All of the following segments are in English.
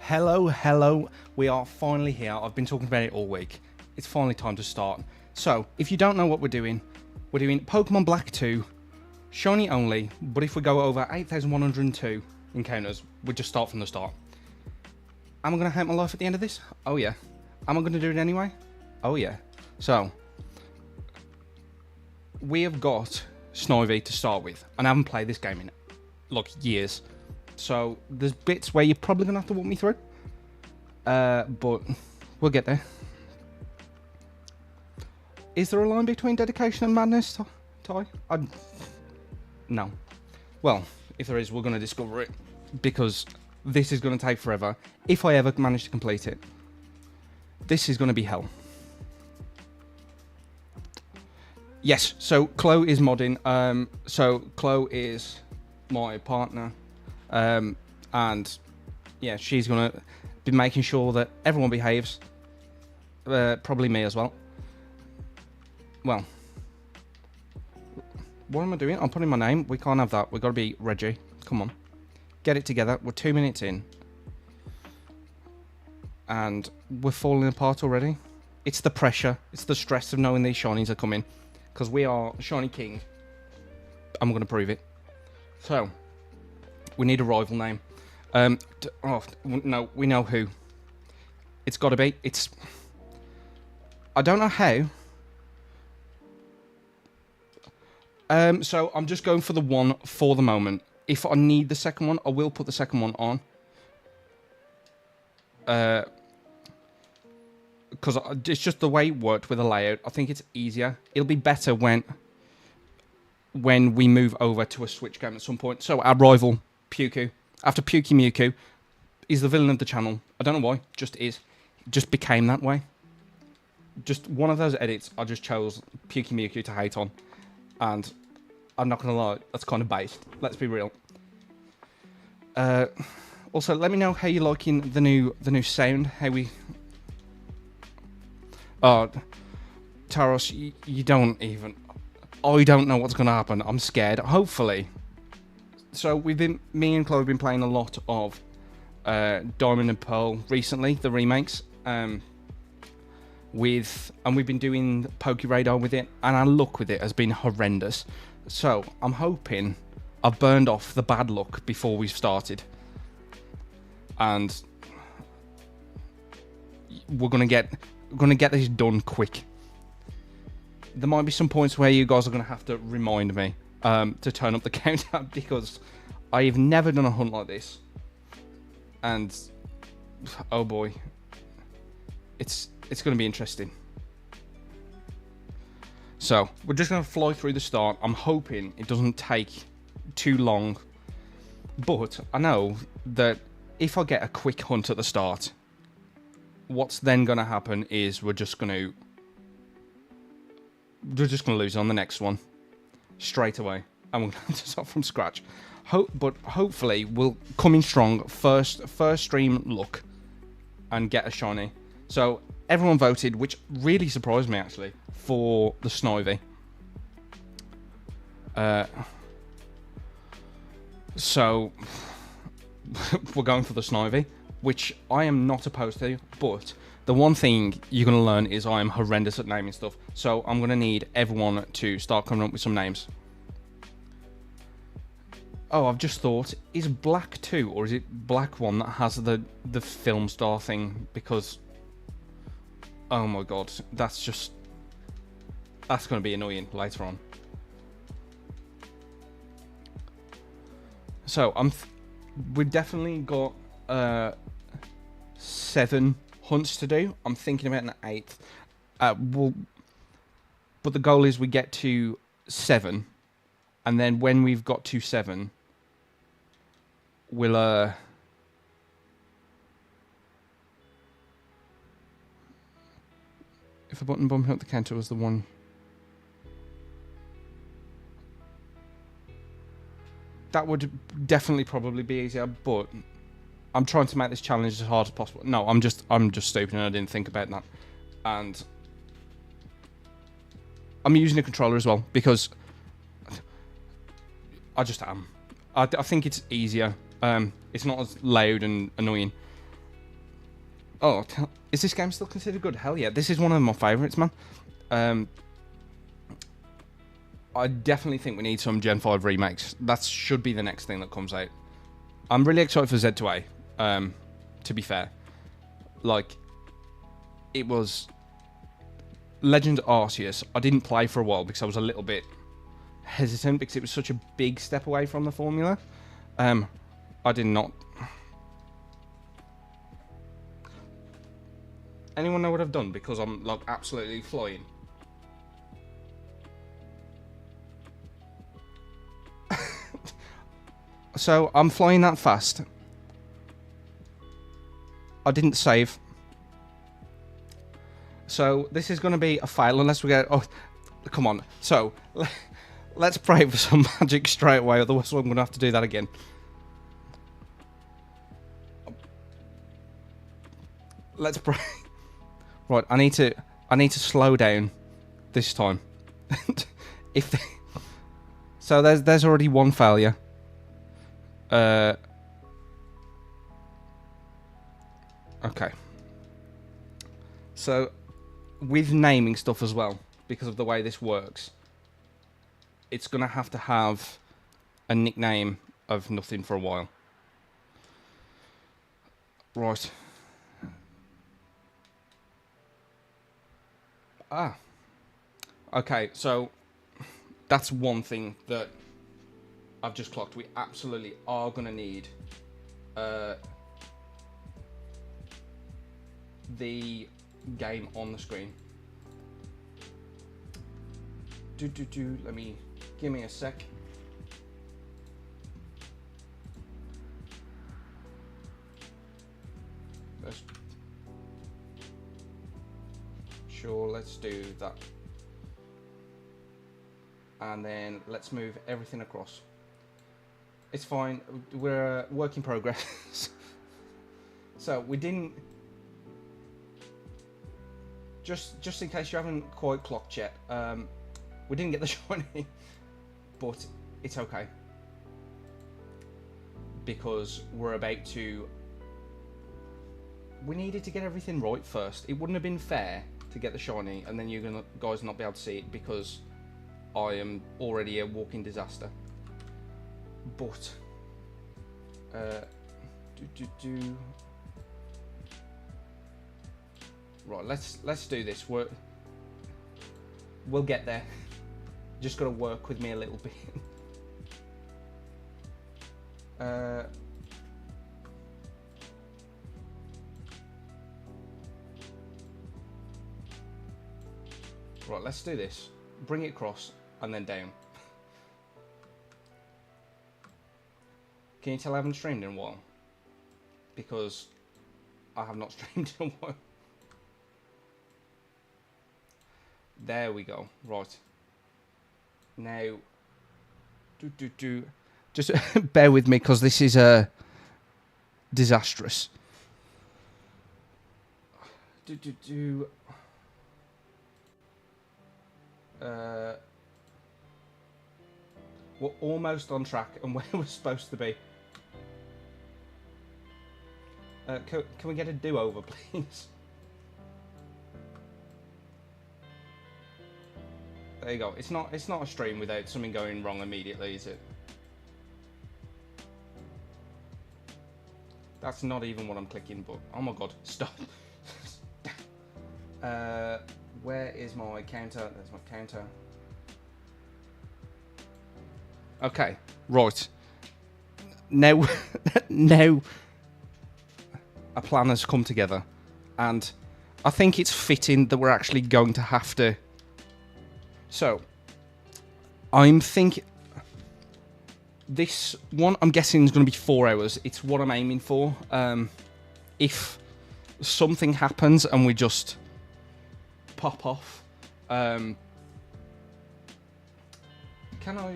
Hello. We are finally here. I've been talking about it all week. It's finally time to start. So, if you don't know what we're doing Pokemon Black 2, Shiny only, but if we go over 8,102 encounters, we just start from the start. Am I going to hate my life at the end of this? Oh yeah. Am I going to do it anyway? Oh yeah. So, we have got Snivy to start with, and I haven't played this game in, years. So, there's bits where you're probably going to have to walk me through. But we'll get there. Is there a line between dedication and madness, Ty? No. Well, if there is, we're going to discover it. Because this is going to take forever. If I ever manage to complete it. This is going to be hell. Yes, so Chloe is modding. So Chloe is my partner. And yeah, she's going to be making sure that everyone behaves. Probably me as well. Well, what am I doing? I'm putting my name. We can't have that. We've got to be Reggie. Come on. Get it together. We're 2 minutes in. And we're falling apart already. It's the pressure. It's the stress of knowing these shinies are coming. Because we are Shiny King. I'm going to prove it. So, we need a rival name. No, we know who. It's got to be. I don't know how. So I'm just going for the one for the moment. If I need the second one, I will put the second one on. Because it's just the way it worked with the layout. I think it's easier. It'll be better when we move over to a Switch game at some point. So our rival, Pukey, after Pukey Mewtwo, is the villain of the channel. I don't know why, just is. It just became that way. Just one of those edits, I just chose Pukey Mewtwo to hate on. And I'm not going to lie, that's kind of based. Let's be real. Also, let me know how you're liking the new sound. How we... Taros, you don't even... I don't know what's going to happen. I'm scared. Hopefully. So, me and Chloe have been playing a lot of Diamond and Pearl recently, the remakes. And we've been doing Poke Radar with it, and our luck with it has been horrendous. So I'm hoping I've burned off the bad luck before we've started, and we're gonna get this done quick. There might be some points where you guys are gonna have to remind me to turn up the counter because I've never done a hunt like this, and oh boy, it's going to be interesting. So, we're just going to fly through the start. I'm hoping it doesn't take too long. But I know that if I get a quick hunt at the start, what's then going to happen is we're just going to lose on the next one. Straight away. And we're going to have to start from scratch. But hopefully, we'll come in strong. First stream look. And get a shiny. So, everyone voted, which really surprised me, actually, for the Snivy. So, we're going for the Snivy, which I am not opposed to, but the one thing you're going to learn is I am horrendous at naming stuff. So, I'm going to need everyone to start coming up with some names. Oh, I've just thought, is Black 2, or is it Black 1 that has the film star thing? Because... oh my god, that's going to be annoying later on. So, we've definitely got 7 hunts to do. I'm thinking about an 8th. But the goal is we get to 7. And then when we've got to 7, we'll... if a button bumping up the counter was the one... that would definitely probably be easier, but I'm trying to make this challenge as hard as possible. No, I'm just stupid and I didn't think about that. And I'm using a controller as well, because I just am. I think it's easier. It's not as loud and annoying. Oh, is this game still considered good? Hell yeah, this is one of my favourites, man. I definitely think we need some Gen 5 remakes. That should be the next thing that comes out. I'm really excited for Z2A, to be fair. Like, it was Legend Arceus. I didn't play for a while because I was a little bit hesitant because it was such a big step away from the formula. I did not. Anyone know what I've done? Because I'm like absolutely flying. So I'm flying that fast. I didn't save. So this is going to be a fail unless we get... Oh, come on. So let's pray for some magic straight away. Otherwise I'm going to have to do that again. Let's pray. Right, I need to slow down this time. So there's already one failure. Okay. So with naming stuff as well, because of the way this works, it's gonna have to have a nickname of nothing for a while. Right. Okay, so that's one thing that I've just clocked. We absolutely are going to need the game on the screen. Give me a sec. Sure, let's do that. And then let's move everything across. It's fine, we're a work in progress. So we didn't... Just in case you haven't quite clocked yet, we didn't get the shiny, but it's okay. Because we're about to... We needed to get everything right first. It wouldn't have been fair to get the shiny and then you're gonna guys not be able to see it because I am already a walking disaster. But right, let's do this. We'll get there. Just gotta work with me a little bit. Right, let's do this. Bring it across and then down. Can you tell I haven't streamed in a while? Because I have not streamed in a while. There we go. Right. Now, just bear with me because this is disastrous. We're almost on track and where we're supposed to be. Can we get a do-over, please? There you go. It's not a stream without something going wrong immediately, is it? That's not even what I'm clicking, but oh my god, stop. Where is my counter? There's my counter. Okay, right. Now, now a plan has come together, and I think it's fitting that we're actually going to have to. So, I'm thinking this one. I'm guessing is going to be 4 hours. It's what I'm aiming for. If something happens and we just pop off, can I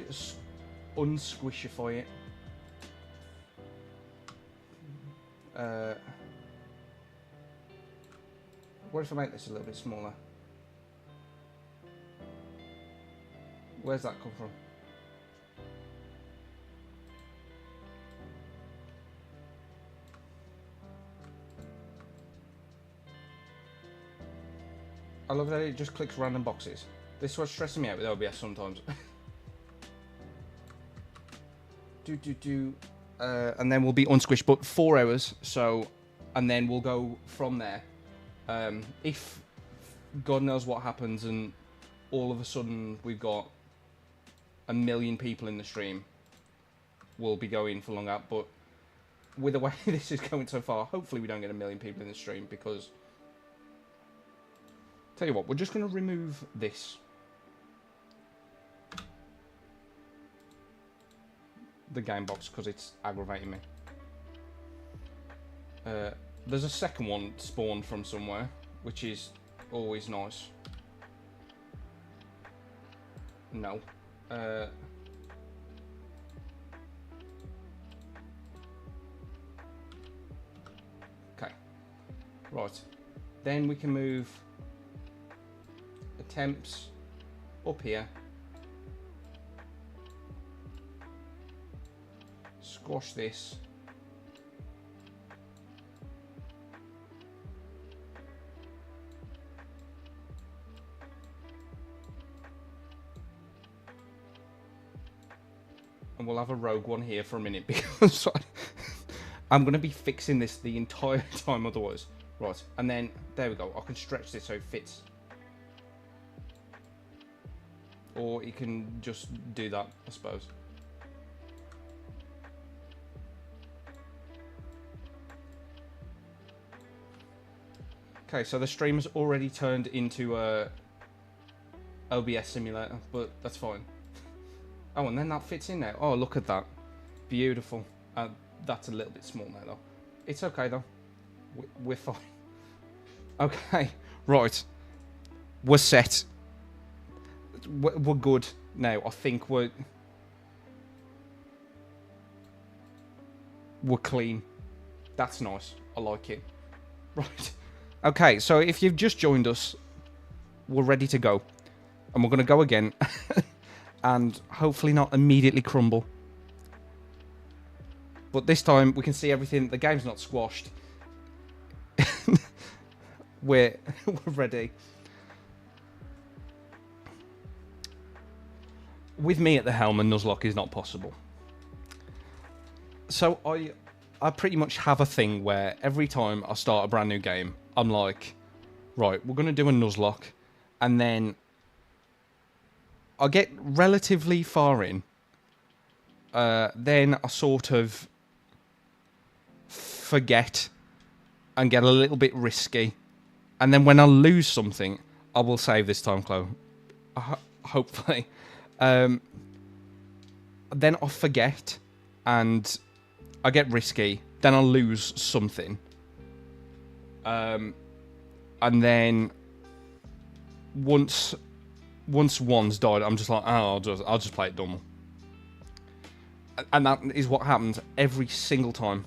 unsquishify it? What if I make this a little bit smaller? Where's that come from? I love that it just clicks random boxes. This is what's stressing me out with OBS sometimes. And then we'll be unsquished, but 4 hours, so, and then we'll go from there. If God knows what happens and all of a sudden we've got 1 million people in the stream, we'll be going for long out, but with the way this is going so far, hopefully we don't get 1 million people in the stream, because, tell you what, we're just going to remove this. The game box, because it's aggravating me. There's a second one spawned from somewhere, which is always nice. No. Okay. Right. Then we can move attempts up here. Squash this. And we'll have a rogue one here for a minute, because I'm going to be fixing this the entire time otherwise. Right, and then, there we go. I can stretch this so it fits. Or you can just do that, I suppose. Okay, so the stream's already turned into a OBS simulator, but that's fine. Oh, and then that fits in there. Oh, look at that. Beautiful. That's a little bit small now, though. It's okay, though. We're fine. Okay, right. We're set. We're good now. I think we're clean. That's nice. I like it. Right. Okay, so if you've just joined us, we're ready to go. And we're going to go again. And hopefully not immediately crumble. But this time, we can see everything. The game's not squashed. we're ready. With me at the helm, a Nuzlocke is not possible. So I pretty much have a thing where every time I start a brand new game, I'm like, right, we're going to do a Nuzlocke, and then I get relatively far in. Then I sort of forget and get a little bit risky. And then when I lose something, I will save this time, Chloe. Hopefully. Then I forget and I get risky. Then I lose something. And then once one's died, I'm just like, oh, I'll just play it normal. And that is what happens every single time.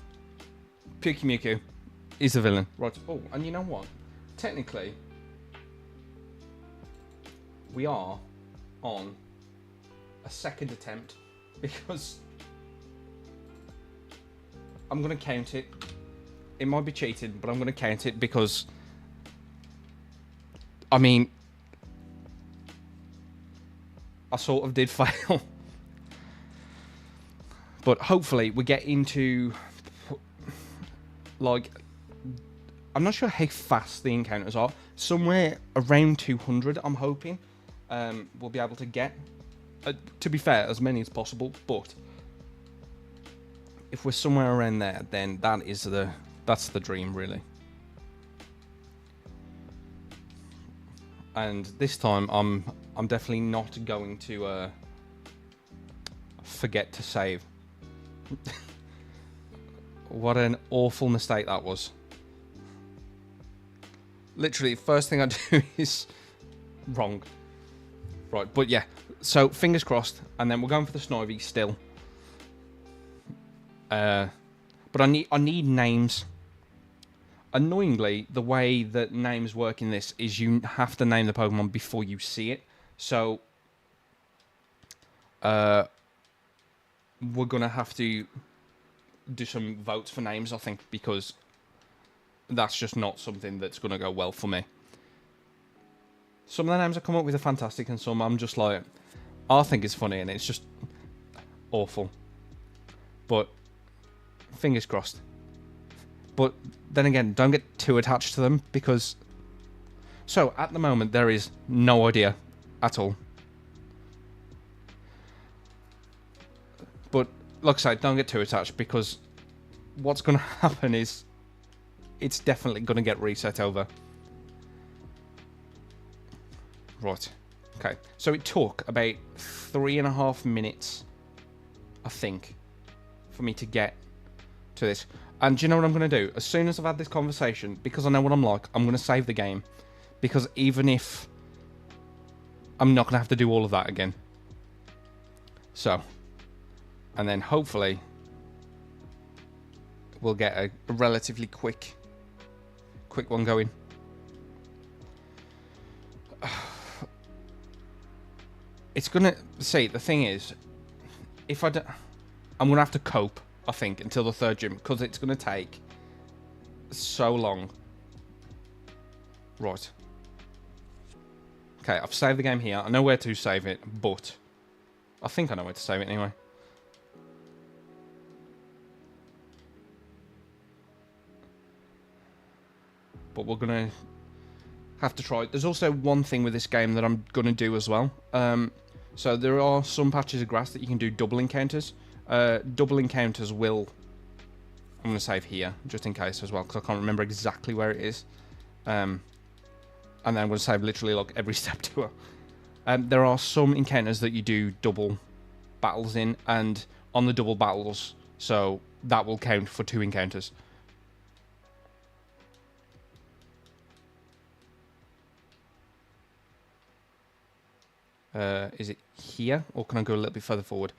Pyukimuku is the villain. Right. Oh, and you know what? Technically, we are on a second attempt, because I'm going to count it. It might be cheating, but I'm going to count it because, I mean, I sort of did fail. But hopefully we get into, like, I'm not sure how fast the encounters are. Somewhere around 200, I'm hoping. We'll be able to get, to be fair, as many as possible. But if we're somewhere around there, then that's the dream, really. And this time, I'm definitely not going to forget to save. What an awful mistake that was. Literally, first thing I do is wrong. Right, but yeah. So, fingers crossed. And then we're going for the Snivy still. But I need names. Annoyingly, the way that names work in this is you have to name the Pokemon before you see it. So, we're going to have to do some votes for names, I think, because that's just not something that's going to go well for me. Some of the names I come up with are fantastic, and some I'm just like, I think it's funny, and it's just awful. But fingers crossed. But then again, don't get too attached to them, because... So, at the moment, there is no idea at all. But, like I said, don't get too attached, because what's going to happen is it's definitely going to get reset over. Right. Okay. So it took about 3.5 minutes, I think, for me to get to this. And do you know what I'm going to do? As soon as I've had this conversation, because I know what I'm like, I'm going to save the game. Because even if... I'm not going to have to do all of that again. So. And then hopefully... we'll get a relatively quick one going. It's going to... See, the thing is... If I don't... I'm going to have to cope, I think, until the third gym. Because it's going to take so long. Right. Okay, I've saved the game here. I know where to save it, but... I think I know where to save it anyway. But we're going to have to try it. There's also one thing with this game that I'm going to do as well. So there are some patches of grass that you can do double encounters. Double encounters will... I'm going to save here, just in case as well, because I can't remember exactly where it is. And then I'm going to save literally like every step to it. There are some encounters that you do double battles in, and on the double battles, so that will count for 2 encounters. Is it here, or can I go a little bit further forward?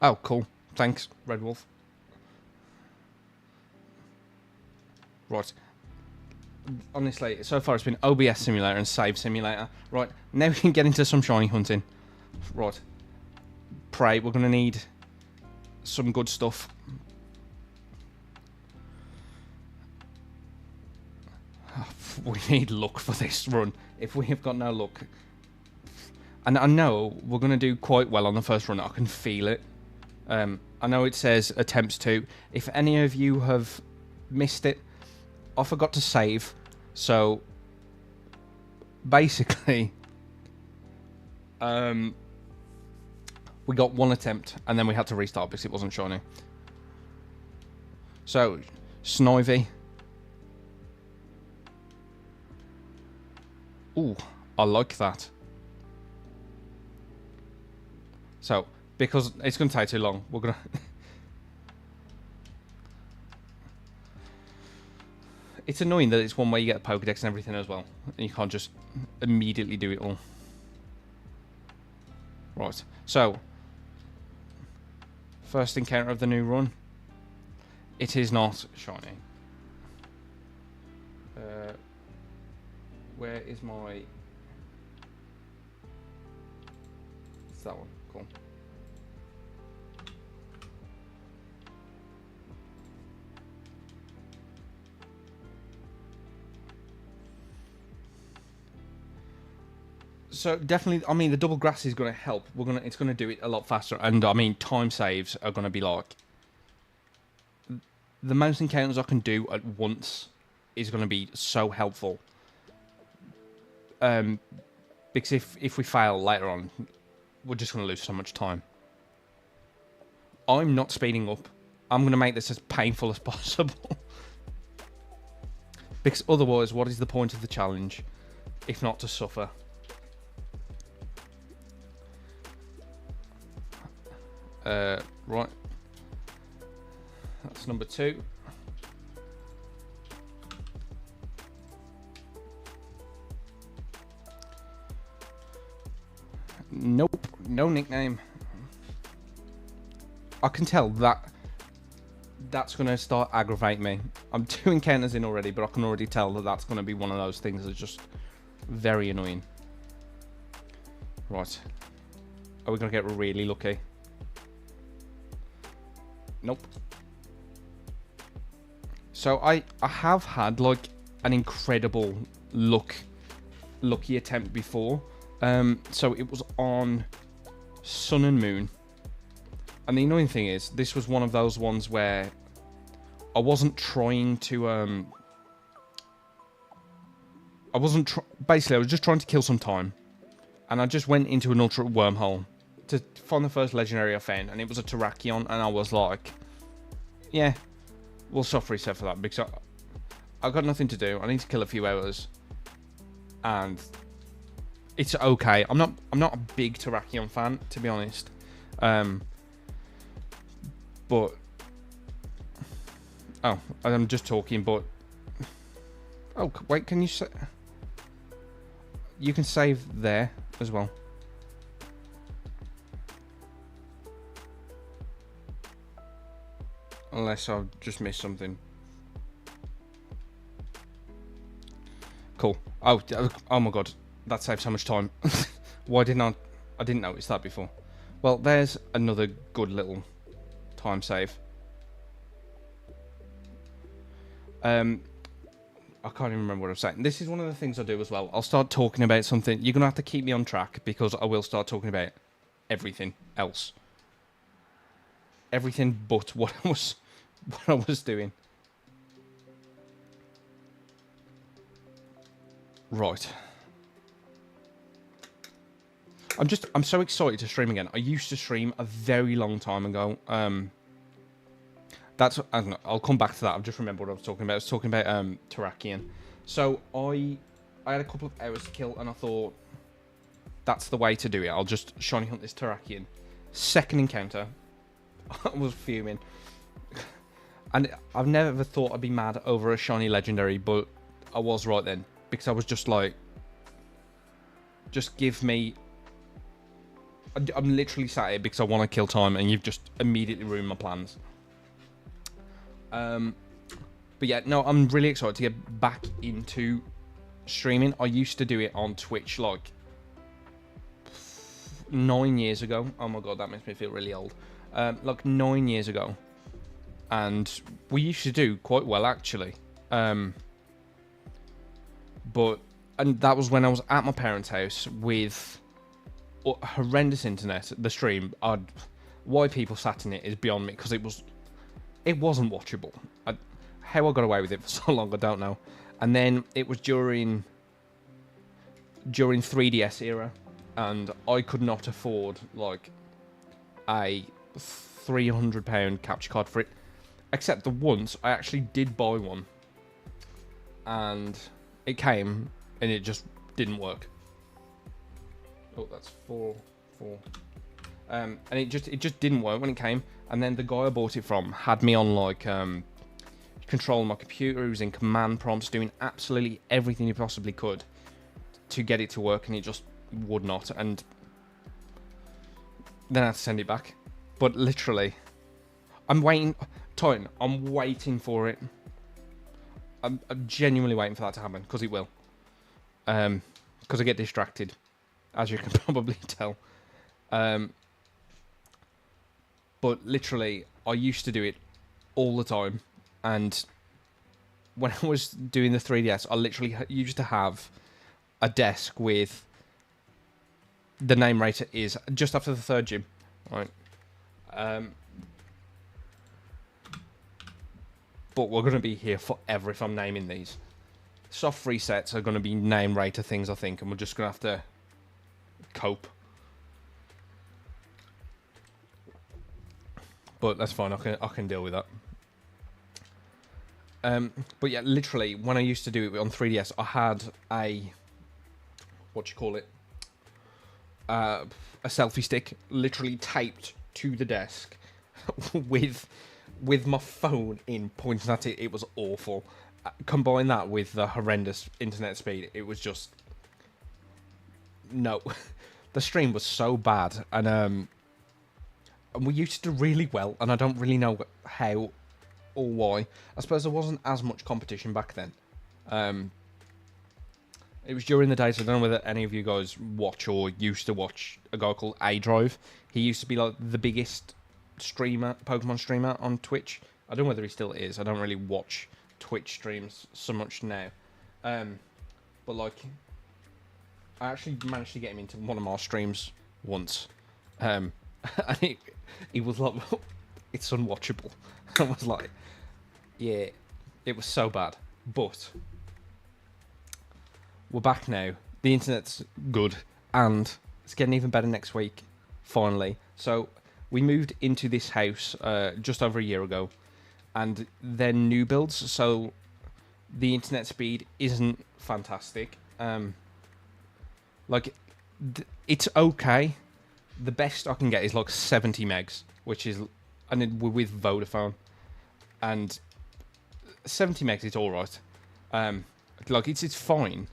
Oh, cool. Thanks, Red Wolf. Right. Honestly, so far it's been OBS Simulator and Save Simulator. Right, now we can get into some shiny hunting. Right. Pray, we're going to need some good stuff. We need luck for this run. If we have got no luck... And I know we're going to do quite well on the first run. I can feel it. I know it says attempts to. If any of you have missed it, I forgot to save. So, basically, we got 1 attempt, and then we had to restart because it wasn't shiny. So, Snivy. Ooh, I like that. So, because it's going to take too long, we're going to... It's annoying that it's one where you get a Pokédex and everything as well. And you can't just immediately do it all. Right, so... First encounter of the new run. It is not shiny. Where is my... It's that one. Cool. So definitely, I mean, the double grass is going to help. It's going to do it a lot faster, and I mean, time saves are going to be like the most encounters I can do at once is going to be so helpful. Because if we fail later on, we're just going to lose so much time. I'm not speeding up. I'm going to make this as painful as possible. Because otherwise, what is the point of the challenge if not to suffer? Right. That's number 2. Nope, no nickname. I can tell that's going to start aggravating me. I'm 2 encounters in already, but I can already tell that that's going to be one of those things that's just very annoying. Right. Are we going to get really lucky? Nope. So I have had like an incredible lucky attempt before. So it was on Sun and Moon. And the annoying thing is, this was one of those ones where I wasn't trying to, basically I was just trying to kill some time. And I just went into an ultra wormhole to find the first legendary I found, and it was a Terrakion, and I was like, yeah, we'll soft reset for that, because I've got nothing to do. I need to kill a few hours. And it's okay. I'm not a big Terrakion fan, to be honest. But oh, I'm just talking. But oh wait, can you say? You can save there as well. Unless I've just missed something. Cool. Oh my god, that saved so much time. Why didn't I didn't notice that before. Well, there's another good little time save. I can't even remember what I was saying. This is one of the things I do as well. I'll start talking about something. You're gonna have to keep me on track, because I will start talking about everything else. Everything but what I was doing. Right. I'm so excited to stream again. I used to stream a very long time ago. I don't know, I'll come back to that. I've just remembered what I was talking about. I was talking about Terrakion. So I had a couple of hours to kill, and I thought that's the way to do it. I'll just shiny hunt this Terrakion. Second encounter, I was fuming. And I've never thought I'd be mad over a shiny legendary, but I was right then. Because I was just like, just give me... I'm literally sat here because I want to kill time, and you've just immediately ruined my plans. But yeah, no, I'm really excited to get back into streaming. I used to do it on Twitch like 9 years ago. Oh my god, that makes me feel really old. Like 9 years ago. And we used to do quite well, actually. And that was when I was at my parents' house with horrendous internet. The stream, why people sat in it is beyond me, because it wasn't watchable. How I got away with it for so long, I don't know. And then it was during 3DS era, and I could not afford like a £300 capture card for it. Except the once I actually did buy one, and it came and it just didn't work. Oh, that's four. And it just didn't work when it came. And then the guy I bought it from had me on like controlling my computer. He was in command prompts, doing absolutely everything he possibly could to get it to work, and it just would not. And then I had to send it back. But literally, I'm waiting. Titan, I'm waiting for it. I'm genuinely waiting for that to happen, because it will. Because I get distracted, as you can probably tell. But literally, I used to do it all the time, and when I was doing the 3DS, I literally used to have a desk with the name rater is just after the third gym, right? But we're going to be here forever if I'm naming these. Soft resets are going to be name rater things, I think, and we're just going to have to cope. But that's fine. I can deal with that. But yeah, literally, when I used to do it on 3DS, I had a a selfie stick, literally taped to the desk, with my phone in, pointing at it. It was awful. Combine that with the horrendous internet speed, it was just no. The stream was so bad, and we used to do really well, and I don't really know how or why. I suppose there wasn't as much competition back then. It was during the days, I don't know whether any of you guys watch or used to watch a guy called A Drive. He used to be like the biggest streamer, Pokemon streamer on Twitch. I don't know whether he still is. I don't really watch Twitch streams so much now. But like, I actually managed to get him into one of my streams once. And he was like, it's unwatchable. I was like, yeah, it was so bad. But we're back now. The internet's good, and it's getting even better next week, finally. So we moved into this house just over a year ago, and they're new builds, so the internet speed isn't fantastic. Like, it's okay. The best I can get is like 70 megs, which is, and we're with Vodafone, and 70 megs is alright. Like, it's fine,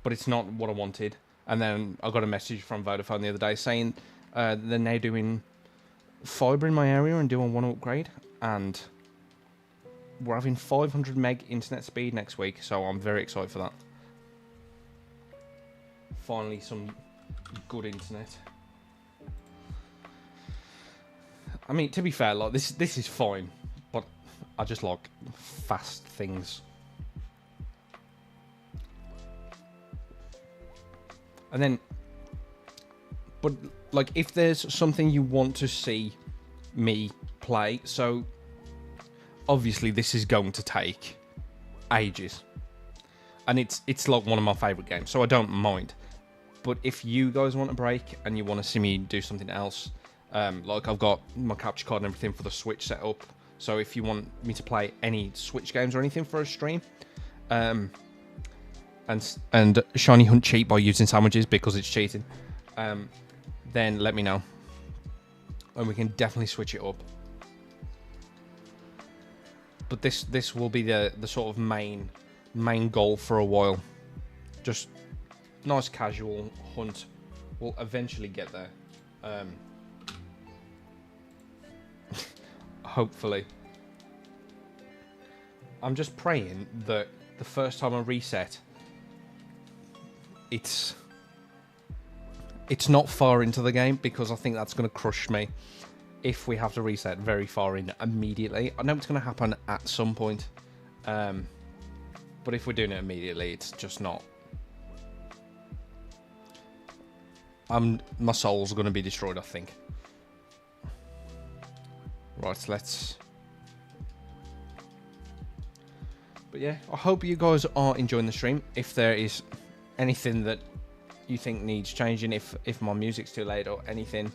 but it's not what I wanted. And then I got a message from Vodafone the other day saying they're now doing fibre in my area and doing one upgrade, and we're having 500 meg internet speed next week, so I'm very excited for that. Finally, some good internet. I mean, to be fair, like this is fine, but I just like fast things. And then, but like, if there's something you want to see me play, so obviously this is going to take ages, and it's like one of my favorite games, so I don't mind. But if you guys want a break and you want to see me do something else, like I've got my capture card and everything for the Switch set up, so if you want me to play any Switch games or anything for a stream, and shiny hunt cheat by using sandwiches because it's cheating, then let me know, and we can definitely switch it up. But this will be the sort of main goal for a while. Just nice casual hunt. We'll eventually get there. Hopefully. I'm just praying that the first time I reset, it's not far into the game, because I think that's going to crush me if we have to reset very far in immediately. I know it's going to happen at some point, but if we're doing it immediately, it's just not. My soul's going to be destroyed, I think. Right, let's. But yeah, I hope you guys are enjoying the stream. If there is anything that you think needs changing, if my music's too late or anything,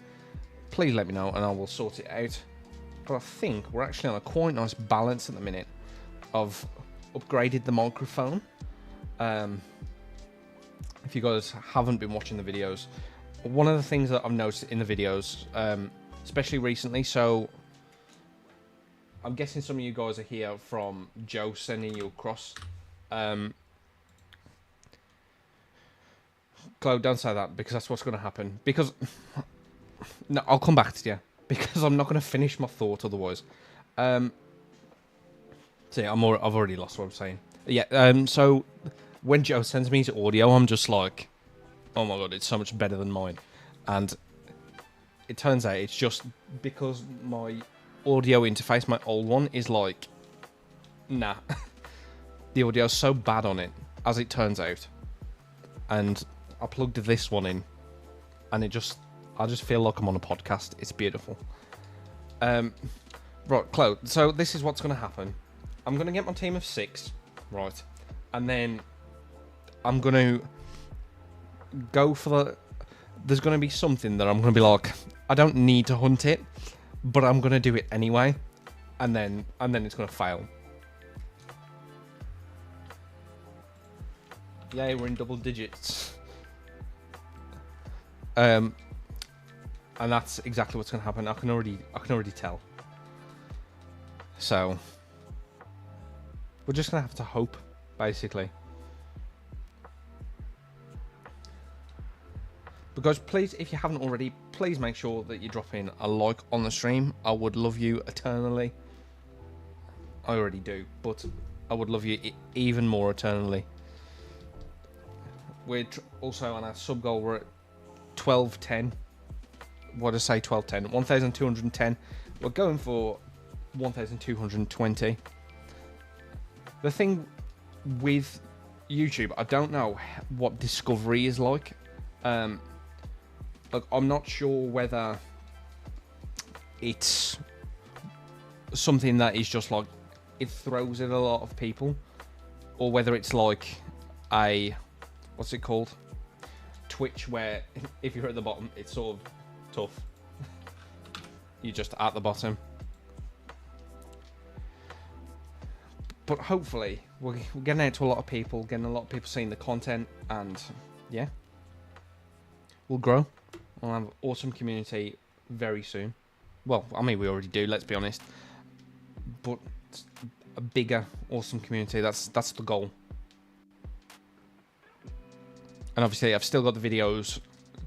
please let me know and I will sort it out. But I think we're actually on a quite nice balance at the minute. I've upgraded the microphone. If you guys haven't been watching the videos, one of the things that I've noticed in the videos, especially recently, so I'm guessing some of you guys are here from Joe sending you across. Chloe, don't say that, because that's what's going to happen. Because no, I'll come back to you, because I'm not going to finish my thought otherwise. So yeah, I've already lost what I'm saying. Yeah. So when Joe sends me his audio, I'm just like, oh my god, it's so much better than mine. And it turns out it's just because my audio interface, my old one, is like, nah. The audio's so bad on it, as it turns out. And I plugged this one in, and I just feel like I'm on a podcast. It's beautiful. Right, Chloe, so this is what's going to happen. I'm going to get my team of 6, right? And then I'm going to go for the... There's going to be something that I'm going to be like, I don't need to hunt it, but I'm going to do it anyway. And then it's going to fail. Yay, we're in double digits. And that's exactly what's going to happen. I can already tell. So we're just going to have to hope, basically. But guys, please, if you haven't already, please make sure that you drop in a like on the stream. I would love you eternally. I already do, but I would love you even more eternally. We're also on our sub goal. We're at 1210. What did I say? 1210. 1210. We're going for 1220. The thing with YouTube, I don't know what discovery is like. Like, I'm not sure whether it's something that is just like it throws in a lot of people, or whether it's like a, what's it called, Twitch, where if you're at the bottom it's sort of tough. You're just at the bottom. But hopefully we're getting out to a lot of people, getting a lot of people seeing the content, and yeah, we'll grow. We'll have an awesome community very soon. Well, I mean, we already do, let's be honest. But a bigger, awesome community, that's the goal. And obviously, I've still got the videos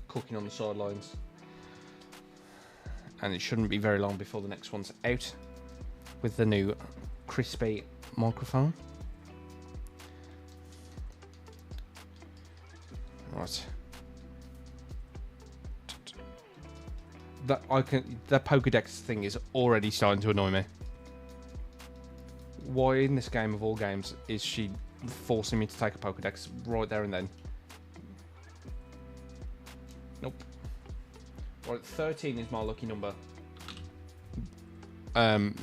cooking on the sidelines. And it shouldn't be very long before the next one's out with the new crispy microphone. Right. That Pokédex thing is already starting to annoy me. Why in this game of all games is she forcing me to take a Pokédex right there and then? Nope. Right, 13 is my lucky number.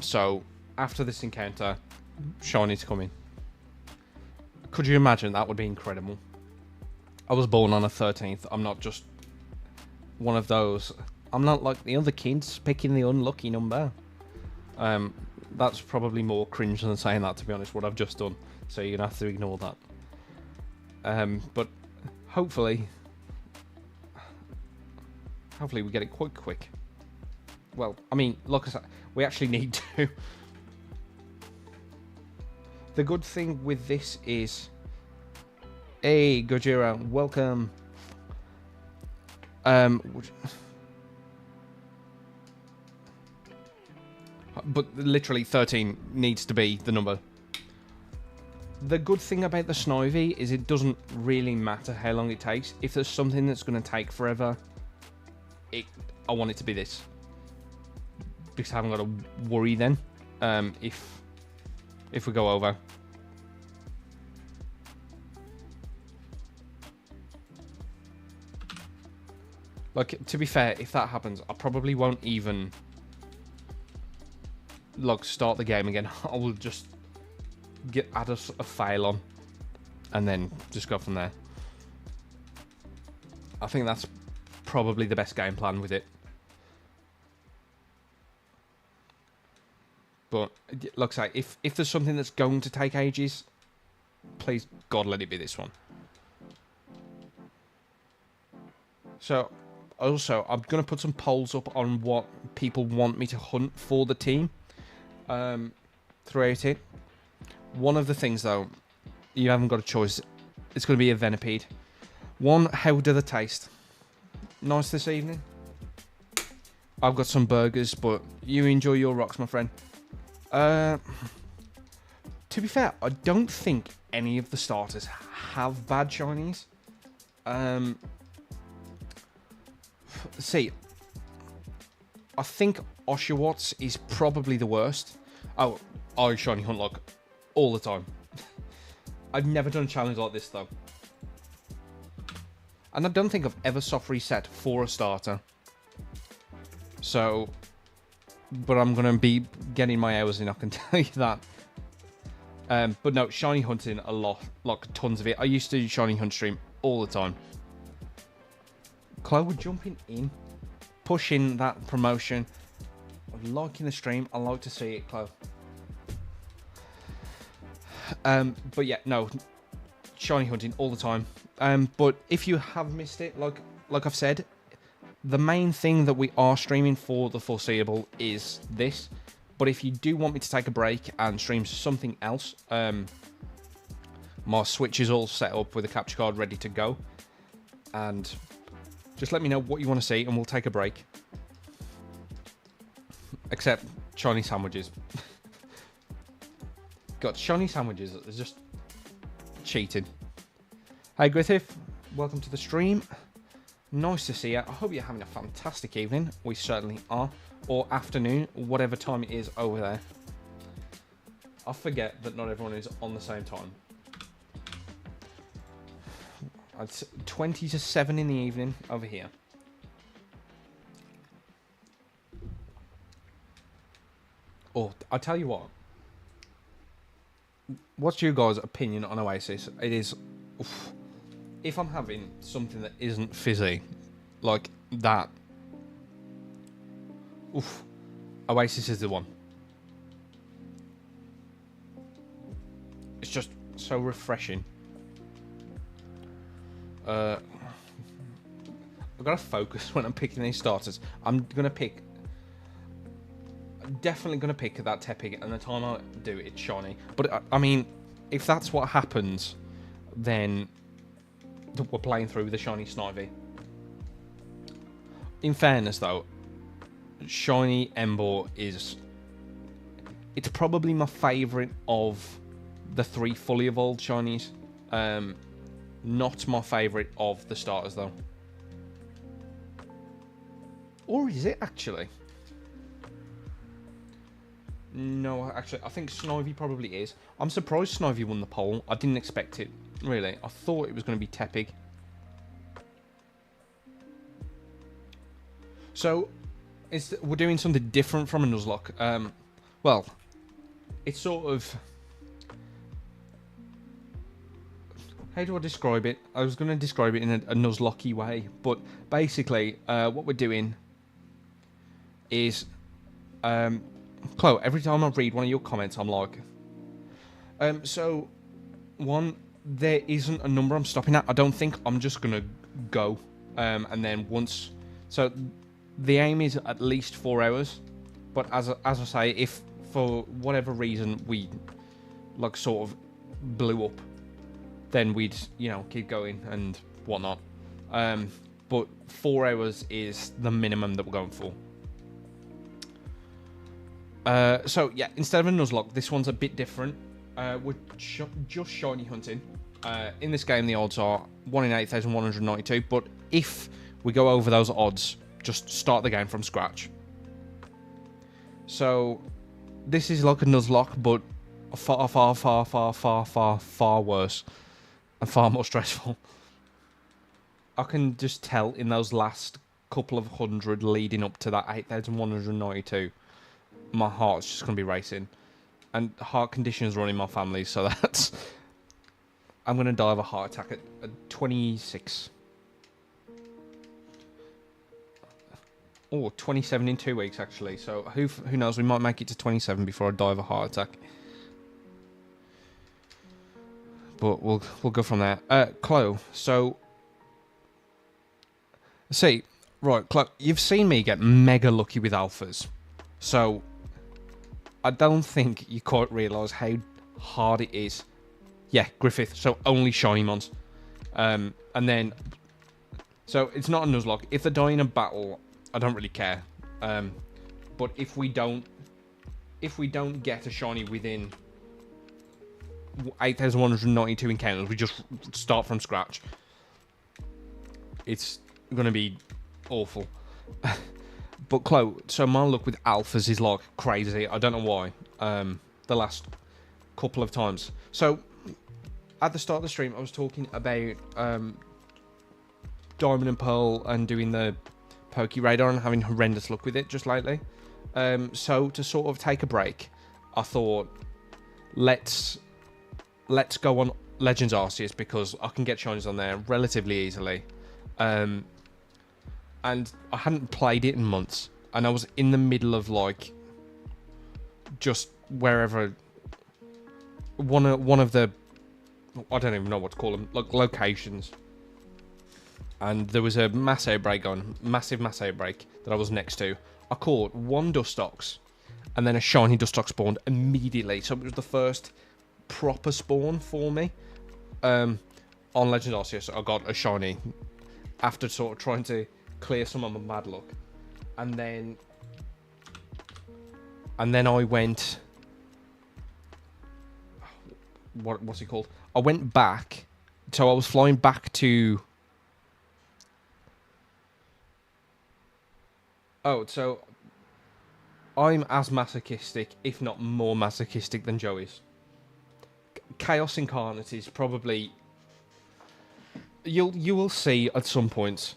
So after this encounter, shinies coming. Could you imagine? That would be incredible. I was born on a 13th. I'm not just one of those. I'm not like the other kids picking the unlucky number. That's probably more cringe than saying that, to be honest, what I've just done. So you're going to have to ignore that. But hopefully we get it quite quick. Well, I mean, like I said, we actually need to. The good thing with this is... Hey, Gojira, welcome. But literally 13 needs to be the number. The good thing about the Snivy is it doesn't really matter how long it takes. If there's something that's going to take forever, I want it to be this. Because I haven't got to worry then if we go over. Like, to be fair, if that happens, I probably won't even like start the game again. I will just add a fail on and then just go from there. I think that's probably the best game plan with it. But like I say, if there's something that's going to take ages, please God let it be this one. So also, I'm going to put some polls up on what people want me to hunt for the team throughout it. One of the things, though, you haven't got a choice. It's going to be a Venipede. One, how do they taste? Nice this evening? I've got some burgers, but you enjoy your rocks, my friend. To be fair, I don't think any of the starters have bad shinies. See, I think Oshawott is probably the worst. Oh, I shiny hunt like all the time. I've never done a challenge like this though. And I don't think I've ever soft reset for a starter. So, but I'm going to be getting my hours in, I can tell you that. But no, shiny hunting a lot, like tons of it. I used to do shiny hunt stream all the time. Chloe jumping in, pushing that promotion, liking the stream. I like to see it, Chloe. But yeah, no, shiny hunting all the time. But if you have missed it, like I've said, the main thing that we are streaming for the foreseeable is this. But if you do want me to take a break and stream something else, my Switch is all set up with a capture card ready to go. And just let me know what you want to see and we'll take a break. Except shiny sandwiches. God, shiny sandwiches is just cheating. Hey Griffith, welcome to the stream. Nice to see you. I hope you're having a fantastic evening. We certainly are. Or afternoon, whatever time it is over there. I forget that not everyone is on the same time. It's 20 to 7 in the evening over here. Oh, I'll tell you what. What's your guys' opinion on Oasis? It is... Oof, if I'm having something that isn't fizzy, like that... Oof. Oasis is the one. It's just so refreshing. I've got to focus when I'm picking these starters. I'm definitely going to pick that Tepig, and the time I do it, it's shiny. But, I mean, if that's what happens, then we're playing through with the shiny Snivy. In fairness, though, shiny Ember is... It's probably my favourite of the 3 fully evolved shinies. Not my favourite of the starters, though. Or is it, actually? No, actually, I think Snivy probably is. I'm surprised Snivy won the poll. I didn't expect it, really. I thought it was going to be Tepig. So, we're doing something different from a Nuzlocke. Well, it's sort of... How do I describe it? I was going to describe it in a Nuzlocke way, but basically, what we're doing is... Chloe, every time I read one of your comments, I'm like... so, one, there isn't a number I'm stopping at. I don't think I'm just going to go. And then once... So, the aim is at least 4 hours. But as I say, if for whatever reason we, like, sort of blew up, then we'd, you know, keep going and whatnot. But 4 hours is the minimum that we're going for. So, yeah, instead of a Nuzlocke, this one's a bit different. We're just shiny hunting. In this game, the odds are 1 in 8,192. But if we go over those odds, just start the game from scratch. So, this is like a Nuzlocke, but far worse. And far more stressful. I can just tell in those last couple of hundred leading up to that 8,192, my heart's just going to be racing. And heart conditions run in my family, so that's... I'm going to die of a heart attack at 26. Oh, 27 in 2 weeks, actually. So who knows, we might make it to 27 before I die of a heart attack. But we'll go from there. Chloe, so... See, right, Chloe, you've seen me get mega lucky with alphas. So, I don't think you quite realise how hard it is. Yeah, Griffith, so only shiny mons. And then... So, it's not a Nuzlocke. If they die in a battle, I don't really care. But if we don't get a shiny within 8,192 encounters, we just start from scratch. It's gonna be awful. But Chloe, so my luck with alphas is like crazy. I don't know why. The last couple of times. So at the start of the stream, I was talking about Diamond and Pearl and doing the Poke Radar and having horrendous luck with it just lately. So to sort of take a break, I thought let's go on Legends Arceus because I can get shinies on there relatively easily. And I hadn't played it in months, and I was in the middle of like just wherever one of the, I don't even know what to call them, like locations. And there was a mass outbreak on, massive outbreak that I was next to. I caught 1 Dustox, and then a shiny Dustox spawned immediately. So it was the first proper spawn for me. On Legend Arceus, I got a shiny after sort of trying to clear some of my bad luck. And then I went... What's it called? I went back. So I was flying back to... Oh, so I'm as masochistic, if not more masochistic than Joe is. Chaos Incarnate is probably... You will see at some points.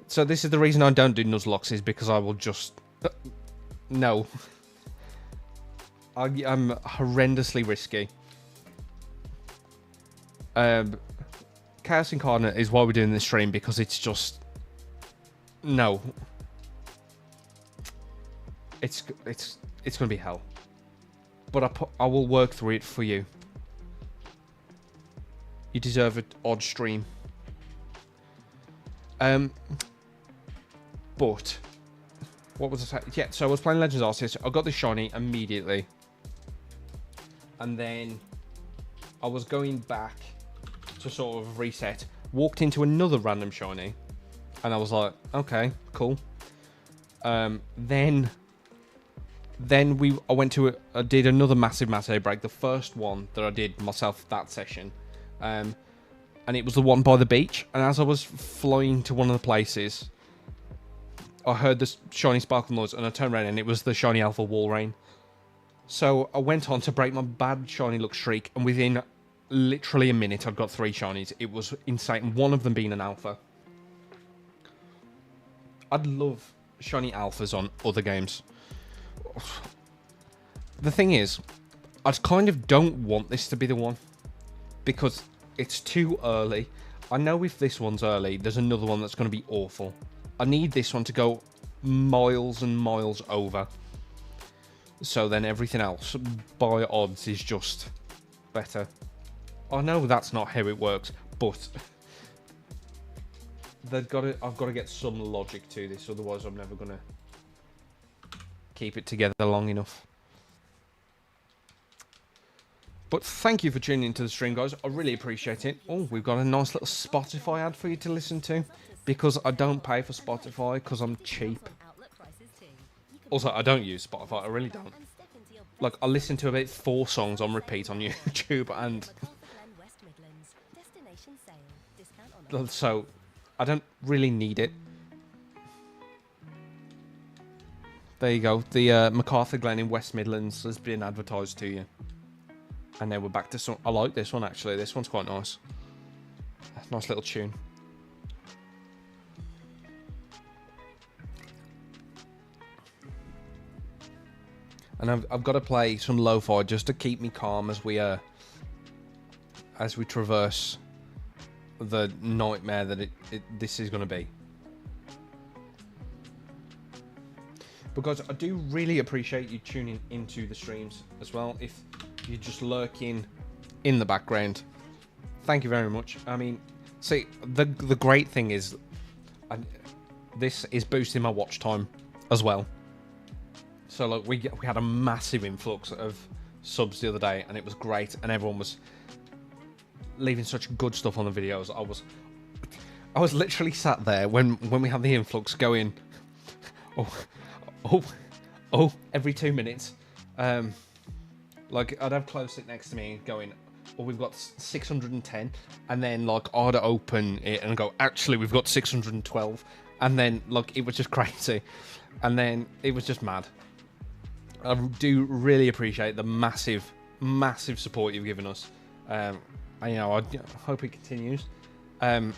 So this is the reason I don't do Nuzlockes, is because I will just... No. I'm horrendously risky. Chaos Incarnate is why we're doing this stream, because it's just... No. It's gonna be hell. But I will work through it for you. You deserve an odd stream. But what was I saying? Yeah, so I was playing Legends Arceus. I got the shiny immediately. And then I was going back to sort of reset. Walked into another random shiny. And I was like, okay, cool. Then I went to I did another massive break. The first one that I did myself that session. And it was the one by the beach. And as I was flying to one of the places, I heard this shiny sparkle noise, and I turned around and it was the shiny Alpha Walrein. So I went on to break my bad shiny luck streak, and within literally a minute I'd got 3 shinies. It was insane, one of them being an alpha. I'd love shiny alphas on other games. The thing is, I kind of don't want this to be the one, because it's too early. I know if this one's early, there's another one that's going to be awful. I need this one to go miles and miles over. So then everything else, by odds, is just better. I know that's not how it works, but I've got to get some logic to this, otherwise I'm never going to keep it together long enough. But thank you for tuning into the stream, guys. I really appreciate it. Oh, we've got a nice little Spotify ad for you to listen to, because I don't pay for Spotify because I'm cheap. Also, I don't use Spotify. I really don't. Like, I listen to about 4 songs on repeat on YouTube, and so I don't really need it. There you go. The MacArthur Glen in West Midlands has been advertised to you. And then we're back to some... I like this one, actually. This one's quite nice. Nice little tune. And I've got to play some lo-fi just to keep me calm as we traverse the nightmare that this is going to be. Because I do really appreciate you tuning into the streams as well. If you're just lurking in the background, thank you very much. I mean, see, the great thing is, this is boosting my watch time as well. So like we had a massive influx of subs the other day, and it was great, and everyone was leaving such good stuff on the videos. I was literally sat there when we had the influx going, oh, every 2 minutes. Like, I'd have Close sit next to me going, oh, we've got 610, and then like I'd open it and go, actually we've got 612, and then like it was just crazy, and then it was just mad. I do really appreciate the massive support you've given us. I hope it continues. Like,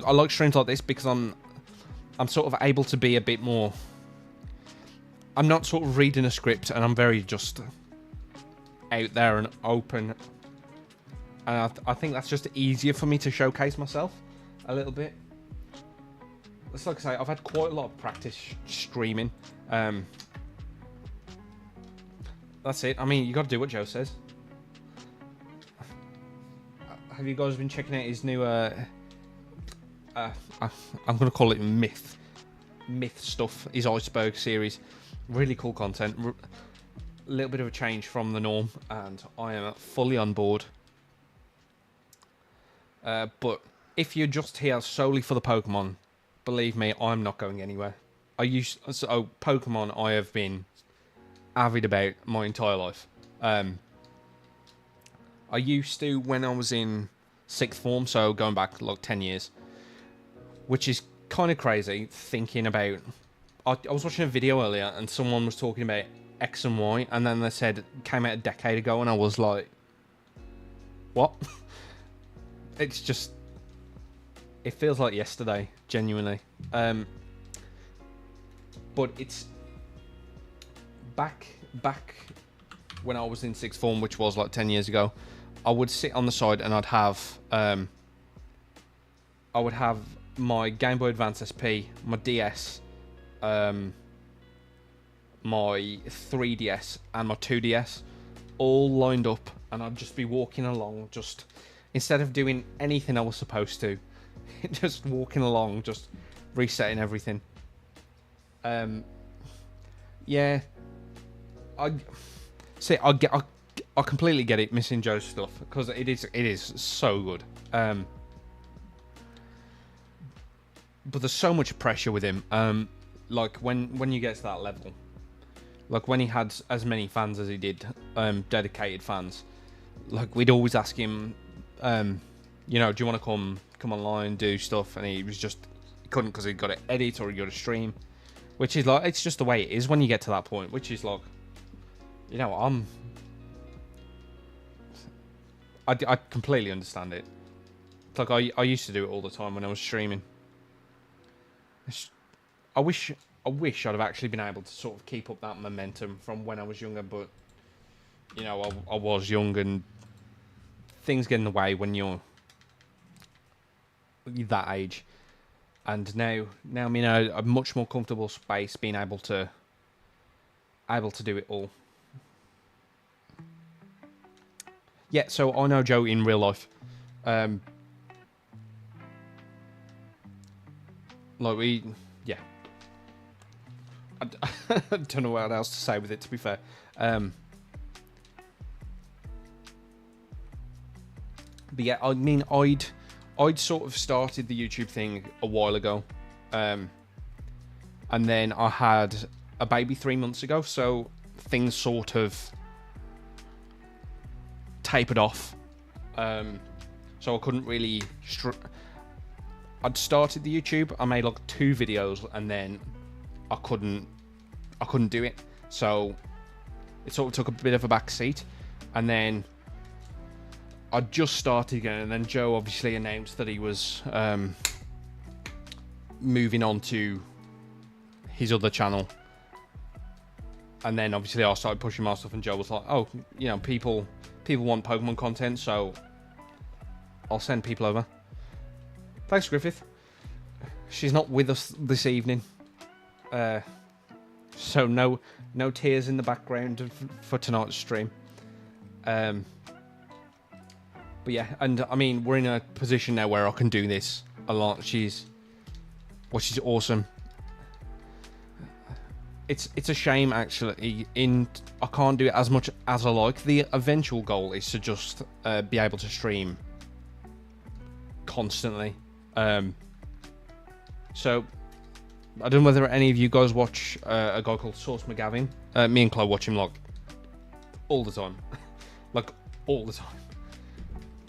I like streams like this because I'm sort of able to be a bit more. I'm not sort of reading a script, and I'm very just out there and open. And I think that's just easier for me to showcase myself a little bit. It's like I say, I've had quite a lot of practice streaming. That's it. I mean, you got to do what Joe says. Have you guys been checking out his new I'm going to call it myth stuff, his Iceberg series? Really cool content, a little bit of a change from the norm, and I am fully on board. But if you're just here solely for the Pokemon, believe me, I'm not going anywhere. Pokemon I have been avid about my entire life. I used to when I was in 6th form, so going back like 10 years, which is kind of crazy thinking about. I was watching a video earlier and someone was talking about X and Y, and then they said it came out a decade ago, and I was like, what? It's just, it feels like yesterday, genuinely. But it's back when I was in sixth form, which was like 10 years ago. I would sit on the side and I'd have my Game Boy Advance SP, my DS, my 3DS and my 2DS all lined up, and I'd just be walking along, just instead of doing anything I was supposed to, just walking along, just resetting everything. Yeah, I completely get it, missing Joe's stuff, because it is so good. But there's so much pressure with him. Like when you get to that level, like when he had as many fans as he did, dedicated fans, like we'd always ask him, you know, do you want to come online, do stuff, and he couldn't, because he'd got to edit or he got to stream, which is like, it's just the way it is when you get to that point, which is like, you know, I completely understand it. It's like I used to do it all the time when I was streaming. I wish I'd have actually been able to sort of keep up that momentum from when I was younger, but you know, I was young and things get in the way when you're that age. And now I'm in a much more comfortable space, being able to do it all. Yeah, so I know Joe in real life. Yeah. I don't know what else to say with it, to be fair. But yeah, I mean, I'd sort of started the YouTube thing a while ago. And then I had a baby 3 months ago, so things sort of tapered off. So I couldn't really... I'd started the YouTube, I made like 2 videos, and then I couldn't do it. So it sort of took a bit of a back seat. And then I just started again, and then Joe obviously announced that he was moving on to his other channel. And then obviously I started pushing my stuff, and Joe was like, oh, you know, people want Pokemon content, so I'll send people over. Thanks, Griffith. She's not with us this evening. So no tears in the background for tonight's stream. But yeah, and I mean, we're in a position now where I can do this a lot. She's awesome. It's a shame, actually. I can't do it as much as I like. The eventual goal is to just be able to stream constantly. So I don't know whether any of you guys watch a guy called Source McGavin. Me and Chloe watch him like all the time, like all the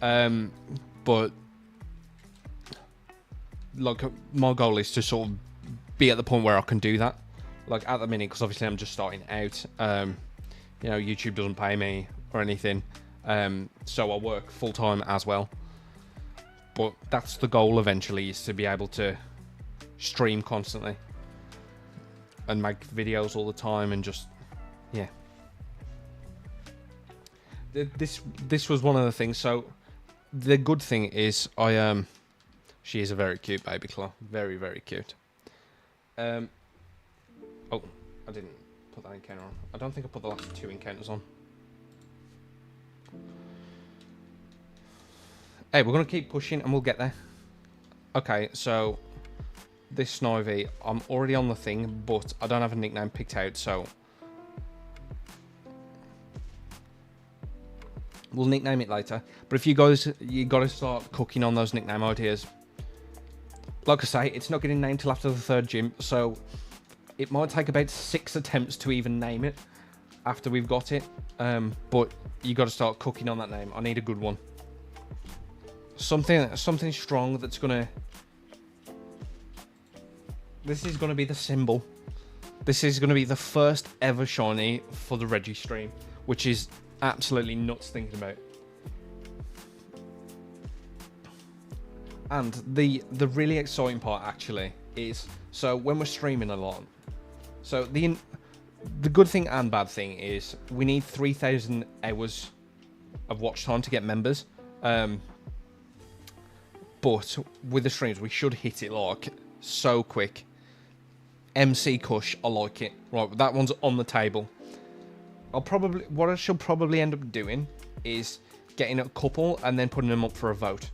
time. But like my goal is to sort of be at the point where I can do that. Like at the minute, because obviously I'm just starting out. You know, YouTube doesn't pay me or anything, so I work full time as well. But that's the goal eventually, is to be able to stream constantly and make videos all the time, and just, yeah. This was one of the things. So the good thing is she is a very cute baby claw, very, very cute. Oh, I didn't put that encounter on. I don't think I put the last 2 encounters on. Hey, we're going to keep pushing and we'll get there. Okay, so this Snivy, I'm already on the thing, but I don't have a nickname picked out, so we'll nickname it later. But if you got to start cooking on those nickname ideas. Like I say, it's not getting named till after the 3rd gym, so it might take about 6 attempts to even name it after we've got it. But you got to start cooking on that name. I need a good one. Something strong that's gonna... This is gonna be the symbol This is going to be the first ever shiny for the Reggie stream, which is absolutely nuts thinking about. And the really exciting part actually is, so when we're streaming a lot, so the good thing and bad thing is we need 3,000 hours of watch time to get members. But with the streams, we should hit it like so quick. MC Kush, I like it. Right, that one's on the table. What I should probably end up doing is getting a couple and then putting them up for a vote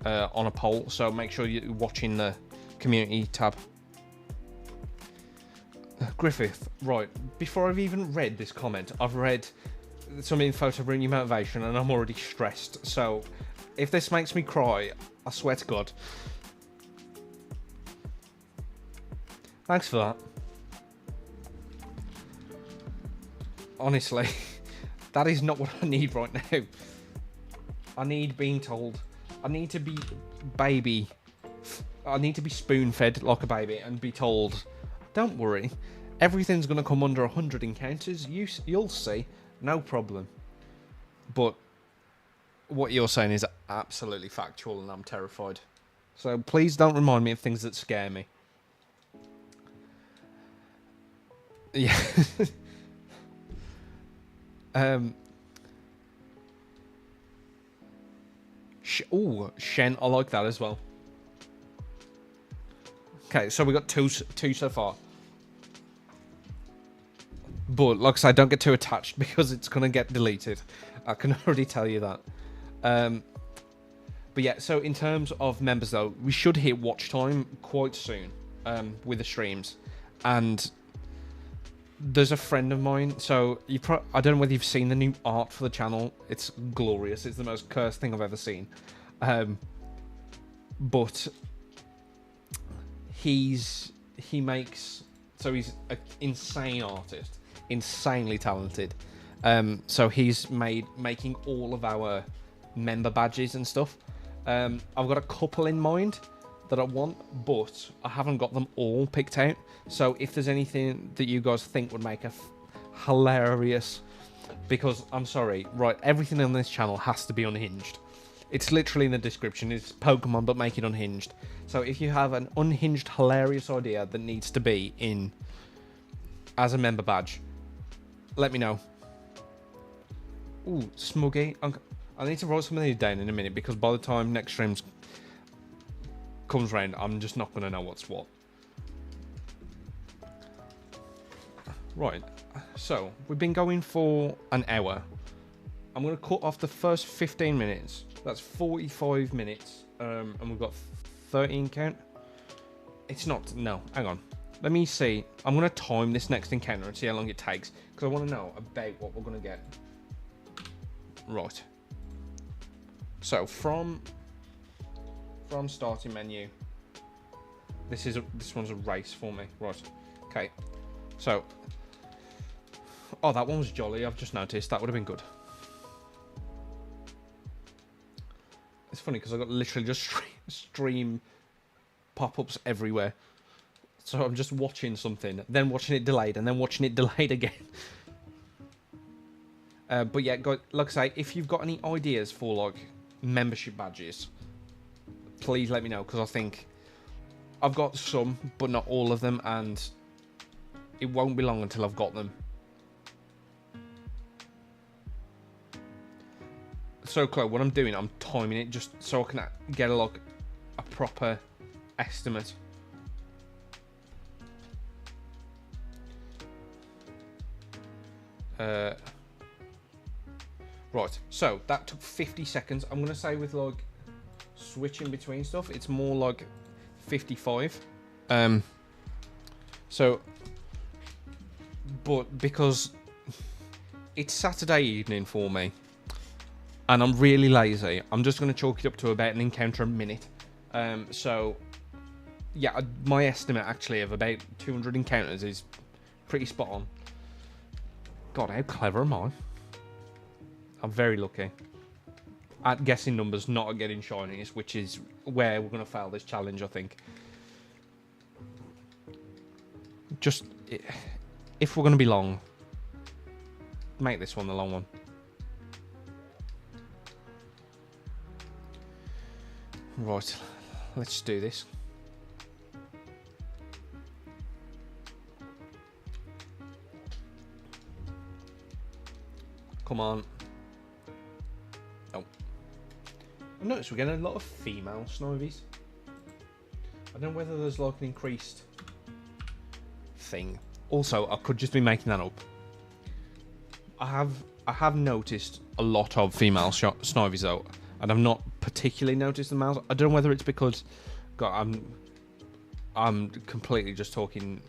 on a poll. So make sure you're watching the community tab. Griffith, right, before I've even read this comment, I've read some info to bring you motivation and I'm already stressed. So if this makes me cry, I swear to God. Thanks for that. Honestly, that is not what I need right now. I need being told. I need to be I need to be spoon-fed like a baby and be told, don't worry, everything's going to come under 100 encounters. You'll see. No problem. But what you're saying is absolutely factual and I'm terrified. So please don't remind me of things that scare me. Yeah. Shen, I like that as well. Okay, so we got two so far. But like I said, don't get too attached because it's gonna get deleted. I can already tell you that. But yeah, so in terms of members though, we should hit watch time quite soon with the streams. And there's a friend of mine, so I don't know whether you've seen the new art for the channel. It's glorious. It's the most cursed thing I've ever seen. But he makes, so he's an insane artist, insanely talented. So he's making all of our member badges and stuff. I've got a couple in mind that I want, but I haven't got them all picked out. So if there's anything that you guys think would make a hilarious, because I'm sorry, right, everything on this channel has to be unhinged. It's literally in the description. It's Pokemon, but make it unhinged. So if you have an unhinged, hilarious idea that needs to be in as a member badge, let me know. Ooh, Smuggy. I need to write some of these down in a minute because by the time next stream comes round, I'm just not going to know what's what. Right, so we've been going for an hour. I'm going to cut off the first 15 minutes. That's 45 minutes. And we've got 13 count. It's not, no, hang on. Let me see. I'm going to time this next encounter and see how long it takes. Because I want to know about what we're going to get. Right. So from starting menu. This one's a race for me. Right. Okay. So. Oh, that one was jolly. I've just noticed. That would have been good. It's funny because I got literally just stream pop-ups everywhere. So I'm just watching something, then watching it delayed, and then watching it delayed again. But yeah, like I say, if you've got any ideas for like membership badges, please let me know because I think I've got some, but not all of them, and it won't be long until I've got them. So, Chloe, what I'm doing, I'm timing it just so I can get a proper estimate. Right, so that took 50 seconds. I'm gonna say with like switching between stuff, it's more like 55. So, but because it's Saturday evening for me, and I'm really lazy, I'm just gonna chalk it up to about an encounter a minute. So, yeah, my estimate actually of about 200 encounters is pretty spot on. God, how clever am I? I'm very lucky at guessing numbers, not at getting shinies, which is where we're going to fail this challenge, I think. Just if we're going to be long, make this one the long one. Right, let's do this. Come on. Oh. I noticed we're getting a lot of female Snovies. I don't know whether there's like an increased thing. Also, I could just be making that up. I have noticed a lot of female Snovies though, and I've not particularly noticed the males. I don't know whether it's because, God, I'm completely just talking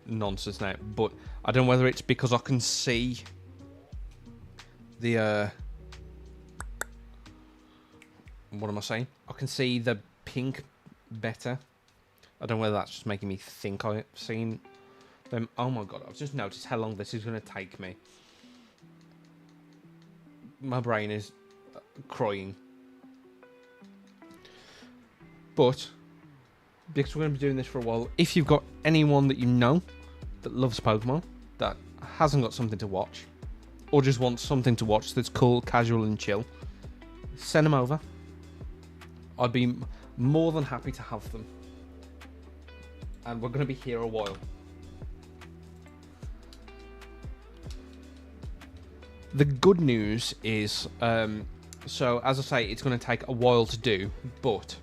nonsense now, but I don't know whether it's because I can see the what am I saying? I can see the pink better. I don't know whether that's just making me think I've seen them. Oh my God, I've just noticed how long this is going to take me. My brain is crying. But because we're going to be doing this for a while, if you've got anyone that you know that loves Pokemon, that hasn't got something to watch, or just wants something to watch that's cool, casual and chill, send them over. I'd be more than happy to have them. And we're going to be here a while. The good news is, so as I say, it's going to take a while to do, but...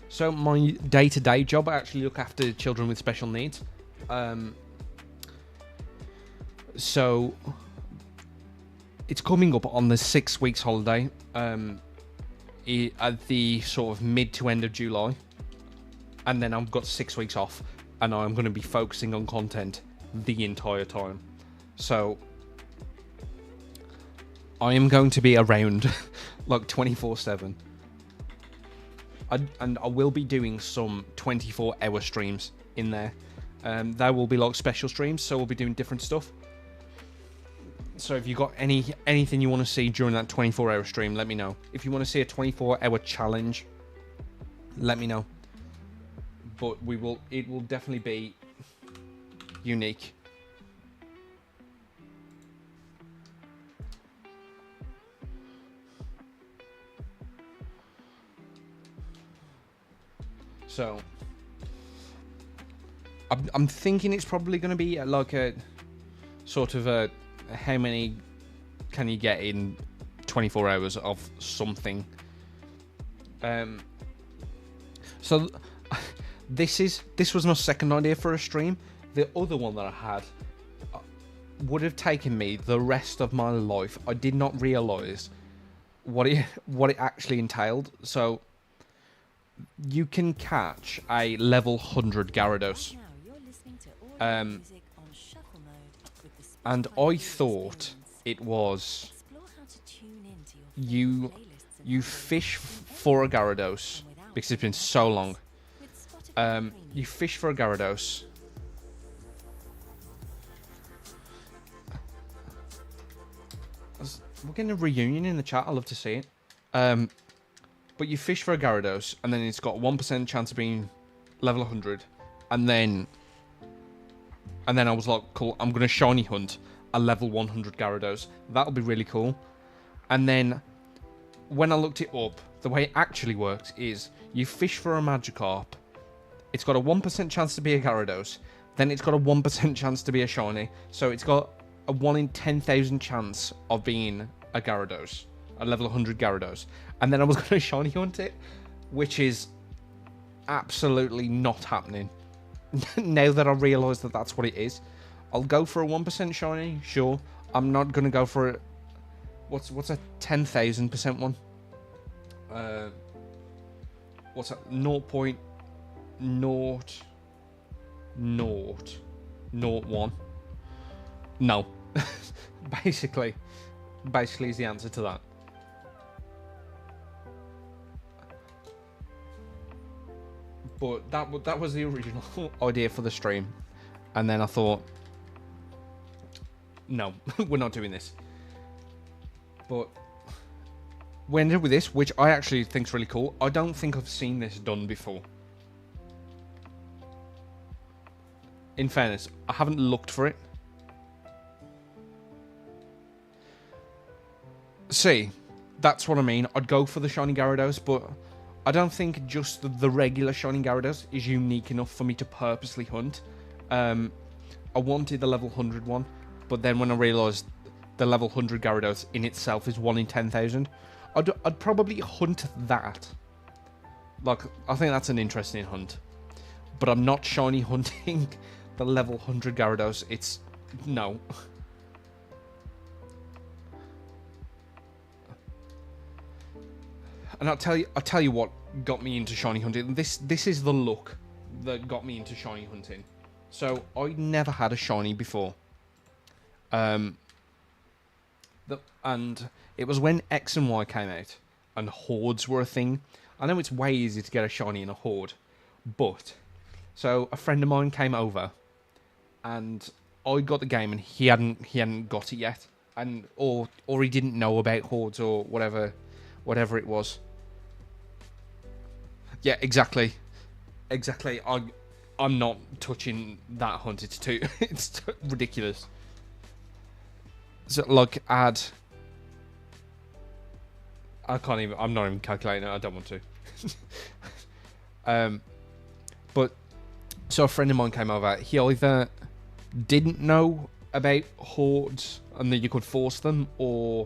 So my day-to-day job, I actually look after children with special needs. So it's coming up on the 6 weeks holiday at the sort of mid to end of July. And then I've got 6 weeks off, and I'm going to be focusing on content the entire time. So I am going to be around like 24/7. And I will be doing some 24-hour streams in there. There will be like special streams, so we'll be doing different stuff. So if you got anything you want to see during that 24-hour stream, let me know. If you want to see a 24-hour challenge, let me know. But it will definitely be unique. So I'm thinking it's probably going to be like a sort of a how many can you get in 24 hours of something. So this was my second idea for a stream. The other one that I had would have taken me the rest of my life. I did not realise what it actually entailed. So you can catch a level 100 Gyarados. And I thought it was you fish for a Gyarados because it's been so long. You fish for a Gyarados. We're getting a reunion in the chat. I love to see it. But you fish for a Gyarados, and then it's got 1% chance of being level 100. And then I was like, cool, I'm going to shiny hunt a level 100 Gyarados. That'll be really cool. And then when I looked it up, the way it actually works is you fish for a Magikarp. It's got a 1% chance to be a Gyarados. Then it's got a 1% chance to be a shiny. So it's got a 1 in 10,000 chance of being a Gyarados. A level 100 Gyarados. And then I was going to shiny hunt it, which is absolutely not happening. Now that I realise that that's what it is. I'll go for a 1% shiny, sure. I'm not going to go for a... What's a 10,000% one? What's that? 0.0001? No. Basically is the answer to that. But that was the original idea for the stream. And then I thought, no, we're not doing this. But we ended up with this, which I actually think is really cool. I don't think I've seen this done before. In fairness, I haven't looked for it. See, that's what I mean. I'd go for the shiny Gyarados, but I don't think just the regular shiny Gyarados is unique enough for me to purposely hunt. I wanted the level 100 one, but then when I realised the level 100 Gyarados in itself is 1 in 10,000, I'd probably hunt that. Like, I think that's an interesting hunt. But I'm not shiny hunting the level 100 Gyarados. It's... no. And I'll tell you what got me into shiny hunting. This is the look that got me into shiny hunting. So, I never had a shiny before. And it was when X and Y came out, and hordes were a thing. I know it's way easier to get a shiny in a horde, but... So, a friend of mine came over, and I got the game, and he hadn't got it yet. And or he didn't know about hordes, or whatever it was. Yeah, exactly. I'm not touching that hunt. It's too ridiculous. So, like, I can't even. I'm not even calculating it. I don't want to. But so a friend of mine came over. He either didn't know about hordes and that you could force them, or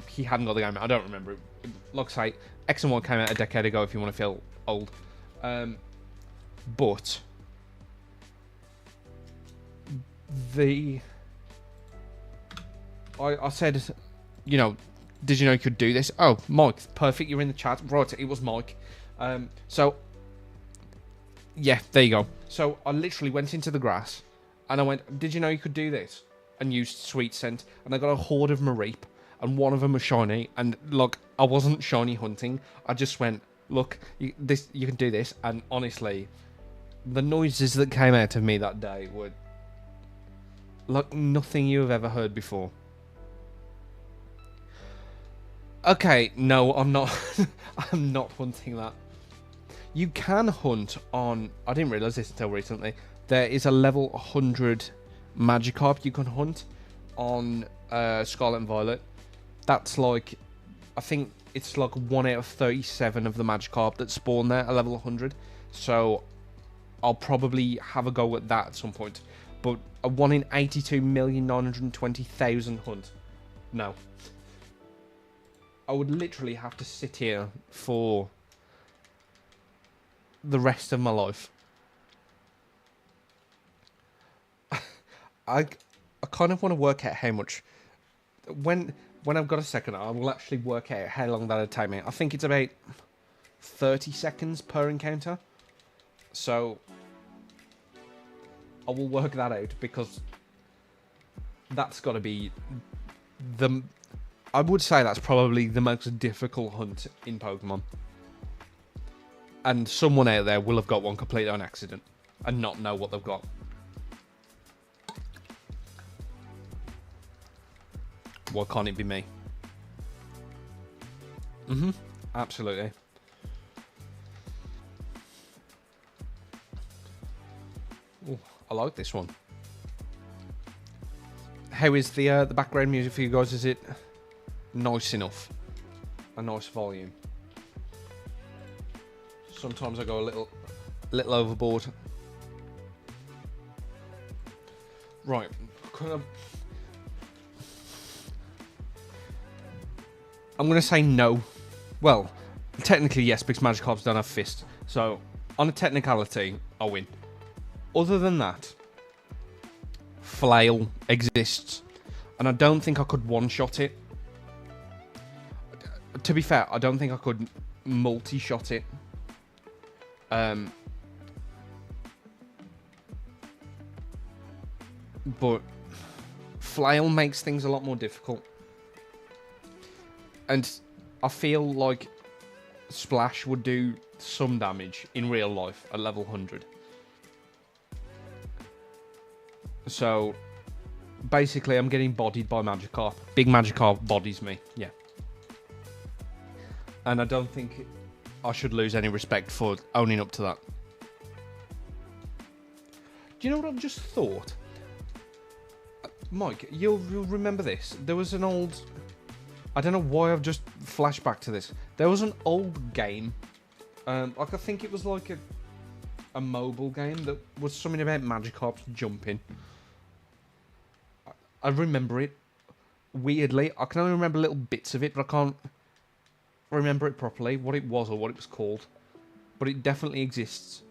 he hadn't got the game. I don't remember. Like I say, X and Y came out a decade ago. If you want to feel old, but I said, you know, did you know you could do this? Oh, Mike, perfect. You're in the chat. Right, it was Mike. So, yeah, there you go. So, I literally went into the grass, and I went, did you know you could do this? And used Sweet Scent, and I got a horde of Mareep, and one of them was shiny, and, look, I wasn't shiny hunting. I just went, look, you can do this, and honestly, the noises that came out of me that day were like nothing you have ever heard before. Okay, no, I'm not. I'm not hunting that. You can hunt on... I didn't realise this until recently. There is a level 100 Magikarp you can hunt on Scarlet and Violet. That's like... I think it's like 1 out of 37 of the Magikarp that spawn there, a level 100. So, I'll probably have a go at that at some point. But a 1 in 82,920,000 hunt? No. I would literally have to sit here for the rest of my life. I kind of want to work out how much... When I've got a second, I will actually work out how long that'll take me. I think it's about 30 seconds per encounter. So, I will work that out, because that's got to be the... I would say that's probably the most difficult hunt in Pokemon. And someone out there will have got one completely on accident and not know what they've got. Why can't it be me? Absolutely. Ooh, I like this one. How is the background music for you guys? Is it nice enough? A nice volume. Sometimes I go a little overboard. Right. I'm going to say no. Well, technically yes, because Magikarps don't have fists. So, on a technicality, I win. Other than that, Flail exists. And I don't think I could one-shot it. To be fair, I don't think I could multi-shot it. But Flail makes things a lot more difficult. And I feel like Splash would do some damage in real life at level 100. So, basically, I'm getting bodied by Magikarp. Big Magikarp bodies me, yeah. And I don't think I should lose any respect for owning up to that. Do you know what I've just thought? Mike, you'll remember this. There was an old... I don't know why I've just flashed back to this. There was an old game. Like I think it was like a mobile game that was something about Magikarp jumping. I remember it. Weirdly, I can only remember little bits of it, but I can't remember it properly, what it was or what it was called. But it definitely exists.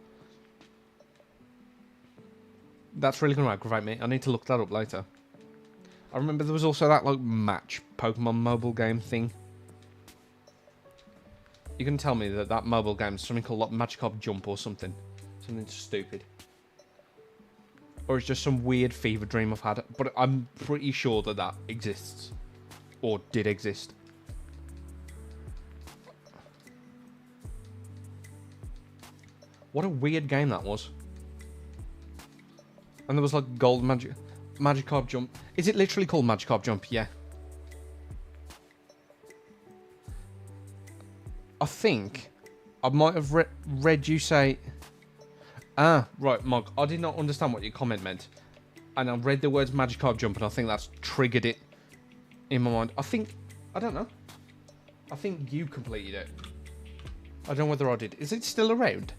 That's really going to aggravate me. I need to look that up later. I remember there was also that like match Pokemon mobile game thing. You can tell me that that mobile game is something called like Magikarp Jump or something. Something stupid. Or it's just some weird fever dream I've had. But I'm pretty sure that that exists. Or did exist. What a weird game that was. And there was like gold Magikarp Jump. Is it literally called Magikarp Jump? Yeah. I think I might have read you say... Ah, right, Mike. I did not understand what your comment meant. And I read the words Magikarp Jump and I think that's triggered it in my mind. I don't know. I think you completed it. I don't know whether I did. Is it still around?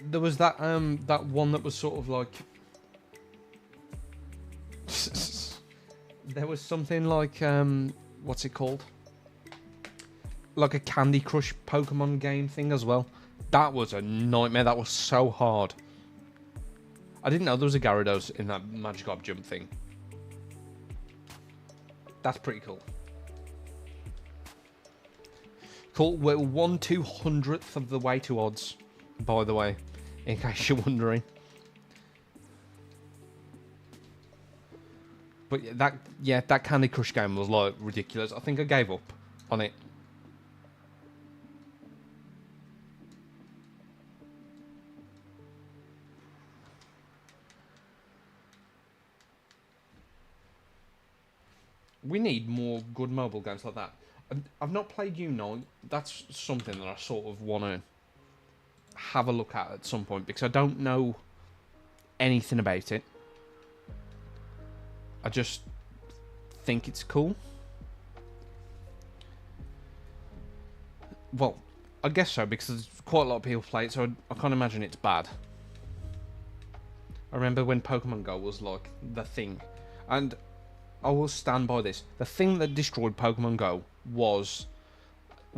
There was that that one that was sort of like... There was something like, what's it called? Like a Candy Crush Pokemon game thing as well. That was a nightmare. That was so hard. I didn't know there was a Gyarados in that Magikarp Jump thing. That's pretty cool. Cool. We're 1/200th of the way to odds, by the way, in case you're wondering. But that Candy Crush game was like ridiculous. I think I gave up on it. We need more good mobile games like that. I've not played Unite. That's something that I sort of want to have a look at some point because I don't know anything about it. I just think it's cool. Well, I guess so because quite a lot of people play it, so I can't imagine it's bad. I remember when Pokemon Go was like the thing, and I will stand by this. The thing that destroyed Pokemon Go was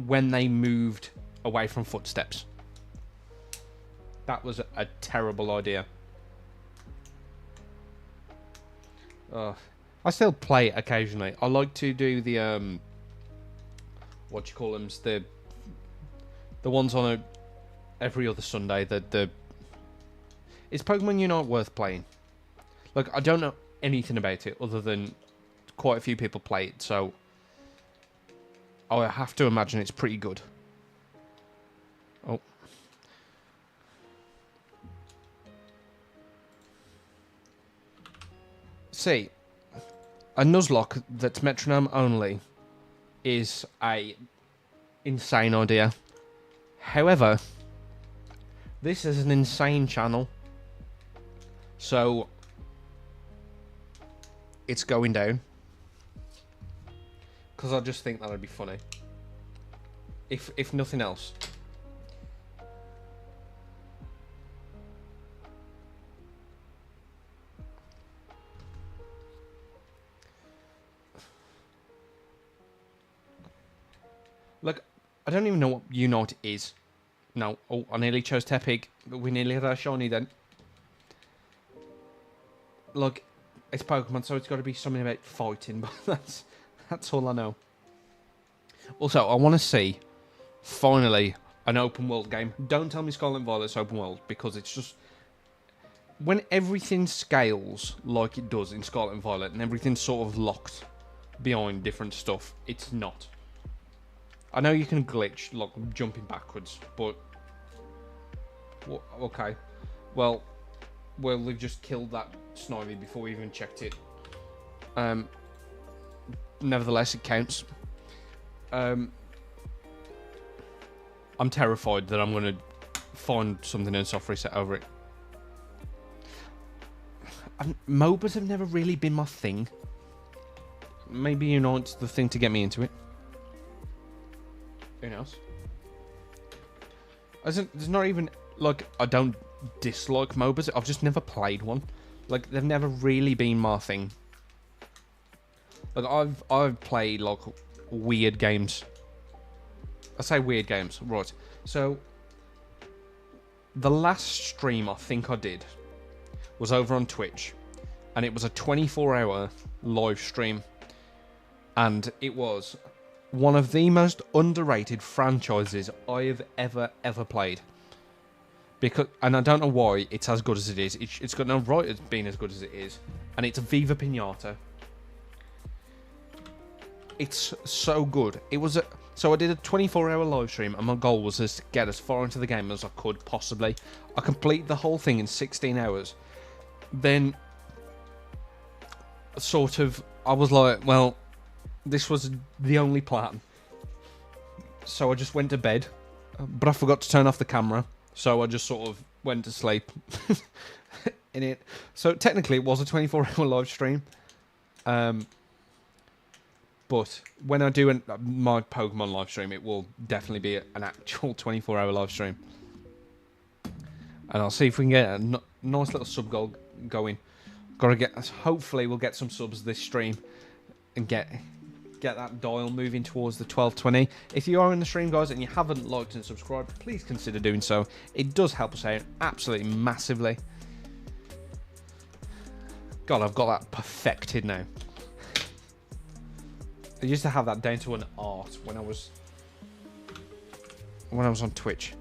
when they moved away from footsteps. That was a terrible idea. I still play it occasionally. I like to do the what do you call them? The ones on every other Sunday. Is Pokemon Unite worth playing? Like I don't know anything about it other than quite a few people play it, so I have to imagine it's pretty good. Oh. See, a Nuzlocke that's metronome only is a insane idea. However, this is an insane channel, so it's going down. Because I just think that'd be funny. If nothing else. Like, I don't even know what Unite is. No. Oh, I nearly chose Tepig, but we nearly had our shiny then. Like, it's Pokemon, so it's got to be something about fighting, but that's all I know. Also, I want to see, finally, an open world game. Don't tell me Scarlet Violet's open world, because it's just... When everything scales like it does in Scarlet and Violet, and everything's sort of locked behind different stuff, it's not. I know you can glitch, like jumping backwards, but... Okay. Well, we've just killed that Snivy before we even checked it. Nevertheless, it counts. I'm terrified that I'm going to find something and soft reset over it. MOBAs have never really been my thing. Maybe, you know, it's the thing to get me into it. Who knows? There's not even, like, I don't dislike MOBAs. I've just never played one. Like, they've never really been my thing. Like, I've played, like, weird games. I say weird games, right. So, the last stream I think I did was over on Twitch. And it was a 24-hour live stream. And it was one of the most underrated franchises I have ever played. And I don't know why it's as good as it is. It's got no right as being as good as it is. And it's Viva Pinata. It's so good. So I did a 24-hour live stream, and my goal was to get as far into the game as I could possibly. I completed the whole thing in 16 hours. Then, sort of, I was like, well, this was the only plan. So I just went to bed, but I forgot to turn off the camera. So I just sort of went to sleep in it. So technically it was a 24-hour live stream. But when I do my Pokemon live stream, it will definitely be an actual 24-hour live stream. And I'll see if we can get a nice little sub goal going. Hopefully we'll get some subs this stream and get that dial moving towards the 1220. If you are in the stream, guys, and you haven't liked and subscribed, please consider doing so. It does help us out absolutely massively. God, I've got that perfected now. I used to have that down to an art when I was on Twitch.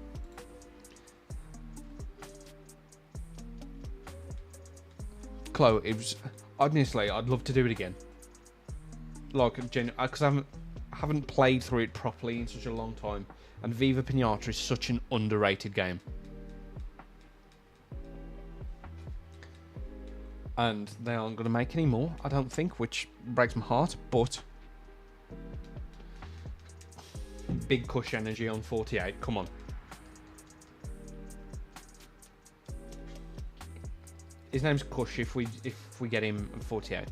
Chloe, it was honestly, I'd love to do it again. Like, because I haven't played through it properly in such a long time, and Viva Pinata is such an underrated game. And they aren't going to make any more, I don't think, which breaks my heart, but big Kush energy on 48, come on. His name's Kush if we get him at 48.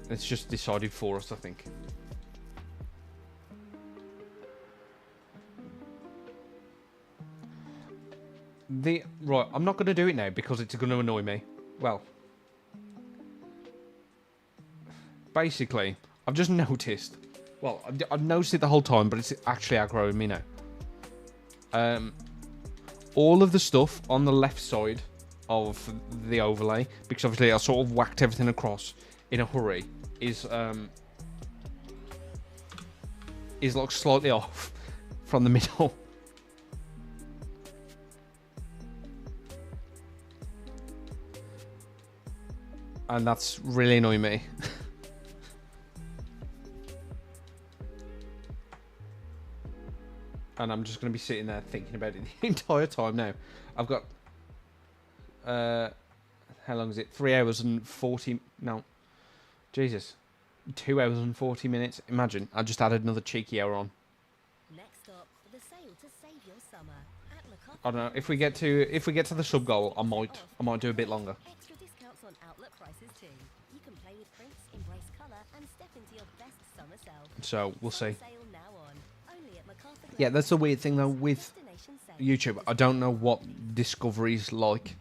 It's just decided for us, I think. Right, I'm not going to do it now because it's going to annoy me. Well, basically, I've just noticed. Well, I've noticed it the whole time, but it's actually aggroing me now. All of the stuff on the left side of the overlay, because obviously I sort of whacked everything across in a hurry, is like slightly off from the middle. And that's really annoying me. And I'm just going to be sitting there thinking about it the entire time now. I've got how long is it? 3 hours and 40... No. Jesus. 2 hours and 40 minutes. Imagine, I just added another cheeky hour on. Next up, the sale to save your summer. I don't know. If we get to the sub goal, I might do a bit longer. Extra discounts on outlet prices too. You can play with prints, embrace colour, and step into your best summer self. So we'll see. Sale now on. Only at MacArthur Yeah, that's the weird thing though with Destination sale. YouTube. I don't know what Discovery's like.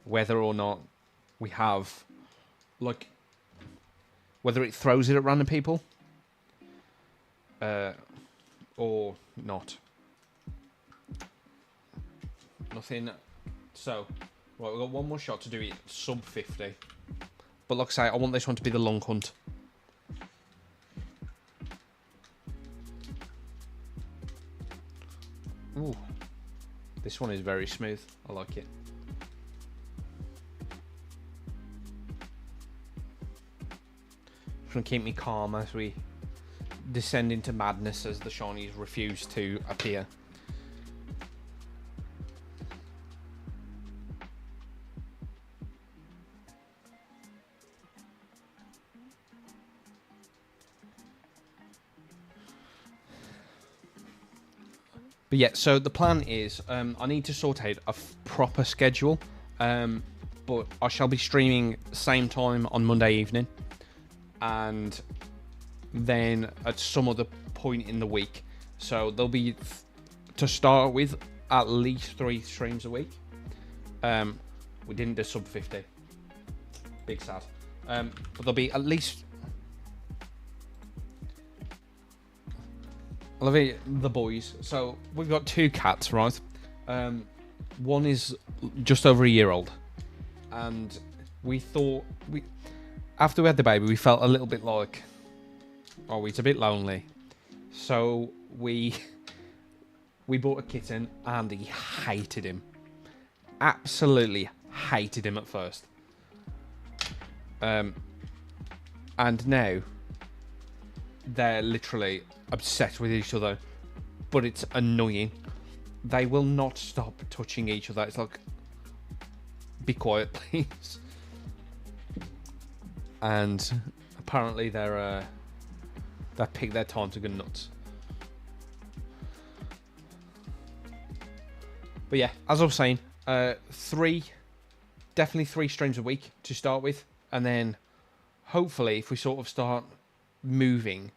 Whether or not we have, like, whether it throws it at random people, or not. Nothing. So, right, we've got one more shot to do it sub 50. But like I say, I want this one to be the long hunt. Ooh, this one is very smooth. I like it. Trying to keep me calm as we descend into madness as the shinies refuse to appear. But yeah, so the plan is I need to sort out a proper schedule. But I shall be streaming same time on Monday evening, and then at some other point in the week. So there'll be, to start with, at least 3 streams a week. We didn't do sub 50. Big sad. But there'll be at least. I love it, the boys. So we've got 2 cats, right? One is just over a year old, and we thought after we had the baby, we felt a little bit like, oh, he's a bit lonely. So we bought a kitten, and he hated him. Absolutely hated him at first. And now they're literally obsessed with each other, but it's annoying. They will not stop touching each other. It's like, be quiet, please. And apparently they pick their time to go nuts. But yeah, as I was saying, definitely 3 streams a week to start with, and then hopefully if we sort of start moving,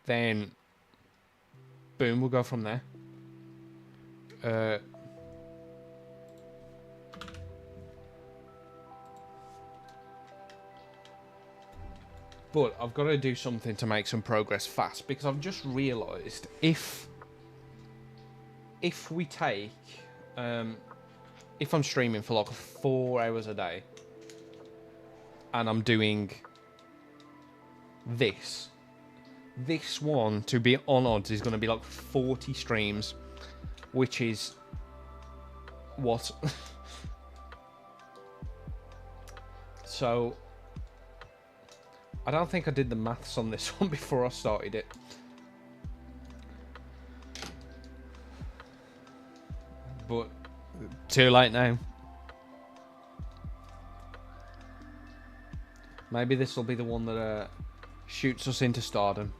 then boom, we'll go from there. But I've got to do something to make some progress fast, because I've just realised if we take if I'm streaming for like 4 hours a day and I'm doing this one, to be on odds, is going to be like 40 streams, which is what? So I don't think I did the maths on this one before I started it. But too late now. Maybe this will be the one that shoots us into stardom.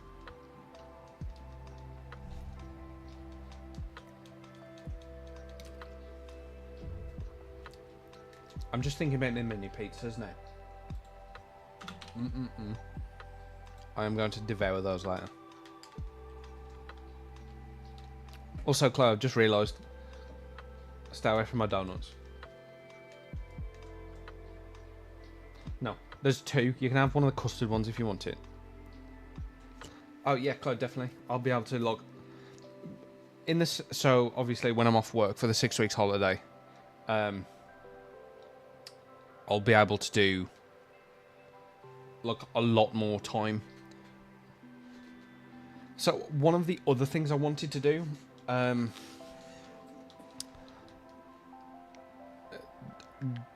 I'm just thinking about the mini pizzas now. I am going to devour those later. Also, Chloe, I've just realised, stay away from my donuts. No, there's 2. You can have one of the custard ones if you want it. Oh yeah, Chloe, definitely. I'll be able to log in this. So obviously, when I'm off work for the 6 weeks holiday, I'll be able to do like a lot more time. So one of the other things I wanted to do,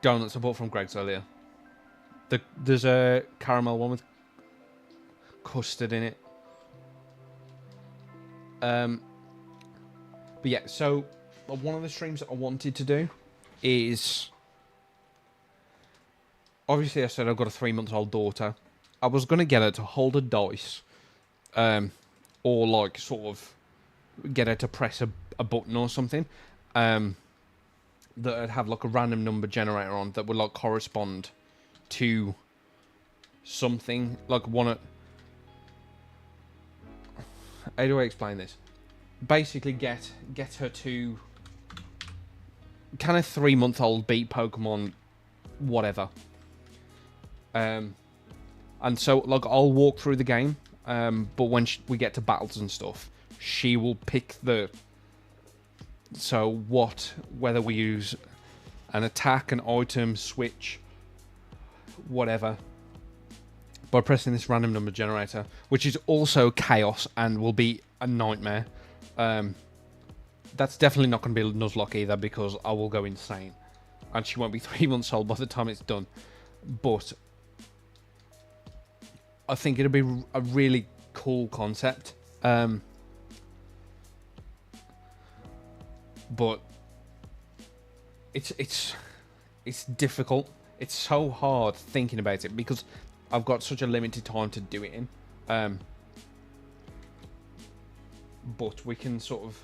donuts I bought from Greg's earlier. There's a caramel one with custard in it. But yeah, so one of the streams that I wanted to do is, obviously I said I've got a 3-month-old daughter. I was going to get her to hold a dice, or like sort of get her to press a button or something, that would have like a random number generator on that would like correspond to something, like how do I explain this? Basically get her to, can a 3-month-old beat Pokemon whatever. And so like I'll walk through the game, but when we get to battles and stuff, she will pick whether we use an attack, an item, switch, whatever, by pressing this random number generator, which is also chaos and will be a nightmare. That's definitely not going to be Nuzlocke either, because I will go insane and she won't be 3 months old by the time it's done. But I think it'll be a really cool concept. But it's difficult. It's so hard thinking about it because I've got such a limited time to do it in. But we can sort of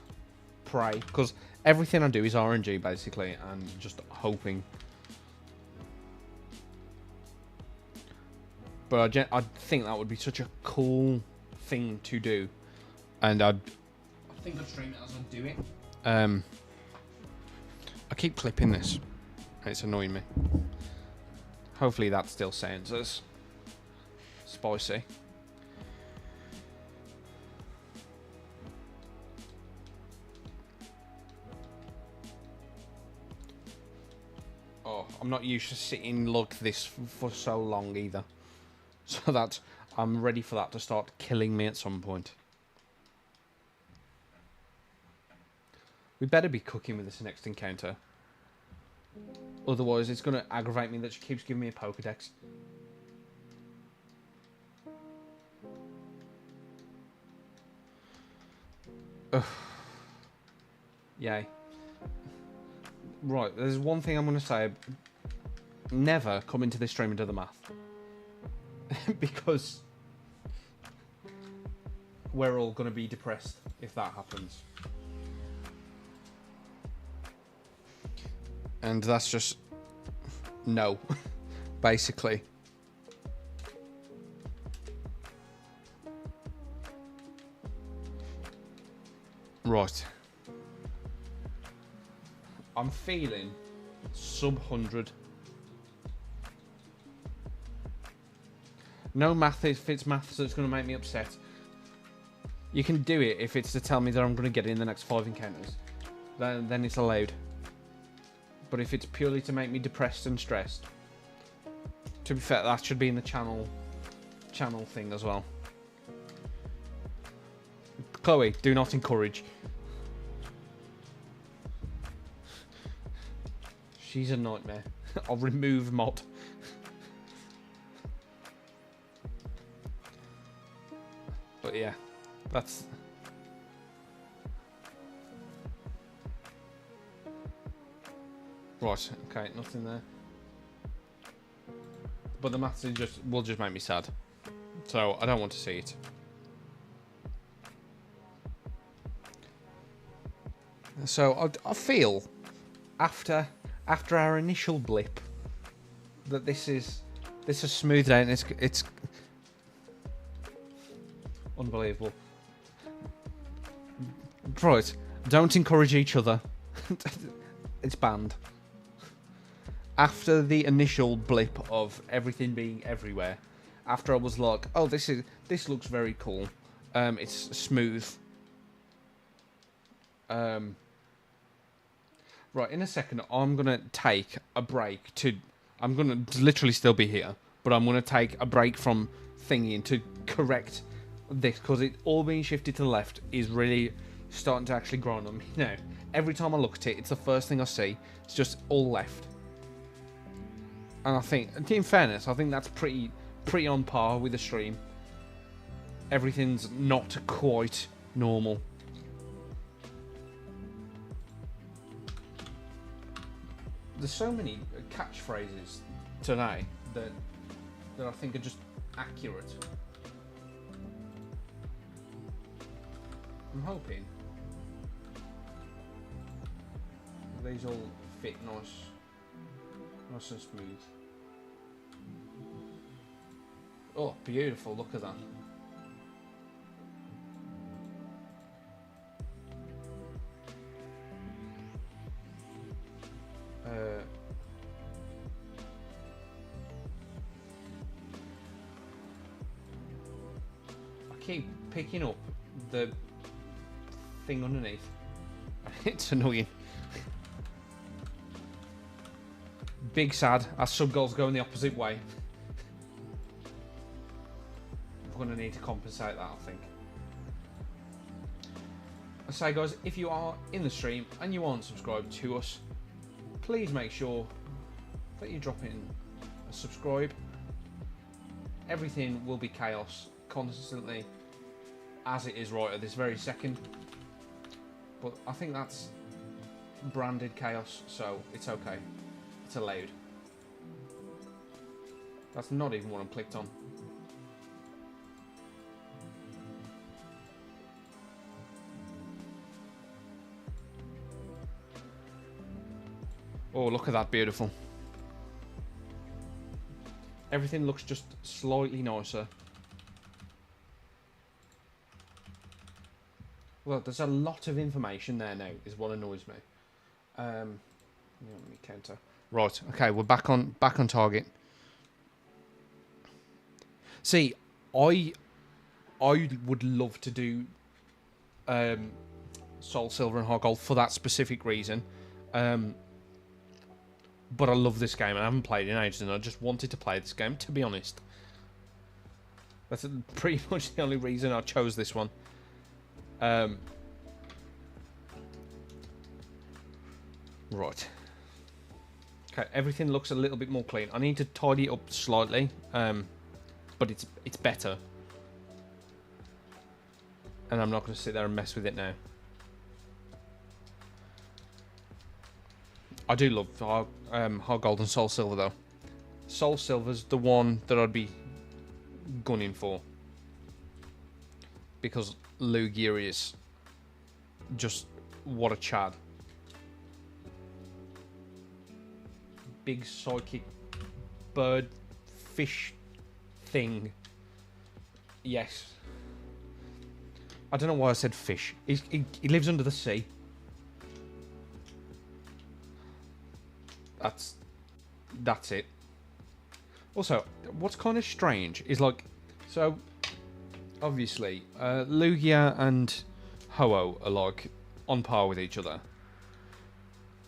pray, because everything I do is RNG basically, and just hoping. But I think that would be such a cool thing to do, and I think I'd stream it as I do it. I keep clipping this, and it's annoying me. Hopefully that still sounds as spicy. Oh, I'm not used to sitting like this for so long either. So that I'm ready for that to start killing me at some point. We better be cooking with this next encounter. Otherwise, it's going to aggravate me that she keeps giving me a Pokédex. Ugh. Yay. Right, there's one thing I'm going to say. Never come into this stream and do the math. Because we're all going to be depressed if that happens. And that's just no, basically. Right. I'm feeling sub 100. No math if it's math that's going to make me upset. You can do it if it's to tell me that I'm going to get it in the next 5 encounters. Then it's allowed. But if it's purely to make me depressed and stressed, to be fair, that should be in the channel thing as well. Chloe, do not encourage. She's a nightmare. I'll remove mod. But yeah, that's... Right, okay, nothing there. But the maths will just make me sad. So, I don't want to see it. So, I feel, after our initial blip, that this is smoothed out and it's unbelievable. Right, don't encourage each other. It's banned. After the initial blip of everything being everywhere, after I was like, oh, this looks very cool. It's smooth. Right, in a second, I'm gonna take a break I'm gonna literally still be here, but I'm gonna take a break from thingy to correct this, because it all being shifted to the left is really starting to actually grow on me now. Every time I look at it, it's the first thing I see. It's just all left. And I think, in fairness, I think that's pretty on par with the stream. Everything's not quite normal. There's so many catchphrases today that I think are just accurate. I'm hoping these all fit nice and smooth. Oh, beautiful, look at that. I keep picking up the thing underneath. It's annoying. Big sad, our sub goals going the opposite way. We're going to need to compensate that, I think. I say, guys, if you are in the stream and you aren't subscribed to us, please make sure that you drop in a subscribe. Everything will be chaos constantly, as it is right at this very second. But I think that's branded chaos, so it's okay. It's allowed. That's not even what I'm clicked on. Oh, look at that, beautiful. Everything looks just slightly nicer. Well, there's a lot of information there now, is what annoys me. Let me counter. Right, okay, we're back on target. See, I would love to do Soul Silver and Heart Gold for that specific reason. But I love this game and I haven't played it in ages and I just wanted to play this game, to be honest. That's pretty much the only reason I chose this one. Right. Okay, everything looks a little bit more clean. I need to tidy it up slightly, but it's better. And I'm not going to sit there and mess with it now. I do love Heart Gold and Soul Silver though. Soul Silver's the one that I'd be gunning for. Because Lugia is just what a chad. Big psychic bird fish thing. Yes. I don't know why I said fish. He lives under the sea. That's it. Also, what's kind of strange is like, so obviously Lugia and Ho-Oh are like on par with each other.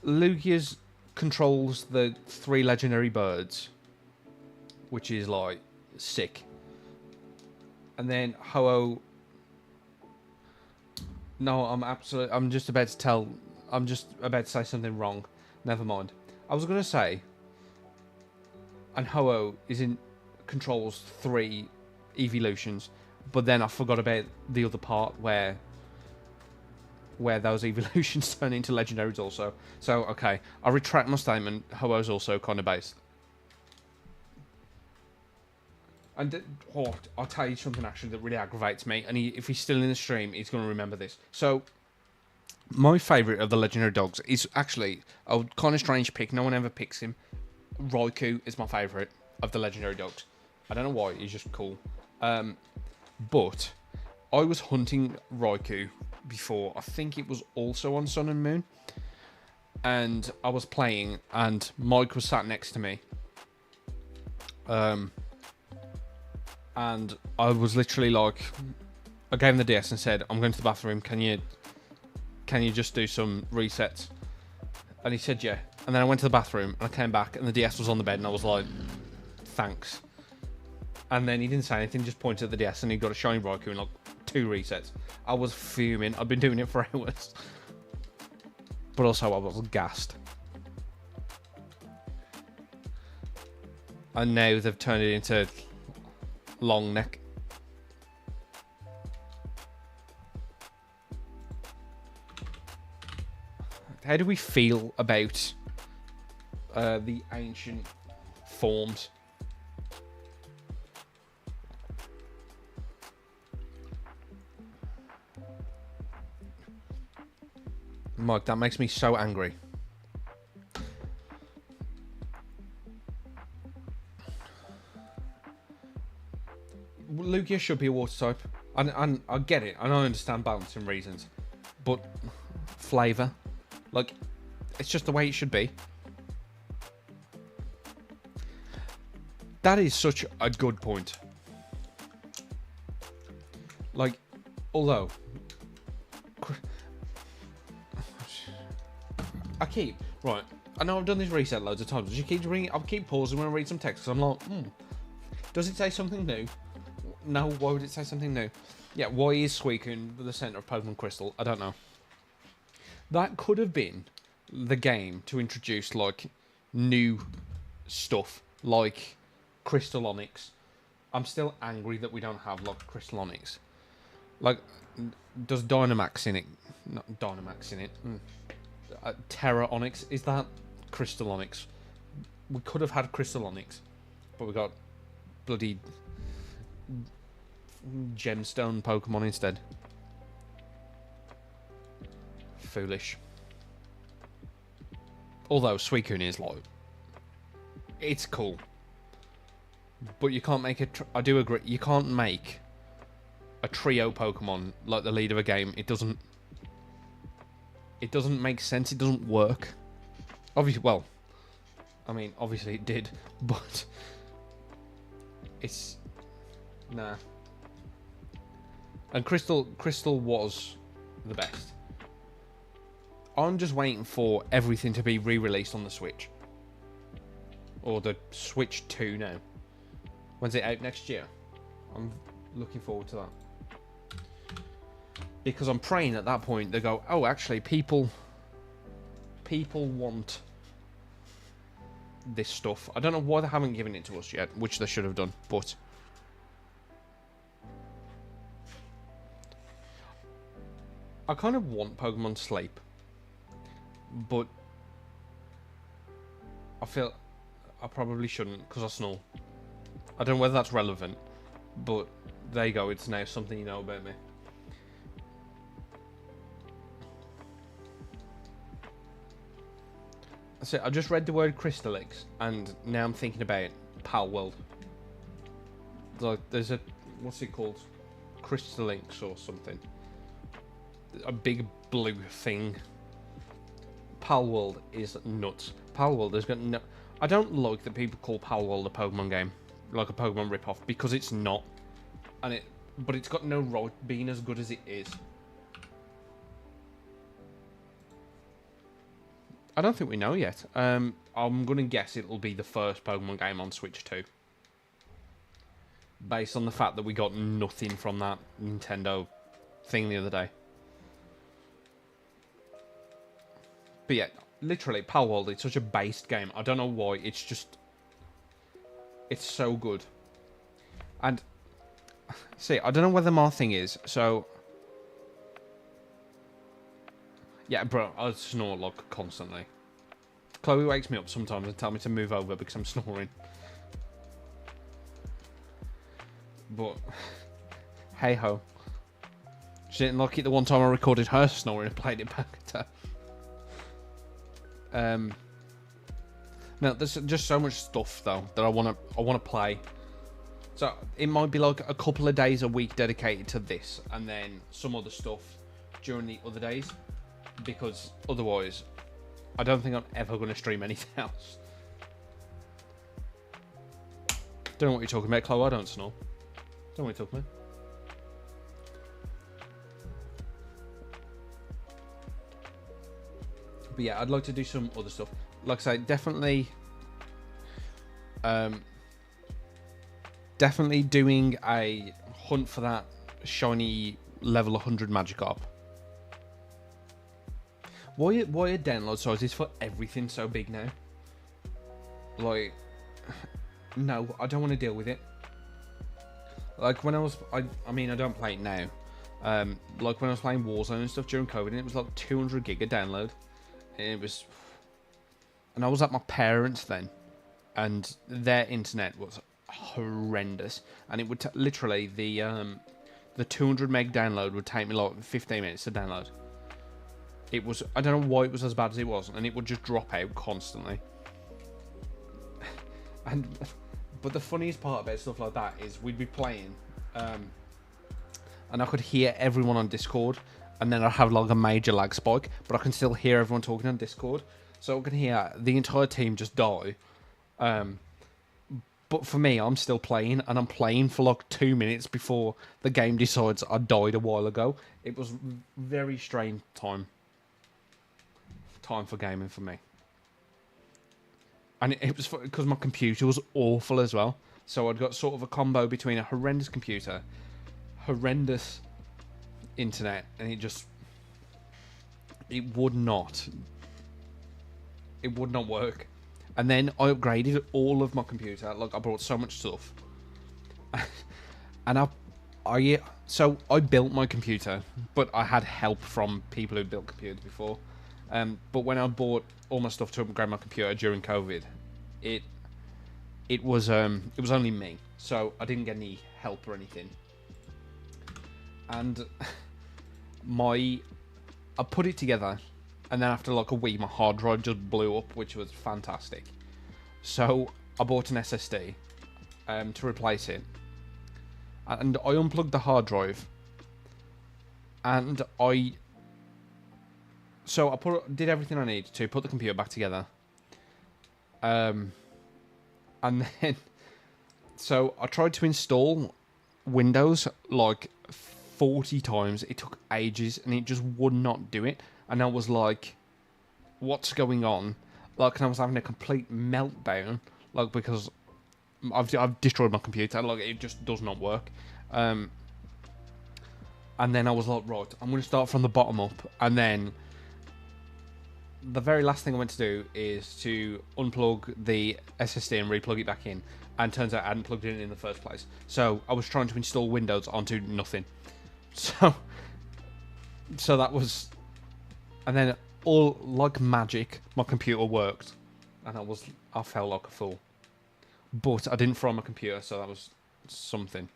Lugia's controls the 3 legendary birds, which is like sick. And then Ho-Oh. No, I'm just about to say something wrong. Never mind. I was gonna say, and Ho-Oh controls 3 evolutions, but then I forgot about the other part where those evolutions turn into legendaries also. So okay, I retract my statement. Ho-Oh's also kind of based. And I'll tell you something actually that really aggravates me. And if he's still in the stream, he's going to remember this. So, my favourite of the legendary dogs is actually a kind of strange pick. No one ever picks him. Raikou is my favourite of the legendary dogs. I don't know why. He's just cool. But I was hunting Raikou before. I think it was also on Sun and Moon. And I was playing, and Mike was sat next to me. And I was literally like, I gave him the DS and said, I'm going to the bathroom, can you just do some resets? And he said, yeah. And then I went to the bathroom, and I came back, and the DS was on the bed, and I was like, thanks. And then he didn't say anything, just pointed at the DS, and he got a shiny Raikou in like 2 resets. I was fuming. I'd been doing it for hours. But also, I was gassed. And now they've turned it into long neck. How do we feel about the ancient forms? Mike, that makes me so angry. Lugia should be a water type. And I get it. And I understand balancing reasons. But flavour. Like, it's just the way it should be. That is such a good point. Like, although... Right, I know I've done this reset loads of times. I'll keep pausing when I read some text because I'm like, does it say something new? No, why would it say something new? Yeah, why is Suicune the centre of Pokemon Crystal? I don't know. That could have been the game to introduce, like, new stuff, like Crystal Onyx. I'm still angry that we don't have, like, Crystal Onyx. Like, does Dynamax in it? Not Dynamax in it. Terra Onyx. Is that Crystal Onyx? We could have had Crystal Onyx, but we got bloody gemstone Pokemon instead. Foolish. Although Suicune is like, it's cool, but you can't make it. I do agree. You can't make a trio Pokemon like the lead of a game. It doesn't. It doesn't make sense. It doesn't work. Obviously, well, I mean, obviously it did, but it's nah. And Crystal was the best. I'm just waiting for everything to be re-released on the Switch. Or the Switch 2 now. When's it out next year? I'm looking forward to that. Because I'm praying at that point they go, oh, actually, people want this stuff. I don't know why they haven't given it to us yet, which they should have done, but I kind of want Pokemon Sleep, but I feel I probably shouldn't because I snore. I don't know whether that's relevant, but there you go. It's now something you know about me. So I just read the word Crystallix, and now I'm thinking about Pal World. Like, there's a, what's it called? Crystallix or something. A big blue thing. Pal World is nuts. Pal World has got no... I don't like that people call Pal World a Pokemon game, like a Pokemon rip-off, because it's not. But it's got no right being as good as it is. I don't think we know yet. I'm going to guess it'll be the first Pokemon game on Switch 2. Based on the fact that we got nothing from that Nintendo thing the other day. But yeah, literally, Pal World, it's such a based game. I don't know why, it's just... It's so good. And... See, I don't know whether my thing is, so... Yeah, bro, I snore like constantly. Chloe wakes me up sometimes and tells me to move over because I'm snoring. But, hey ho. She didn't like it the one time I recorded her snoring and played it back at her. No, there's just so much stuff though that I wanna play. So it might be like a couple of days a week dedicated to this, and then some other stuff during the other days. Because otherwise, I don't think I'm ever going to stream anything else. Don't know what you're talking about, Chloe. I don't snore. Don't know what you're talking about. But yeah, I'd like to do some other stuff. Like I say, definitely... definitely doing a hunt for that shiny level 100 Magikarp. Why are download sizes for everything so big now? Like, no, I don't want to deal with it. Like when I mean, I don't play it now. Like when I was playing Warzone and stuff during COVID, and it was like 200 gig a download. And I was at my parents' then, and their internet was horrendous, and it would literally the 200 meg download would take me like 15 minutes to download. It was, I don't know why it was as bad as it was, and it would just drop out constantly. But the funniest part about stuff like that is we'd be playing, and I could hear everyone on Discord, and then I'd have like a major lag spike, but I can still hear everyone talking on Discord, so I can hear the entire team just die. But for me, I'm still playing, and I'm playing for like 2 minutes before the game decides I died a while ago. It was very strange time for gaming for me. And it was because my computer was awful as well. So I'd got sort of a combo between a horrendous computer, horrendous internet, and it would not work. And then I upgraded all of my computer. Like, I brought so much stuff. And so I built my computer, but I had help from people who built computers before. But when I bought all my stuff to upgrade my computer during COVID, it was only me, so I didn't get any help or anything. And I put it together, And then after like a week, my hard drive just blew up, which was fantastic. So I bought an SSD to replace it. And I unplugged the hard drive. And So I did everything I needed to, put the computer back together. And then... So I tried to install Windows like 40 times. It took ages and it just would not do it. And I was like, what's going on? Like, and I was having a complete meltdown. Like, because I've destroyed my computer. Like, it just does not work. And then I was like, right, I'm going to start from the bottom up. And then the very last thing I went to do is to unplug the SSD and replug it back in. And turns out I hadn't plugged it in the first place. So I was trying to install Windows onto nothing. So that was... And then, all like magic, my computer worked. And I felt like a fool. But I didn't throw my computer, so that was something.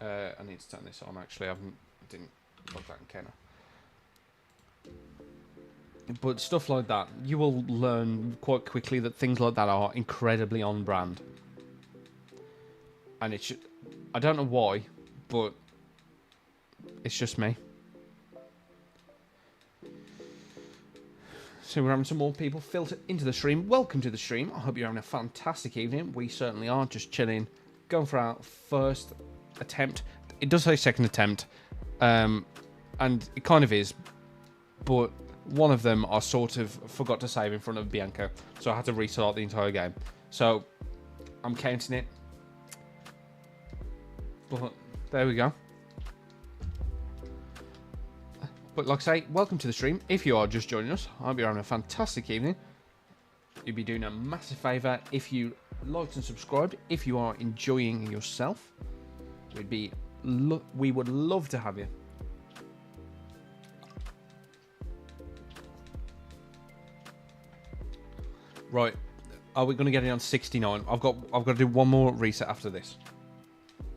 I need to turn this on, actually. I didn't plug that in, can I? But stuff like that, you will learn quite quickly that things like that are incredibly on brand. And I don't know why, but it's just me. So we're having some more people filter into the stream. Welcome to the stream. I hope you're having a fantastic evening. We certainly are, just chilling. Going for our first attempt. It does say second attempt. And it kind of is. But one of them I sort of forgot to save in front of Bianca. So I had to restart the entire game. So I'm counting it. But there we go. But like I say, welcome to the stream. If you are just joining us, I hope you're having a fantastic evening. You'd be doing a massive favour if you liked and subscribed. If you are enjoying yourself, we would love to have you. Right, are we going to get it on 69? I've got to do one more reset after this.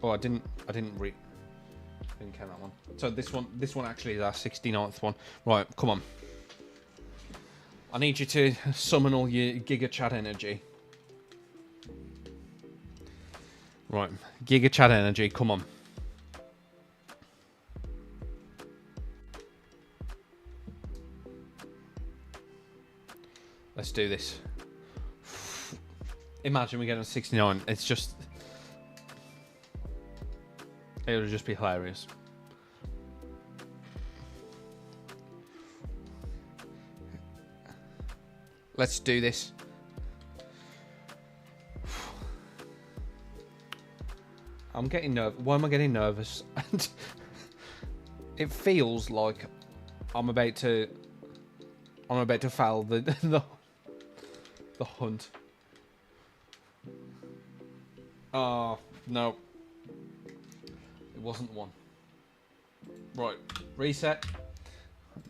Oh, I didn't count that one. So this one actually is our 69th one. Right, come on. I need you to summon all your Giga Chat energy. Right, Giga Chat energy, come on. Let's do this. Imagine we get on 69. It's just... It would just be hilarious. Let's do this. I'm getting nervous. Why am I getting nervous? It feels like I'm about to foul the hunt. Oh, no. It wasn't one. Right, reset.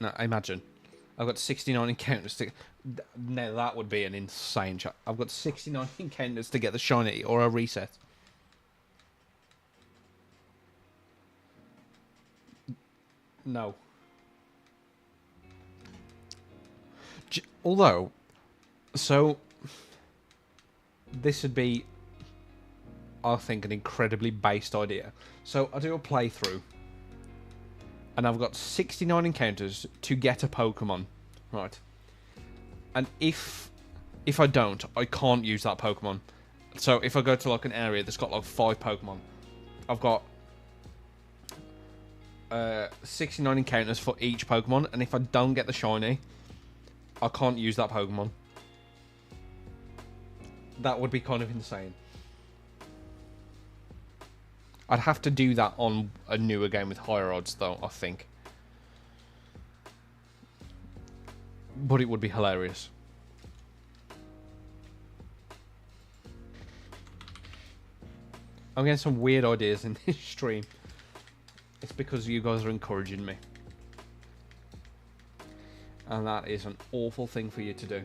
No, imagine. I've got 69 encounters to... Now that would be an insane chat. I've got 69 encounters to get the shiny or a reset. No. Although, so... This would be... I think an incredibly based idea. So I do a playthrough, and I've got 69 encounters to get a Pokemon, right? And if I don't, I can't use that Pokemon. So if I go to like an area that's got like 5 Pokemon, I've got 69 encounters for each Pokemon, and if I don't get the shiny, I can't use that Pokemon. That would be kind of insane. I'd have to do that on a newer game with higher odds, though, I think. But it would be hilarious. I'm getting some weird ideas in this stream. It's because you guys are encouraging me. And that is an awful thing for you to do.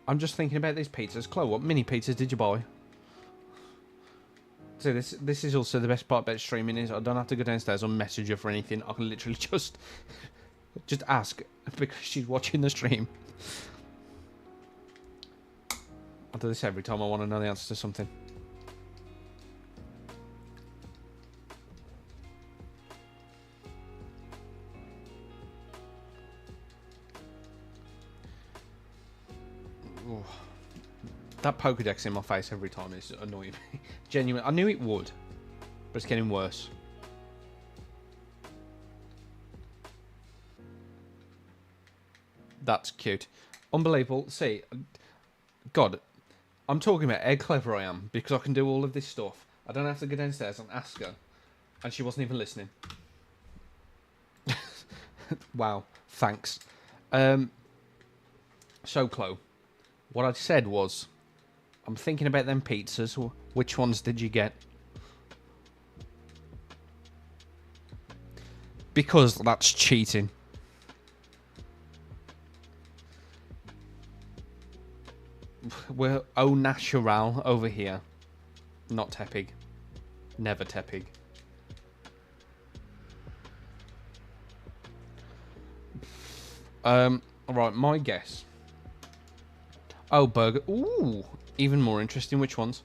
I'm just thinking about these pizzas. Chloe, what mini pizzas did you buy? So this is also the best part about streaming is I don't have to go downstairs or message her for anything. I can literally just ask because she's watching the stream. I do this every time I want to know the answer to something. Oh. That Pokédex in my face every time is annoying me. Genuine. I knew it would, but it's getting worse. That's cute. Unbelievable. See, God, I'm talking about how clever I am because I can do all of this stuff. I don't have to go downstairs and ask her, and she wasn't even listening. Wow, thanks. So, Chloe, what I said was, I'm thinking about them pizzas. Which ones did you get? Because that's cheating. We're au natural over here. Not tepig. Never tepig. Alright, my guess. Oh, burger. Ooh, even more interesting. Which ones?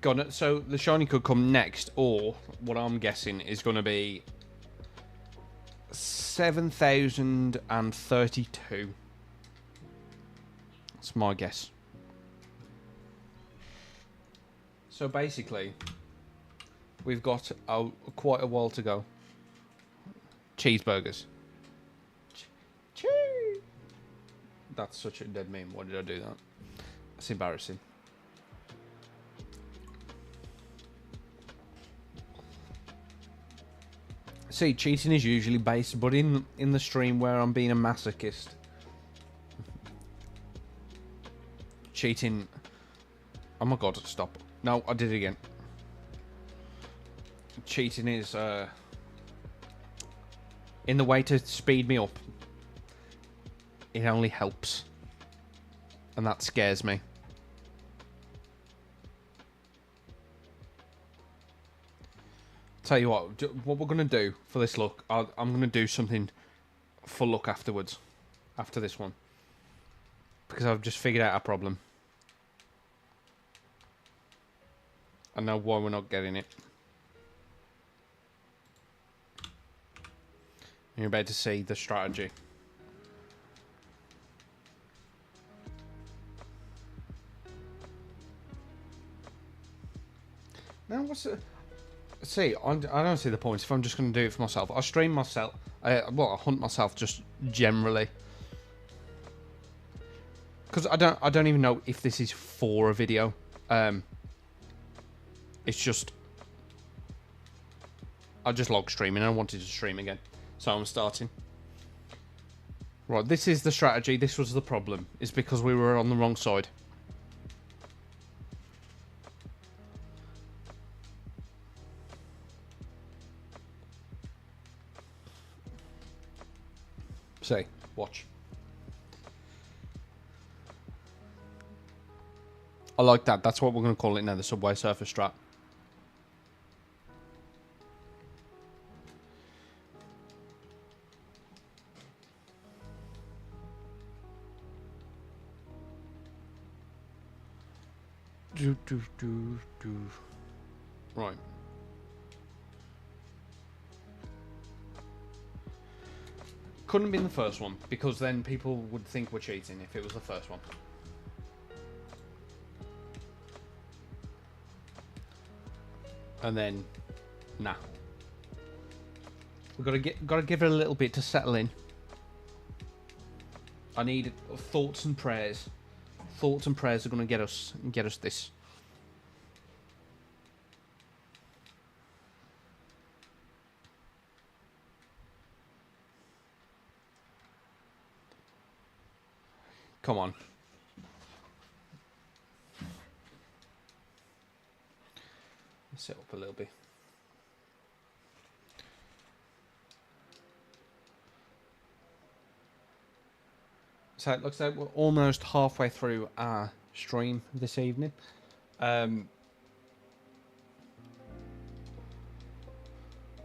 Got it. So the shiny could come next, or what I'm guessing is going to be 7,032. That's my guess. So basically, we've got quite a while to go. Cheeseburgers. Cheese. That's such a dead meme. Why did I do that? That's embarrassing. See, cheating is usually based, but in the stream where I'm being a masochist, cheating. Oh my god! Stop! No, I did it again. Cheating is in the way to speed me up. It only helps, and that scares me. Tell you what we're going to do for this look, I'm going to do something for luck afterwards, after this one. Because I've just figured out a problem. I know why we're not getting it. You're about to see the strategy. Now what's it? See, I don't see the point if I'm just going to do it for myself. I stream myself. Well, I hunt myself just generally. Because I don't even know if this is for a video. It's just I just log streaming and I wanted to stream again. So I'm starting. Right, this is the strategy. This was the problem. It's because we were on the wrong side. See, watch. I like that. That's what we're going to call it now, the Subway Surfer strat. Right. Couldn't have been the first one, because then people would think we're cheating if it was the first one. And then, nah. We've got to give it a little bit to settle in. I need thoughts and prayers. Thoughts and prayers are going to get us this. Come on. Let's set up a little bit. So it looks like we're almost halfway through our stream this evening.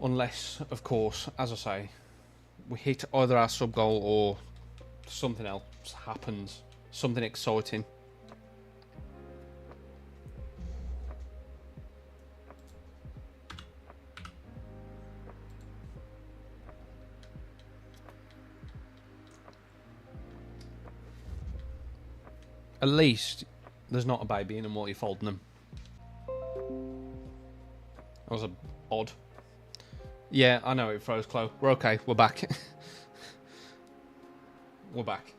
Unless, of course, as I say, we hit either our sub goal or something else happens. Something exciting. At least there's not a baby in them while you're folding them. That was odd. Yeah, I know it froze, Chloe. We're okay. We're back. We're back.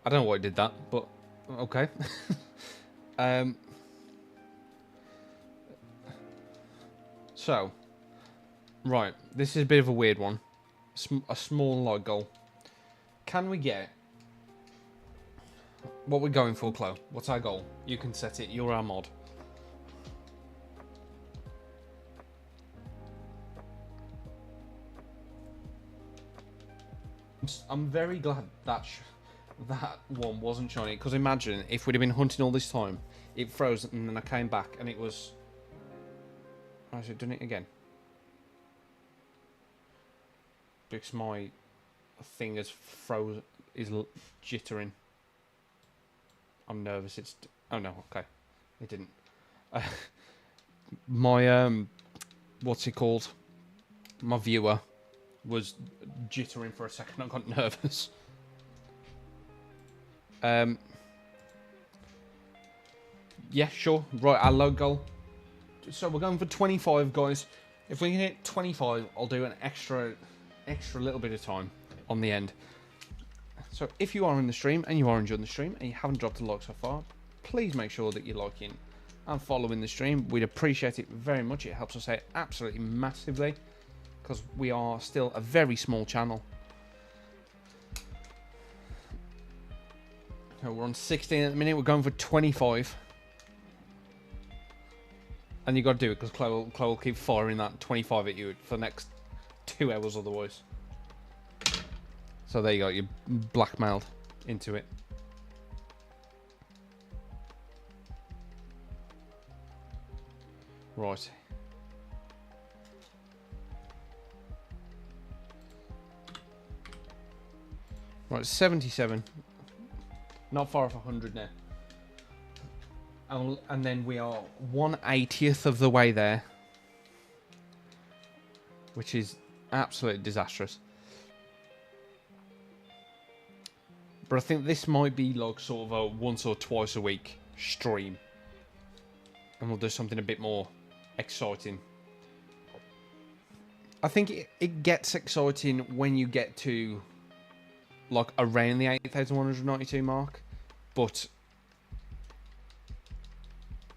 I don't know why I did that, but okay. So, right. This is a bit of a weird one. A small log goal. Can we get... What we're going for, Chloe? What's our goal? You can set it. You're our mod. I'm very glad that that one wasn't shiny, because imagine if we'd have been hunting all this time, it froze and then I came back and it was... Oh, is it done it again? Because my thing is froze, is jittering. I'm nervous. It's... Oh no, okay. It didn't. My, what's it called? My viewer was jittering for a second. I got nervous. Yeah, sure. Right, our low goal. So we're going for 25, guys. If we can hit 25, I'll do an extra little bit of time on the end. So if you are in the stream and you are enjoying the stream and you haven't dropped a like so far, please make sure that you're liking and following the stream. We'd appreciate it very much. It helps us out absolutely massively, because we are still a very small channel. So we're on 16 at the minute. We're going for 25. And you got to do it, because Chloe will keep firing that 25 at you for the next 2 hours otherwise. So there you go. You're blackmailed into it. Right. Right, 77. Not far off 100 now. And then we are 1/80th of the way there. Which is absolutely disastrous. But I think this might be like sort of a once or twice a week stream. And we'll do something a bit more exciting. I think it gets exciting when you get to like around the 8,192 mark. But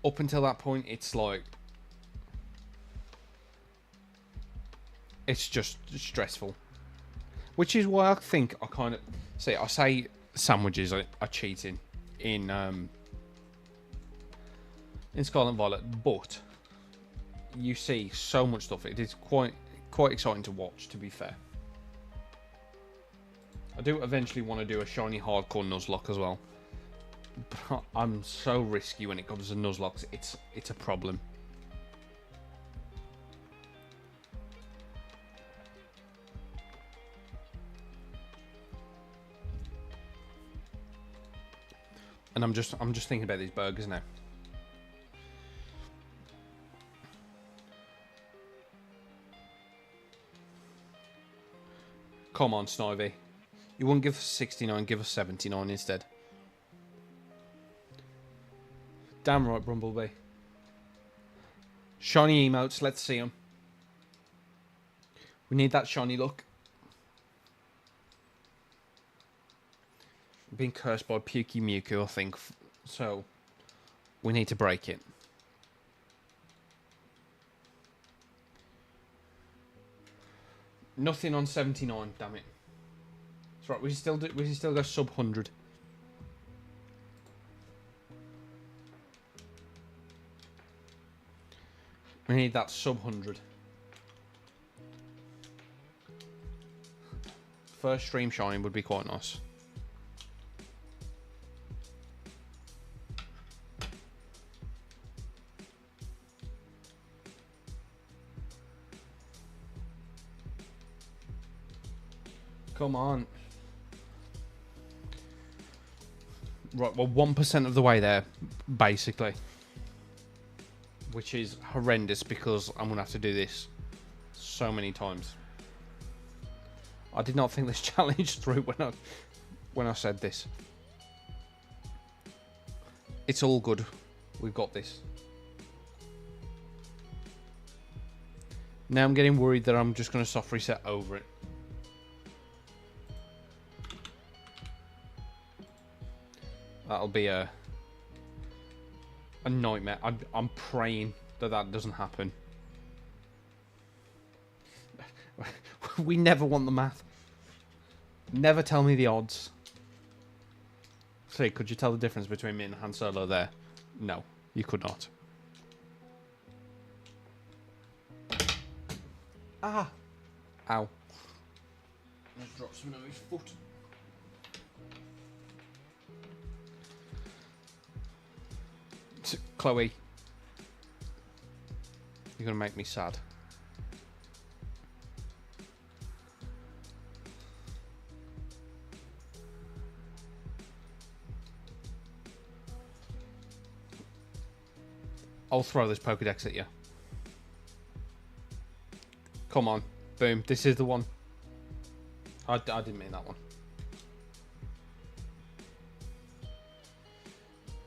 up until that point, it's like... It's just stressful. Which is why I think I kind of... See, I say sandwiches are cheating in Scarlet Violet, but you see so much stuff. It is quite exciting to watch, to be fair. I do eventually want to do a shiny hardcore Nuzlocke as well. But I'm so risky when it comes to Nuzlocks. It's a problem. And I'm just thinking about these burgers now. Come on, Snivy. You wouldn't give us 69, give us 79 instead. Damn right, Brumblebee. Shiny emotes, let's see them. We need that shiny look. Being cursed by Pukey Mewtwo, I think. So, we need to break it. Nothing on 79, damn it. That's right, we can still go sub 100. We need that sub 100. First stream shine would be quite nice. Come on. Right, well, 1% of the way there, basically. Which is horrendous because I'm going to have to do this so many times. I did not think this challenge through when I said this. It's all good. We've got this. Now I'm getting worried that I'm just going to soft reset over it. That'll be a nightmare. I'm praying that doesn't happen. We never want the math. Never tell me the odds. See, could you tell the difference between me and Han Solo there? No, you could not. Ah! Ow. Just dropped something on his foot. Chloe, you're gonna make me sad. I'll throw this Pokédex at you. Come on. Boom. This is the one. I didn't mean that one.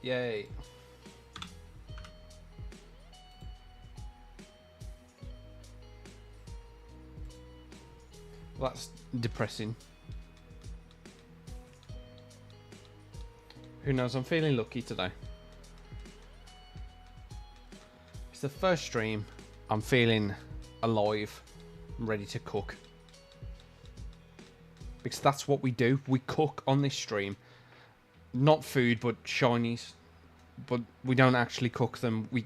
Yay. That's depressing. Who knows? I'm feeling lucky today. It's the first stream. I'm feeling alive. I'm ready to cook. Because that's what we do. We cook on this stream. Not food, but shinies. But we don't actually cook them. We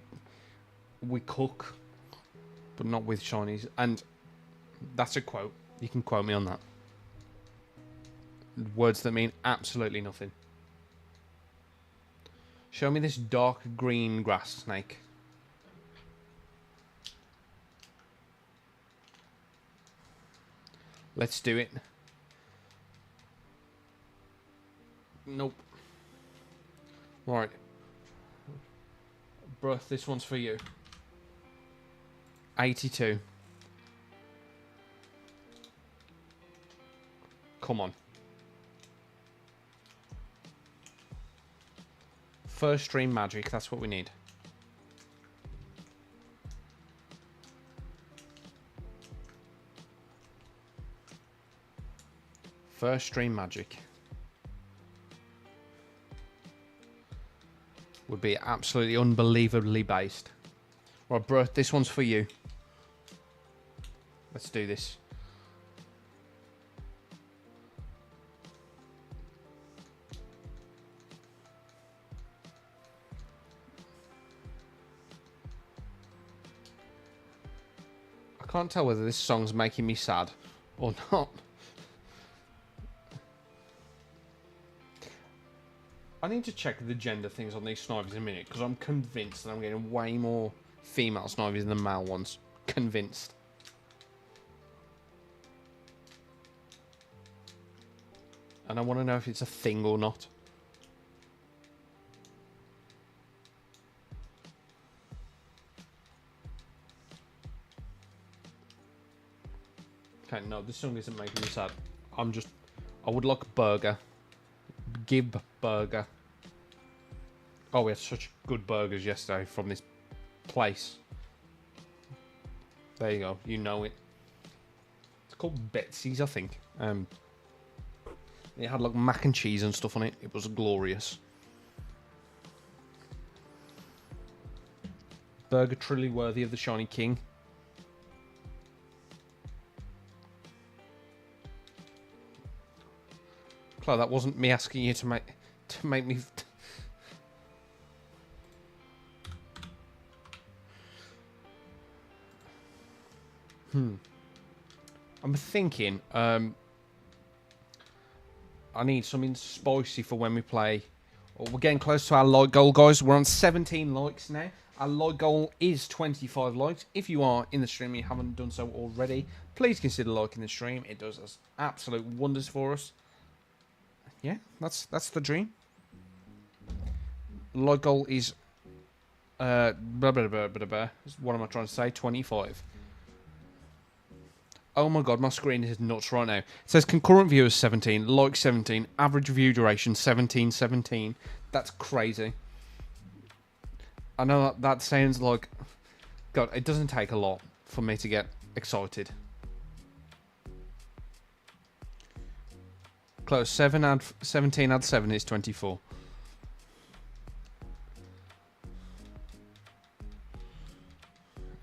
cook, but not with shinies. And that's a quote. You can quote me on that. Words that mean absolutely nothing. Show me this dark green grass snake. Let's do it. Nope. Right. Bruh, this one's for you. 82. Come on. First stream magic, that's what we need. First stream magic. Would be absolutely unbelievably based. Right, bro, this one's for you. Let's do this. I can't tell whether this song's making me sad or not. I need to check the gender things on these Snivies in a minute, because I'm convinced that I'm getting way more female Snivies than male ones. Convinced. And I want to know if it's a thing or not. Okay, no, this song isn't making me sad. I would like a burger. Gib burger. Oh, we had such good burgers yesterday from this place. There you go. You know it. It's called Betsy's, I think. It had like mac and cheese and stuff on it. It was glorious. Burger truly worthy of the Shiny King. Chloe, that wasn't me asking you to make me. I'm thinking. I need something spicy for when we play. Oh, we're getting close to our like goal, guys. We're on 17 likes now. Our like goal is 25 likes. If you are in the stream and you haven't done so already, please consider liking the stream. It does us absolute wonders for us. Yeah, that's the dream. Like goal is blah, blah, blah, blah, blah. What am I trying to say? 25. Oh my god, my screen is nuts right now. It says concurrent viewers 17, like 17, average view duration 17. That's crazy. I know that sounds like... God, it doesn't take a lot for me to get excited. Close. 17 add 7 is 24.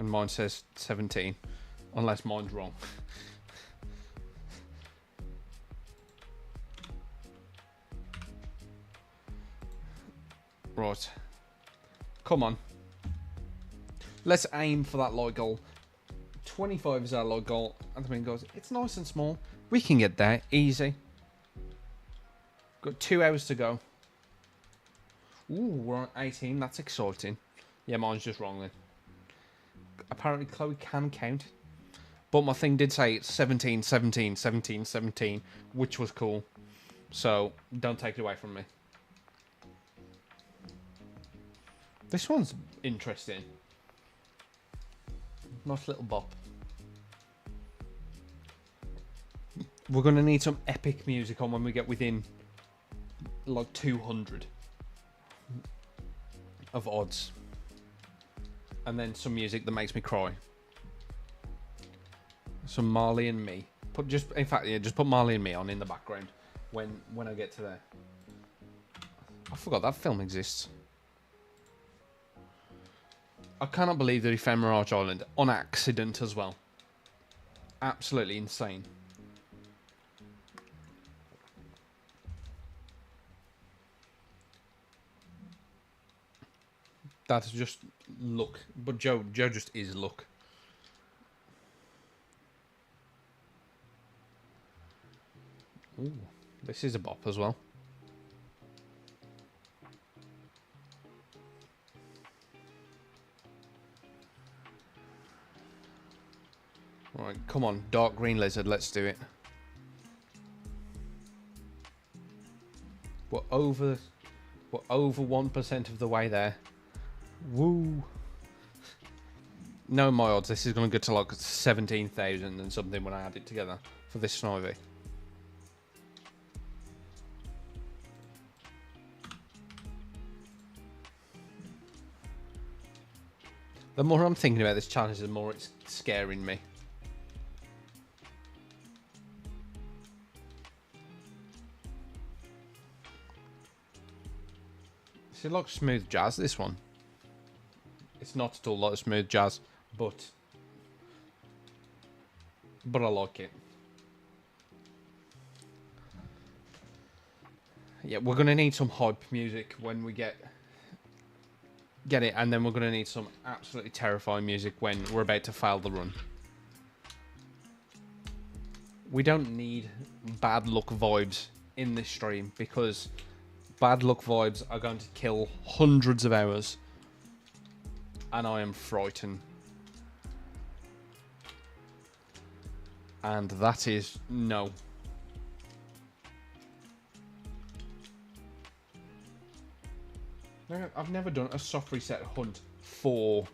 And mine says 17. Unless mine's wrong. Right. Come on. Let's aim for that like goal. 25 is our like goal. And the thing goes, it's nice and small. We can get there. Easy. Got 2 hours to go. Ooh, we're on 18. That's exciting. Yeah, mine's just wrong then. Apparently Chloe can count. But my thing did say it's 17, which was cool. So, don't take it away from me. This one's interesting. Nice little bop. We're going to need some epic music on when we get within, like, 200 of odds. And then some music that makes me cry. Some Marley and Me. In fact, just put Marley and Me on in the background when I get to there. I forgot that film exists. I cannot believe that he found Mirage Island on accident as well. Absolutely insane. That's just luck. But Joe just is luck. Ooh, this is a bop as well. Right, come on, dark green lizard, let's do it. We're over 1% of the way there. Woo! No, my odds, this is going to go to like 17,000 and something when I add it together for this Snivy. The more I'm thinking about this challenge, the more it's scaring me. It looks smooth jazz, this one. It's not at all like smooth jazz, but I like it. Yeah, we're gonna need some hype music when we get it, and then we're gonna need some absolutely terrifying music when we're about to fail the run. We don't need bad luck vibes in this stream because bad luck vibes are going to kill hundreds of hours. And I am frightened. And that is no. I've never done a soft reset hunt for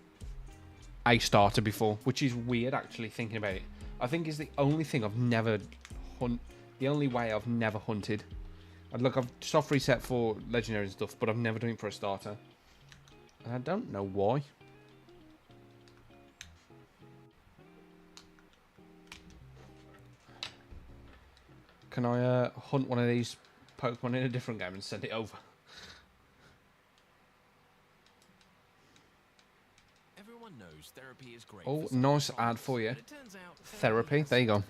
a starter before, which is weird actually thinking about it. I think it's the only thing I've never the only way I've never hunted. Look, I've soft reset for legendary stuff, but I've never done it for a starter. And I don't know why. Can I hunt one of these Pokemon in a different game and send it over? Everyone knows therapy is great. Oh, nice ad for you. Therapy, there you go.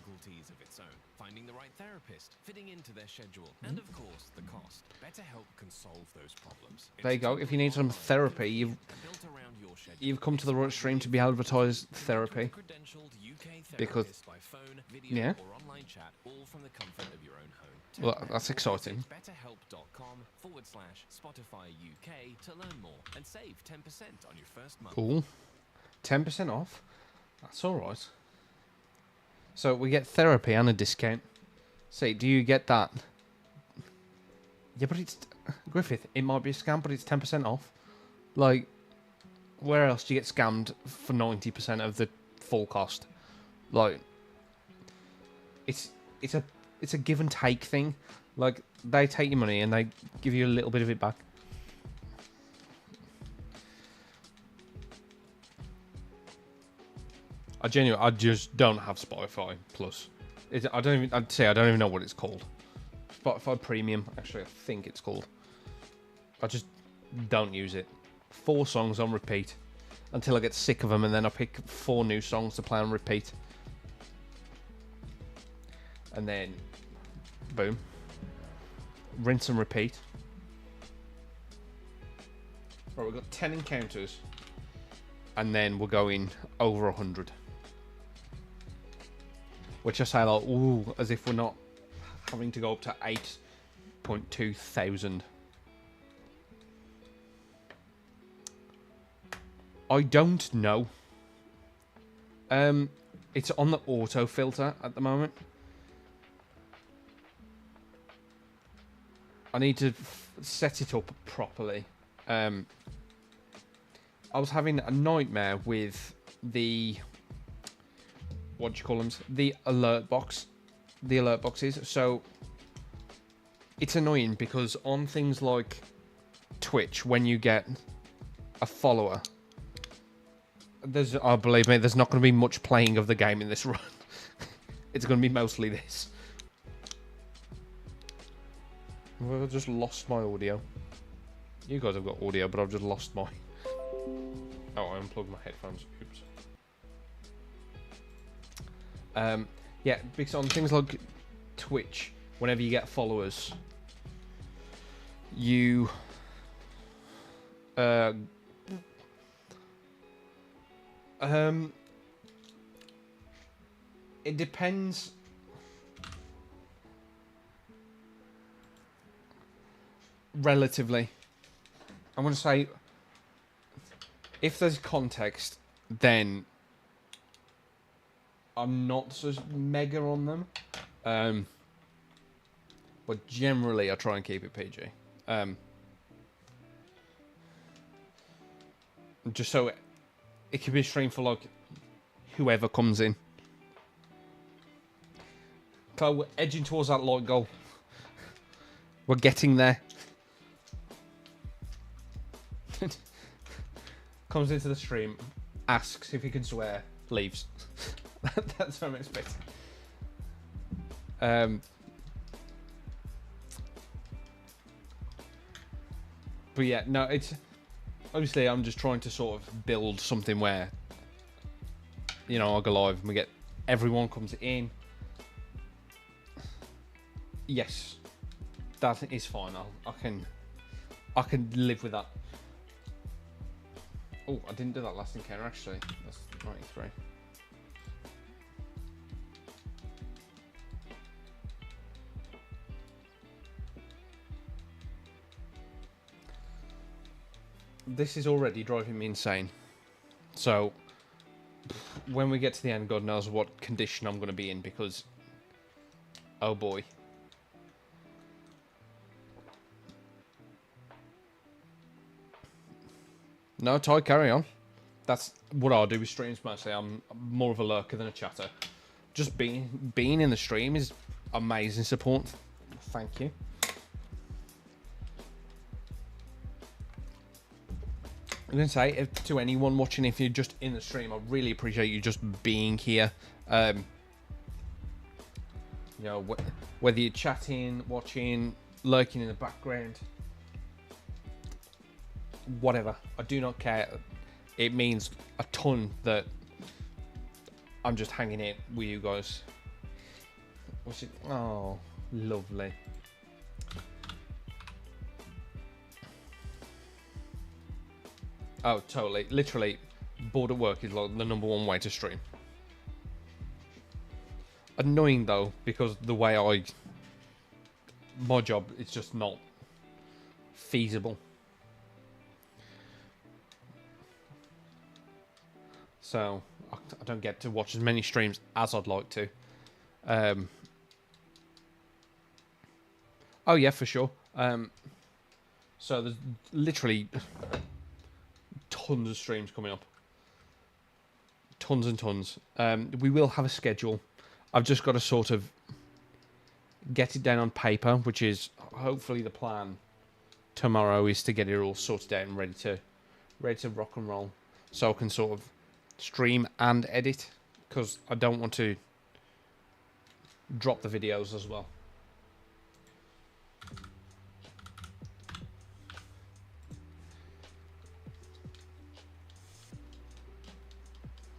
Finding the right therapist. therapist fitting into their schedule, and of course the cost. BetterHelp can solve those problems. There you go. If you need some therapy, you've come to the right stream to be advertised therapy. Because by phone, video, yeah, or online chat, all from the comfort of your own home. well, that's exciting. BetterHelp.com/Spotify UK to learn more and save 10% on your first month. Cool. 10% off. That's all right. So we get therapy and a discount. See, do you get that? Yeah, but it's Griffith. It might be a scam, but it's 10% off. Like, where else do you get scammed for 90% of the full cost? Like, it's a give and take thing. Like, they take your money and they give you a little bit of it back. I just don't have Spotify Plus. I'd say I don't even know what it's called. Spotify Premium, actually, I think it's called. I just don't use it. 4 songs on repeat until I get sick of them, and then I pick 4 new songs to play on repeat. And then, boom. Rinse and repeat. Right, we've got 10 encounters. And then we're going over 100. Which I say like, ooh, as if we're not having to go up to 8.2 thousand. I don't know. It's on the auto filter at the moment. I need to set it up properly. I was having a nightmare with the... what do you call them? The alert box. The alert boxes. So, it's annoying because on things like Twitch, when you get a follower... believe me, there's not going to be much playing of the game in this run. It's going to be mostly this. I've just lost my audio. You guys have got audio, but I've just lost my... Oh, I unplugged my headphones. Oops. Yeah, because on things like Twitch, whenever you get followers, you... it depends. Relatively. I'm going to say, if there's context, then I'm not so mega on them. But generally, I try and keep it PG. Just so it can be a stream for, like, whoever comes in. So we're edging towards that light goal. We're getting there. Comes into the stream, asks if he can swear, leaves. That's what I'm expecting. But yeah, no, it's... Obviously, I'm just trying to sort of build something where, you know, I go live and we get... Everyone comes in. Yes. That is fine. I can live with that. Oh, I didn't do that last encounter, actually. That's 93. This is already driving me insane. So, when we get to the end, God knows what condition I'm going to be in, because... Oh boy. No, Ty, carry on. That's what I'll do with streams mostly. I'm more of a lurker than a chatter. Just being in the stream is amazing support. Thank you. I'm going to say to anyone watching, if you're just in the stream, I really appreciate you just being here. You know, whether you're chatting, watching, lurking in the background, whatever. I do not care. It means a ton that I'm just hanging it with you guys. Oh, Lovely. Oh, totally. Literally, bored at work is like the #1 way to stream. Annoying though, because the way my job is just not feasible. So I don't get to watch as many streams as I'd like to. Oh yeah, for sure. So there's literally tons of streams coming up. Tons and tons. We will have a schedule. I've just got to sort of get it down on paper, which is hopefully the plan tomorrow, is to get it all sorted out and ready to rock and roll. So I can sort of stream and edit, because I don't want to drop the videos as well.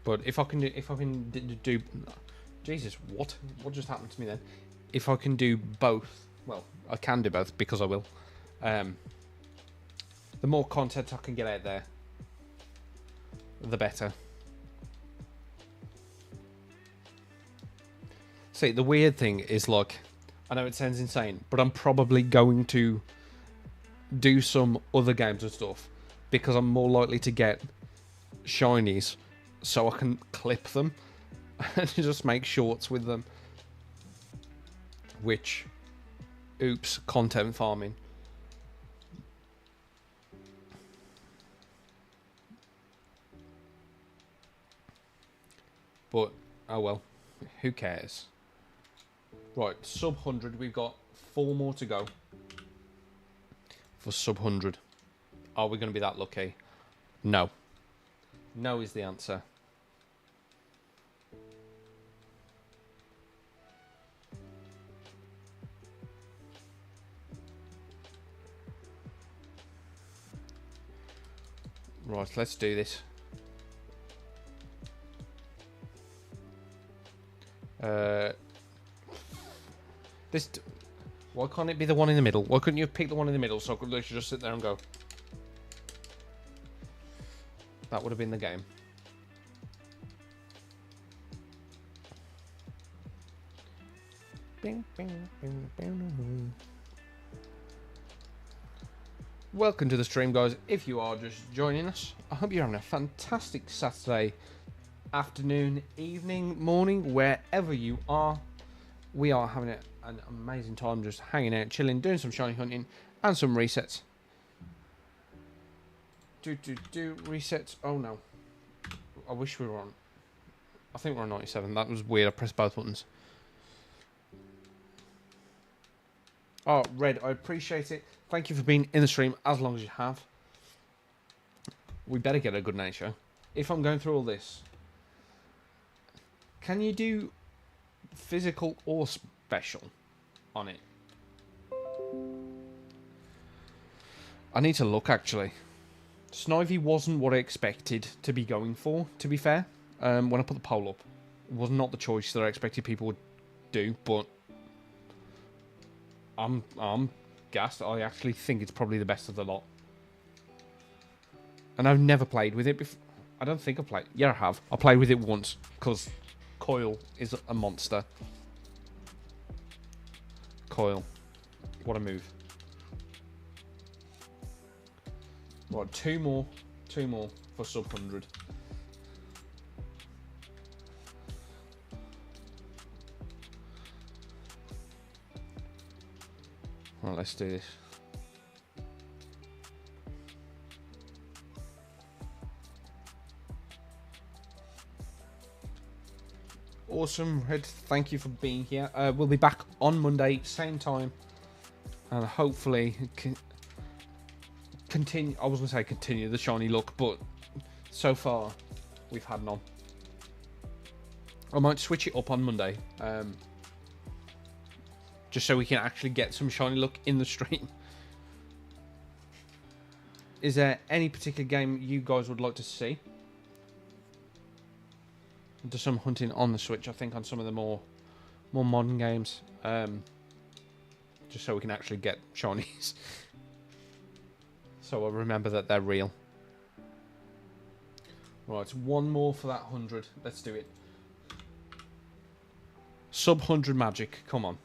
But if I can do, Jesus, what just happened to me then? If I can do both, well, I can do both because I will. The more content I can get out there, the better. See, the weird thing is, like, I know it sounds insane, but I'm probably going to do some other games and stuff because I'm more likely to get shinies, so I can clip them and just make shorts with them. Which, oops, content farming. But, oh well, who cares? Right, sub 100, we've got 4 more to go for sub 100. Are we going to be that lucky? No. No is the answer. Right, let's do this. Why can't it be the one in the middle? Why couldn't you pick the one in the middle so I could literally just sit there and go? That would have been the game. Welcome to the stream, guys. If you are just joining us, I hope you're having a fantastic Saturday afternoon, evening, morning, wherever you are. We are having an amazing time just hanging out, chilling, doing some shiny hunting and some resets. Resets. Oh no. I wish we were on. I think we're on 97. That was weird. I pressed both buttons. Oh, Red, I appreciate it. Thank you for being in the stream as long as you have. We better get a good night show. If I'm going through all this, can you do physical or special on it? I need to look, actually. Snivy wasn't what I expected to be going for, to be fair. When I put the poll up, it was not the choice that I expected people would do, but I'm gassed. I actually think it's probably the best of the lot. And I've never played with it before. I don't think I played. Yeah, I have. I played with it once, because Coil is a monster. Coil. What a move. Right, two more for sub 100. Right, let's do this. Awesome, Red. Thank you for being here. We'll be back on Monday, same time, and hopefully continue. I was going to say continue the shiny look, but so far we've had none. I might switch it up on Monday, just so we can actually get some shiny look in the stream. Is there any particular game you guys would like to see? Do some hunting on the Switch, I think, on some of the more modern games. just so we can actually get shinies. So I remember that they're real. Right, one more for that 100. Let's do it. Sub 100 magic. Come on.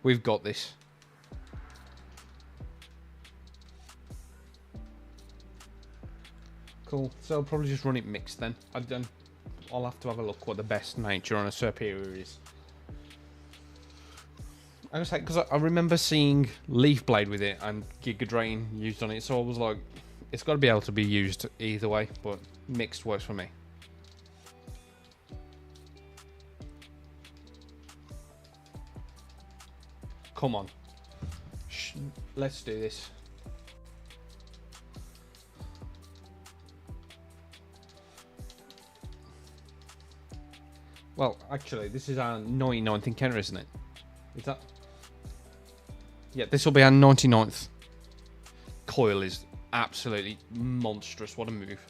We've got this. Cool. So I'll probably just run it mixed then. I'll have to have a look what the best nature on a superior is. I was like, because I remember seeing Leaf Blade with it and Giga Drain used on it, so I was like, it's got to be able to be used either way, but mixed works for me. Come on. Let's do this. Well, actually, this is our 99th encounter, isn't it? Is that... Yeah, this will be our 99th. Coil is absolutely monstrous. What a move.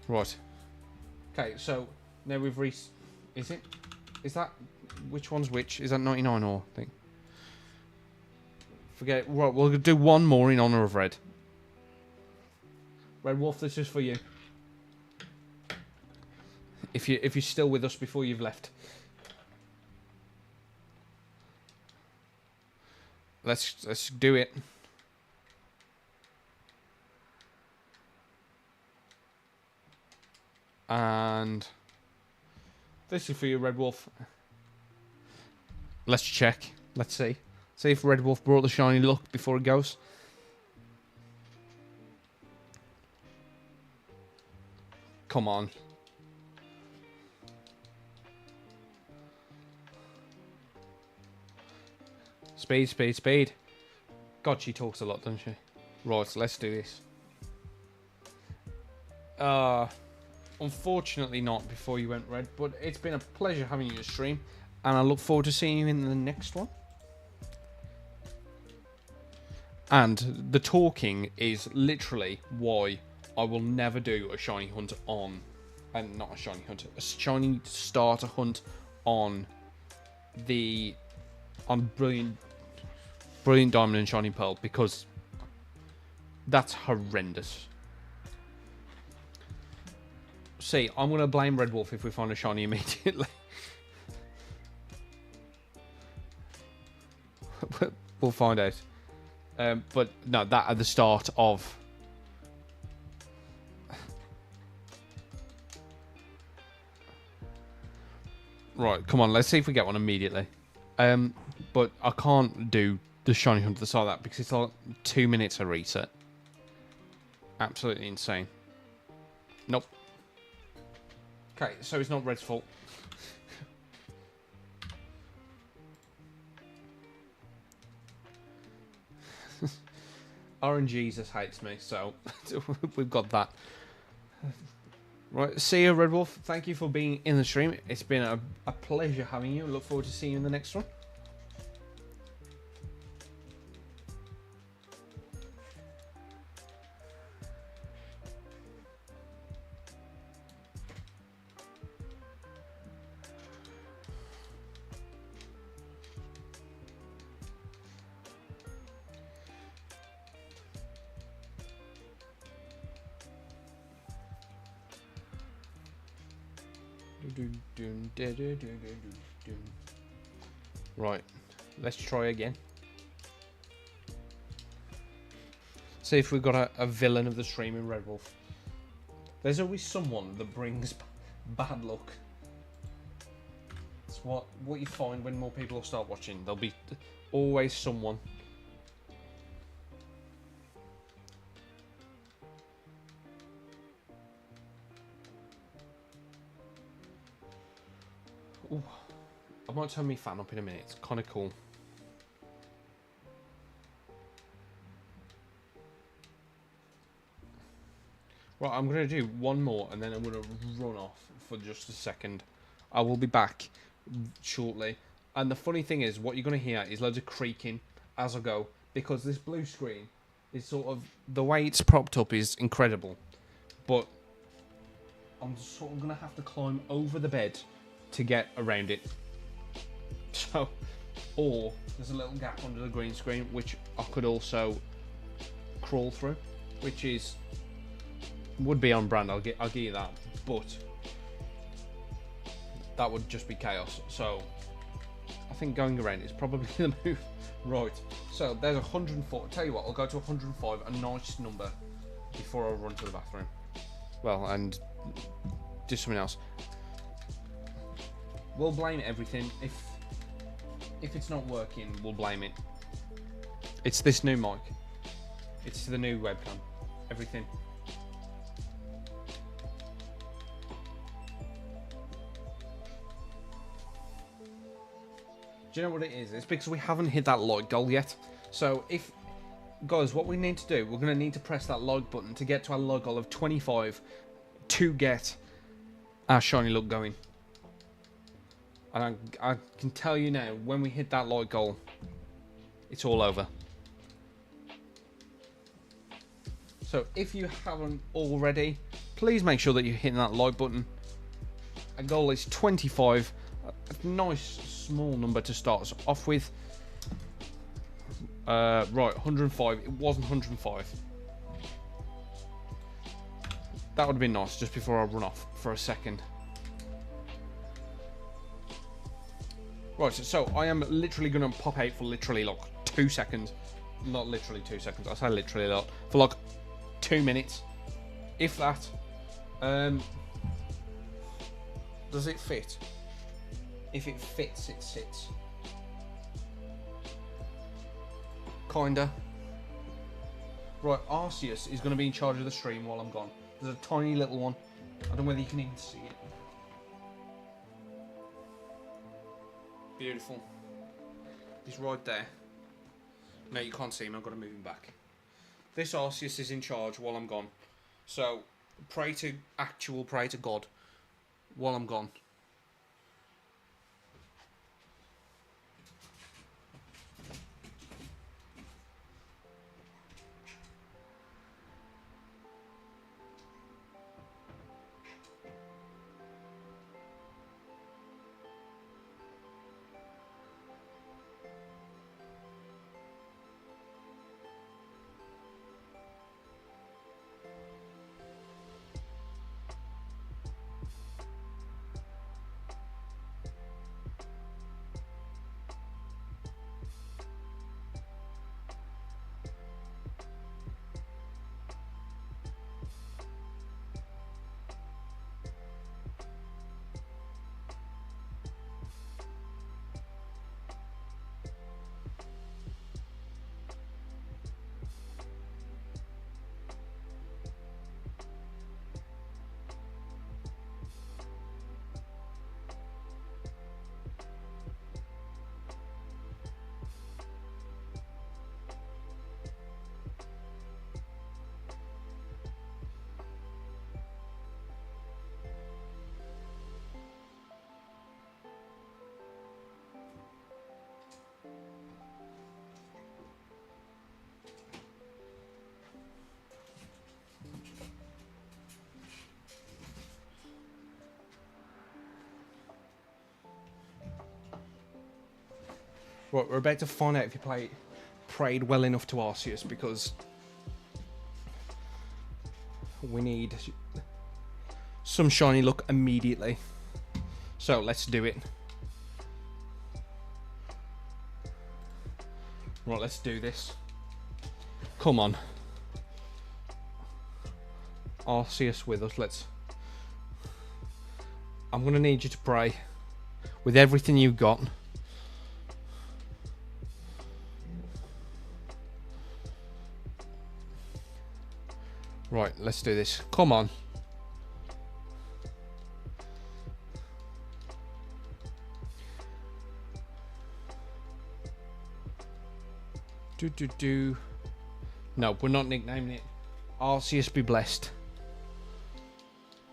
Right. Okay, so now we've reached... Is it? Is that... Which one's which? Is that 99 or thing? Forget it. Right, we'll do one more in honour of Red. Red Wolf, this is for you. If you're still with us before you've left. Let's do it. And this is for you, Red Wolf. Let's check. Let's see. See if Red Wolf brought the shiny luck before it goes. Come on. Speed, speed, speed. God, she talks a lot, doesn't she? Right, so let's do this. Unfortunately not before you went Red, but it's been a pleasure having you stream, and I look forward to seeing you in the next one. And the talking is literally why I will never do a shiny hunt on, and not a shiny hunt, a shiny starter hunt on Brilliant Diamond and Shiny Pearl, because that's horrendous. See, I'm going to blame Red Wolf if we find a shiny immediately. We'll find out. But no, that at the start of... Right, come on, let's see if we get one immediately. But I can't do the shiny hunt at the start of that because it's like 2 minutes a reset. Absolutely insane. Nope. Okay, so it's not Red's fault. RNGesus hates me, so we've got that. Right, see you, Red Wolf. Thank you for being in the stream. It's been a pleasure having you. Look forward to seeing you in the next one. Right, let's try again. See if we've got a villain of the stream in Red Wolf. There's always someone that brings bad luck. It's what you find when more people start watching. There'll be always someone. Ooh, I might turn my fan up in a minute. It's kind of cool. Right, I'm going to do one more and then I'm going to run off for just a second. I will be back shortly. And the funny thing is, what you're going to hear is loads of creaking as I go, because this blue screen is sort of... The way it's propped up is incredible. But I'm sort of going to have to climb over the bed to get around it. So or there's a little gap under the green screen which I could also crawl through, which would be on brand. I'll give you that, but that would just be chaos. So I think going around is probably the move. Right, so there's 104. Tell you what, I'll go to 105, a nice number, before I run to the bathroom. Well, and do something else. We'll blame everything. If it's not working, we'll blame it. It's this new mic. It's the new webcam. Everything. Do you know what it is? It's because we haven't hit that like goal yet. So guys, what we need to do, we're going to need to press that like button to get to our like goal of 25 to get our shiny look going. And I can tell you now, when we hit that like goal, it's all over. So if you haven't already, please make sure that you're hitting that like button. Our goal is 25. A nice small number to start us off with. Right, 105. It wasn't 105. That would have been nice just before I run off for a second. Right, so I am literally going to pop out for literally like 2 seconds. Not literally 2 seconds. I say literally a lot. For like 2 minutes, if that. Does it fit? If it fits, it sits. Kinda. Right, Arceus is going to be in charge of the stream while I'm gone. There's a tiny little one. I don't know whether you can even see it. Beautiful. He's right there. No, you can't see him. I've got to move him back. This Arceus is in charge while I'm gone. So, pray to God while I'm gone. Right, we're about to find out if you prayed well enough to Arceus, because we need some shiny luck immediately. So let's do it. Right, let's do this. Come on. Arceus with us, I'm going to need you to pray with everything you've got. Right, let's do this. Come on. No, we're not nicknaming it. Arceus be blessed.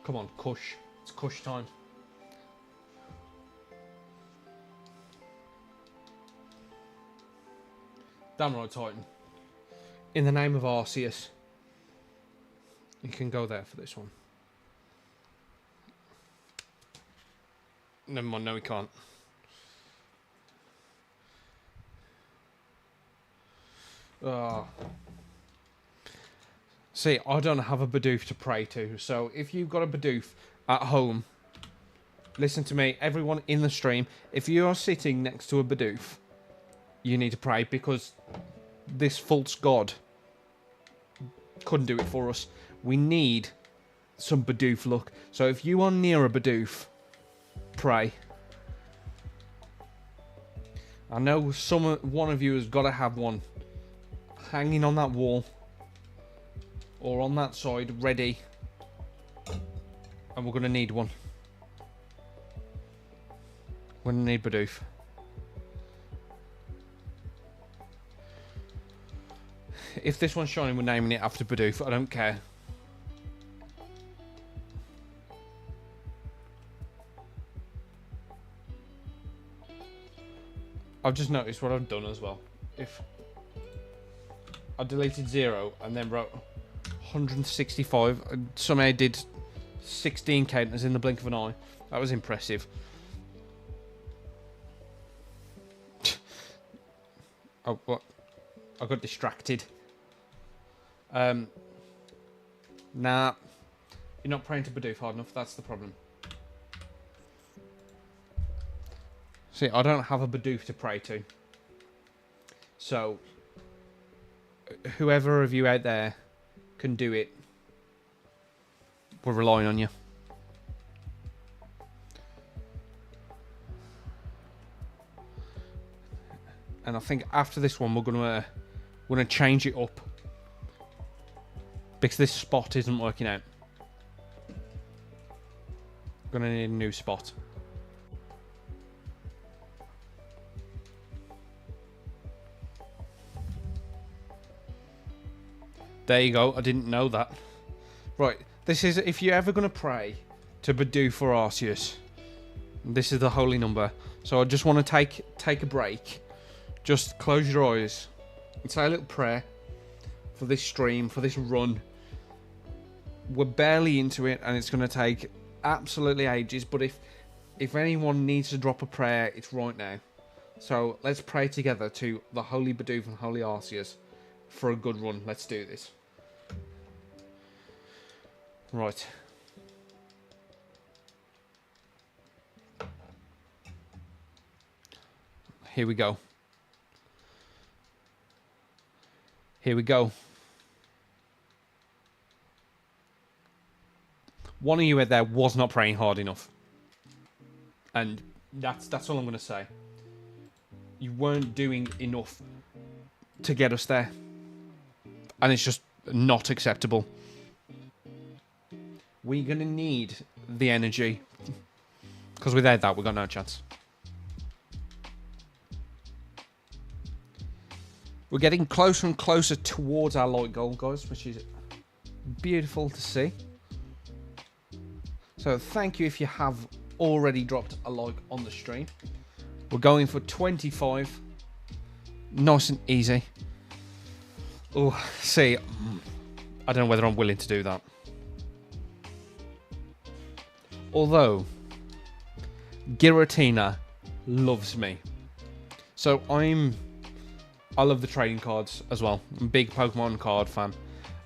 Come on, Kush. It's Kush time. Damn right, Titan. In the name of Arceus. You can go there for this one. Never mind, no we can't. Oh. See, I don't have a Bidoof to pray to, so if you've got a Bidoof at home, listen to me, everyone in the stream, if you are sitting next to a Bidoof, you need to pray, because this false god couldn't do it for us. We need some Bidoof luck. So if you are near a Bidoof, pray. I know one of you has got to have one hanging on that wall or on that side, ready. And we're going to need one. We're going to need Bidoof. If this one's shining, we're naming it after Bidoof. I don't care. I've just noticed what I've done as well. If I deleted 0 and then wrote 165, somehow did 16 counters in the blink of an eye. That was impressive. Oh, what? I got distracted. Nah, you're not praying to Bidoof hard enough. That's the problem. See, I don't have a Bidoof to pray to. So, whoever of you out there can do it, we're relying on you. And I think after this one, we're gonna change it up, because this spot isn't working out. Gonna need a new spot. There you go. I didn't know that. Right. This is, if you're ever going to pray to Bidoof or Arceus, this is the holy number. So I just want to take a break. Just close your eyes and say a little prayer for this stream, for this run. We're barely into it, and it's going to take absolutely ages. But if anyone needs to drop a prayer, it's right now. So let's pray together to the holy Bidoof and holy Arceus for a good run. Let's do this. Right. Here we go. Here we go. One of you out there was not praying hard enough. And that's all I'm going to say. You weren't doing enough to get us there. And it's just not acceptable. We're going to need the energy. Because without that, we've got no chance. We're getting closer and closer towards our light goal, guys, which is beautiful to see. So thank you if you have already dropped a like on the stream. We're going for 25. Nice and easy. Oh, see, I don't know whether I'm willing to do that. Although, Giratina loves me. So I love the trading cards as well. I'm a big Pokemon card fan.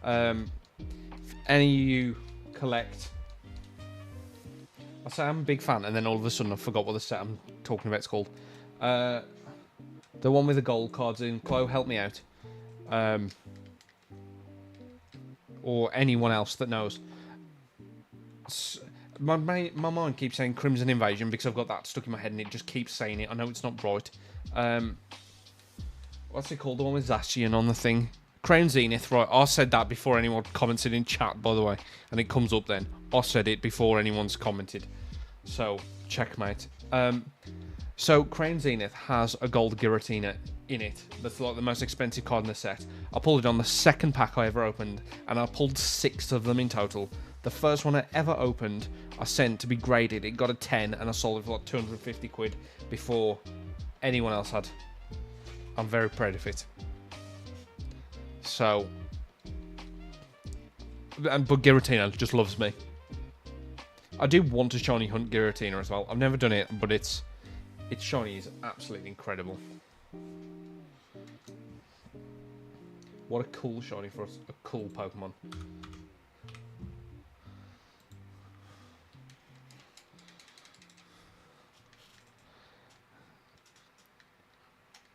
If any of you collect, I say I'm a big fan, and then all of a sudden I forgot what the set I'm talking about is called. The one with the gold cards in. Chloe, help me out. Or anyone else that knows. My mind keeps saying Crimson Invasion because I've got that stuck in my head and it just keeps saying it. I know it's not right. What's it called? The one with Zacian on the thing. Crown Zenith, right. I said that before anyone commented in chat, by the way. And it comes up then. I said it before anyone's commented. So, checkmate. So, Crown Zenith has a gold Giratina in it. That's like the most expensive card in the set. I pulled it on the second pack I ever opened, and I pulled 6 of them in total. The first one I ever opened, I sent to be graded. It got a 10, and I sold it for like 250 quid before anyone else had. I'm very proud of it. So, but Giratina just loves me. I do want to shiny hunt Giratina as well. I've never done it, but its shiny is absolutely incredible. What a cool shiny for us. A cool Pokemon.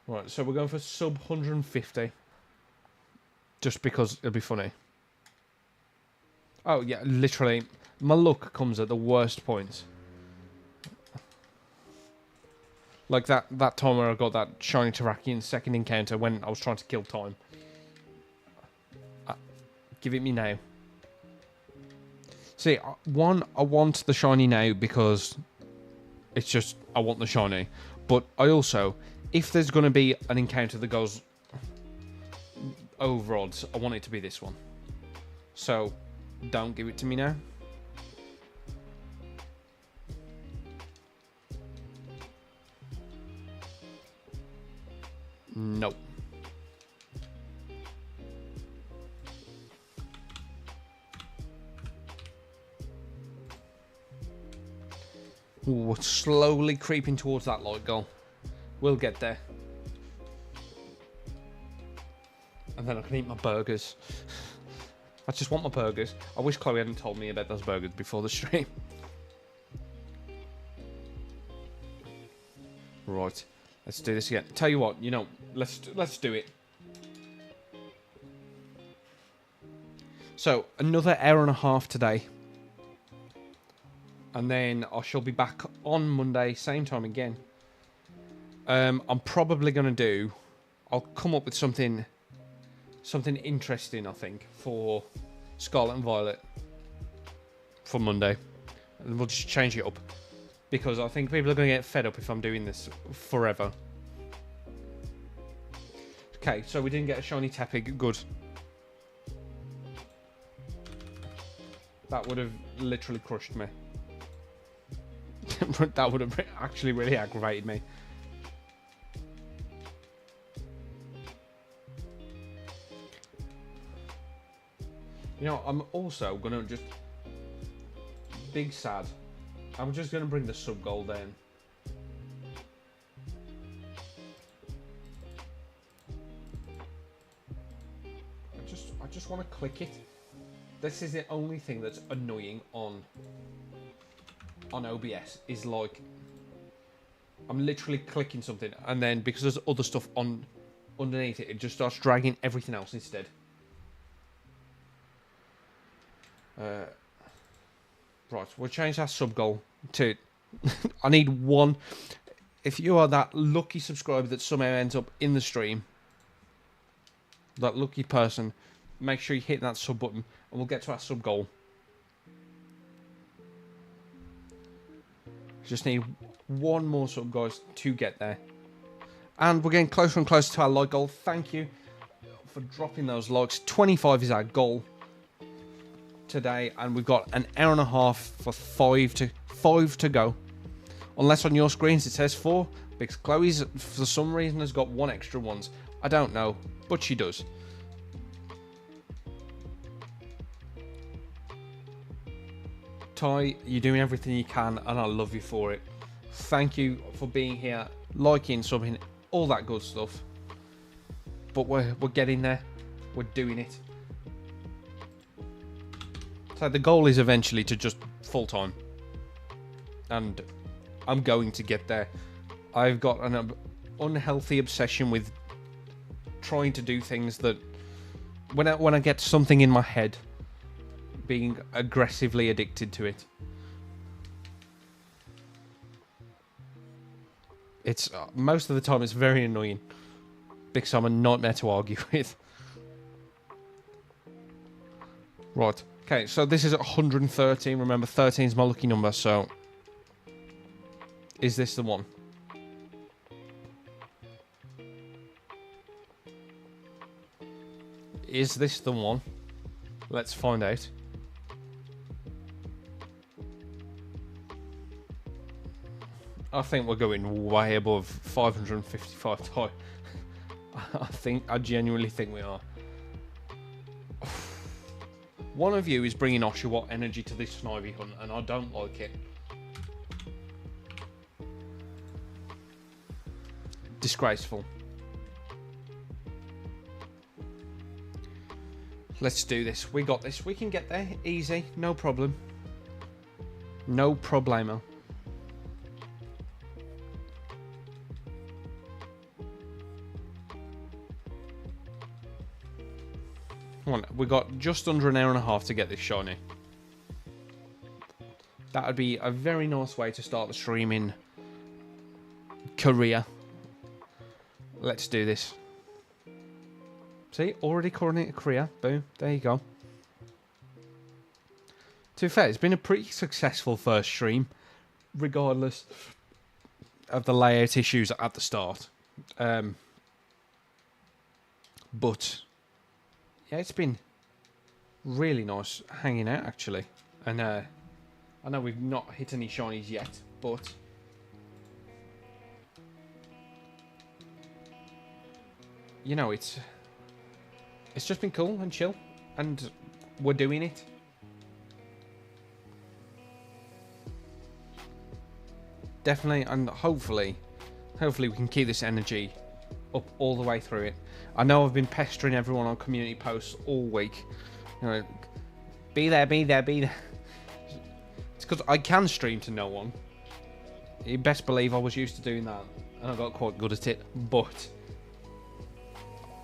Right, so we're going for sub 150. Just because it'll be funny. Oh, yeah, literally. My luck comes at the worst points. Like that time where I got that shiny Terrakion second encounter when I was trying to kill time. Give it me now. See, one, I want the shiny now because it's just, I want the shiny. But I also, if there's going to be an encounter that goes over odds, I want it to be this one. So, don't give it to me now. Nope. Ooh, we're slowly creeping towards that light goal. We'll get there. And then I can eat my burgers. I just want my burgers. I wish Chloe hadn't told me about those burgers before the stream. Right. Let's do this again. Tell you what, you know, let's do it. So, another hour and a half today. And then I shall be back on Monday, same time again. I'm probably going to do... I'll come up with something interesting, I think, for Scarlet and Violet for Monday. And we'll just change it up. Because I think people are going to get fed up if I'm doing this forever. Okay, so we didn't get a shiny Tepig. Good. That would have literally crushed me. That would have actually really aggravated me. You know, I'm also going to just... Big sad. I'm just going to bring the sub-goal down. I just want to click it. This is the only thing that's annoying on OBS, is like... I'm literally clicking something, and then because there's other stuff on underneath it, it just starts dragging everything else instead. Right, we'll change our sub goal to... I need one. If you are that lucky subscriber that somehow ends up in the stream, that lucky person, make sure you hit that sub button, and we'll get to our sub goal. Just need one more sub, guys, to get there. And we're getting closer and closer to our like goal. Thank you for dropping those likes. 25 is our goal today, and we've got an hour and a half for five to go. Unless on your screens it says 4, because Chloe's for some reason has got 1 extra ones. I don't know, but she does. Ty, you're doing everything you can, and I love you for it. Thank you for being here, liking, subbing, all that good stuff. But we're getting there. We're doing it. So the goal is eventually to just full-time. And I'm going to get there. I've got an unhealthy obsession with trying to do things that... When I get something in my head, being aggressively addicted to it. It's most of the time it's very annoying because I'm a nightmare to argue with. Right. Okay, so this is at 113. Remember, 13 is my lucky number, so... Is this the one? Is this the one? Let's find out. I think we're going way above 555 Ty. I genuinely think we are. One of you is bringing Oshawott energy to this Snivy hunt, and I don't like it. Disgraceful. Let's do this. We got this. We can get there. Easy. No problem. No problemo. Come on. We got just under an hour and a half to get this shiny. That would be a very nice way to start the streaming career. Let's do this. See, already calling it a career. Boom, there you go. To be fair, it's been a pretty successful first stream, regardless of the layout issues at the start. But yeah, it's been really nice hanging out actually. And I know we've not hit any shinies yet, but you know, it's just been cool and chill, and we're doing it. Definitely, and hopefully we can keep this energy up all the way through it. I know I've been pestering everyone on community posts all week. You know, be there, be there, be there. It's because I can stream to no one. You best believe I was used to doing that, and I got quite good at it, but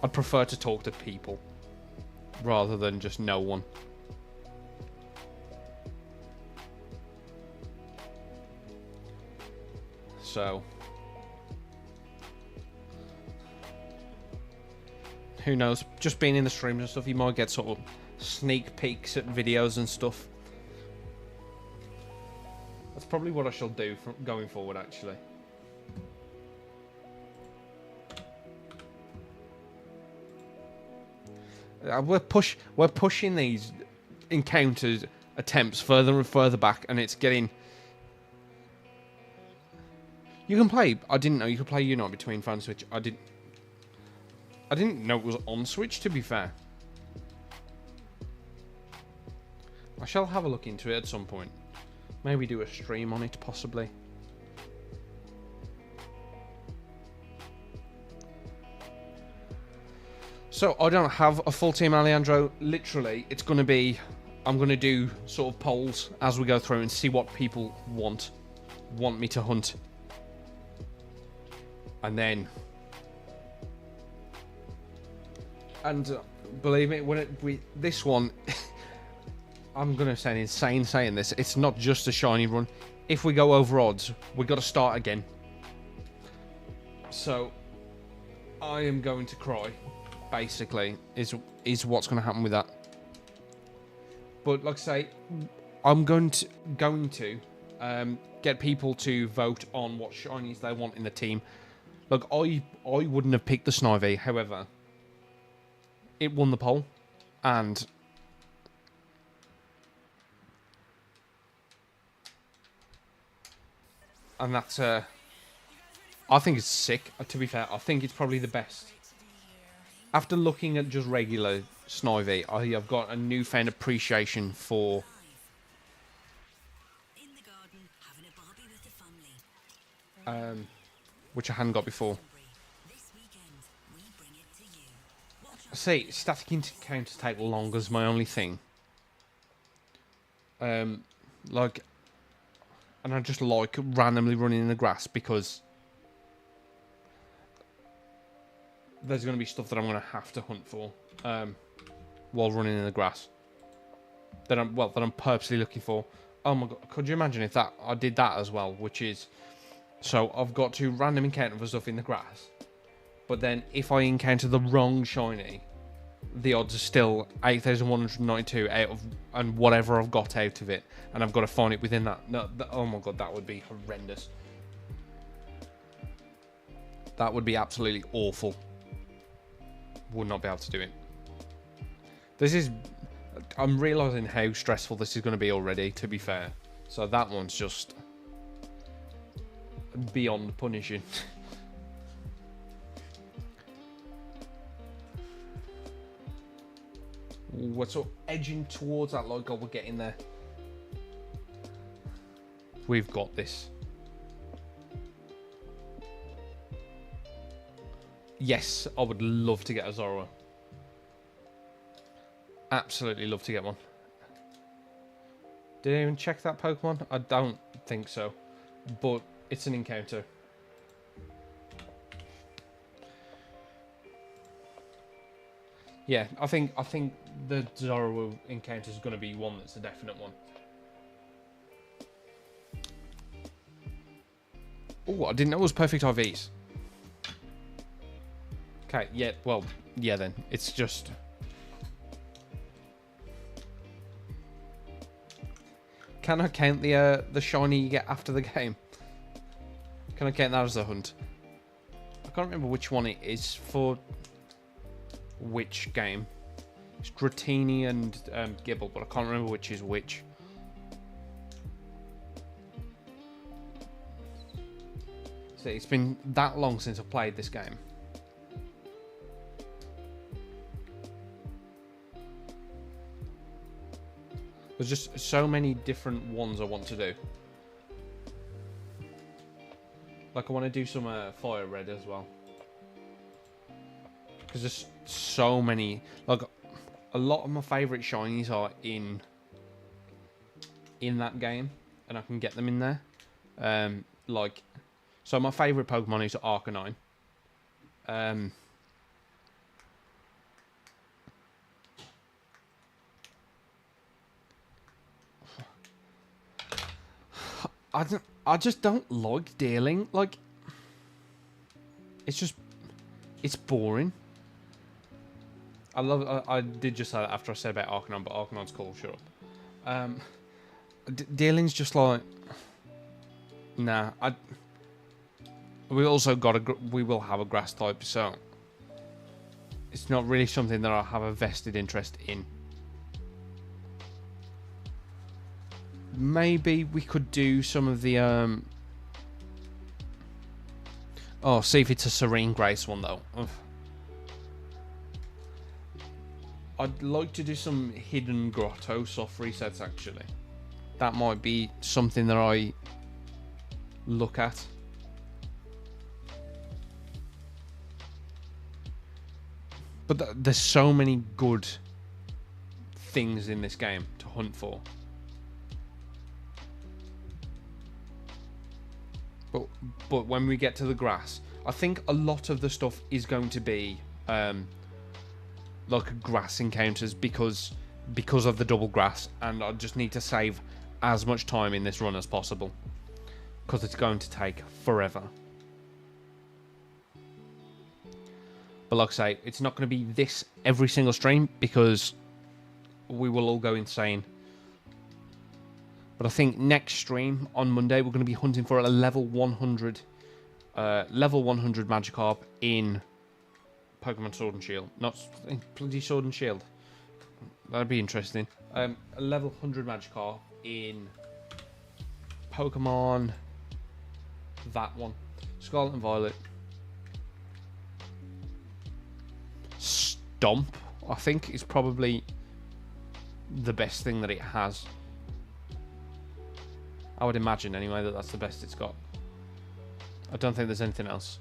I'd prefer to talk to people rather than just no one. So, who knows? Just being in the streams and stuff, you might get sort of sneak peeks at videos and stuff. That's probably what I shall do from going forward, actually. We're pushing these encounters attempts further and further back, and it's getting. You can play. I didn't know you could play Unite between phone Switch. I didn't know it was on Switch. To be fair, I shall have a look into it at some point. Maybe do a stream on it, possibly. So, I don't have a full team, Alejandro. Literally, it's going to be... I'm going to do sort of polls as we go through and see what people want me to hunt. And then... And believe me, this one... I'm going to sound insane saying this. It's not just a shiny run. If we go over odds, we've got to start again. So, I am going to cry. Basically, is what's going to happen with that. But like I say, I'm going to get people to vote on what shinies they want in the team. Look, I wouldn't have picked the Snivy, however, it won the poll, and that's I think it's sick. To be fair, I think it's probably the best. After looking at just regular Snivy, I've got a newfound appreciation for which I hadn't got before. See, static encounters take longer is my only thing. Like, and I just like randomly running in the grass because there's going to be stuff that I'm going to have to hunt for while running in the grass. That I'm purposely looking for. Oh my god! Could you imagine if I did that as well? Which is, so I've got to random encounter for stuff in the grass, but then if I encounter the wrong shiny, the odds are still 8,192 out of and whatever I've got out of it, and I've got to find it within that. No, oh my god, that would be horrendous. That would be absolutely awful. Would not be able to do it. I'm realising how stressful this is going to be already, to be fair. So that one's just beyond punishing. We're sort of edging towards that logo. We're getting there. We've got this. Yes, I would love to get a Zorua. absolutely love to get one. Did anyone check that Pokemon? I don't think so, but it's an encounter. Yeah, I think the Zoroark encounter is going to be one that's a definite one. Oh, I didn't know it was perfect IVs. Okay, yeah, well, yeah then. It's just... Can I count the shiny you get after the game? Can I count that as a hunt? I can't remember which one it is for which game. It's Dratini and Gibble, but I can't remember which is which. See, it's been that long since I played this game. There's just so many different ones I want to do. Like I want to do some Fire Red as well. Because there's so many. Like a lot of my favourite shinies are in that game, and I can get them in there. Like, so my favourite Pokemon is Arcanine. I just don't like dealing. Like, it's boring. I did just say that after I said about Arcanine, but Arcanine's cool. Shut up. Dealing's just like, nah. We also we will have a grass type, so it's not really something that I have a vested interest in. Maybe we could do some of the oh, see if it's a Serene Grace one though. Ugh. I'd like to do some Hidden Grotto soft resets actually. That might be something that I look at. But there's so many good things in this game to hunt for. But when we get to the grass, I think a lot of the stuff is going to be like grass encounters because of the double grass, and I just need to save as much time in this run as possible because it's going to take forever. But like I say, it's not going to be this every single stream because we will all go insane. But I think next stream on Monday we're going to be hunting for a level 100 Magikarp in Pokemon Sword and Shield. Not bloody Sword and Shield. That'd be interesting. A level 100 Magikarp in Pokemon, that one, Scarlet and Violet. Stomp, I think, is probably the best thing that it has. I would imagine anyway that that's the best it's got. I don't think there's anything else.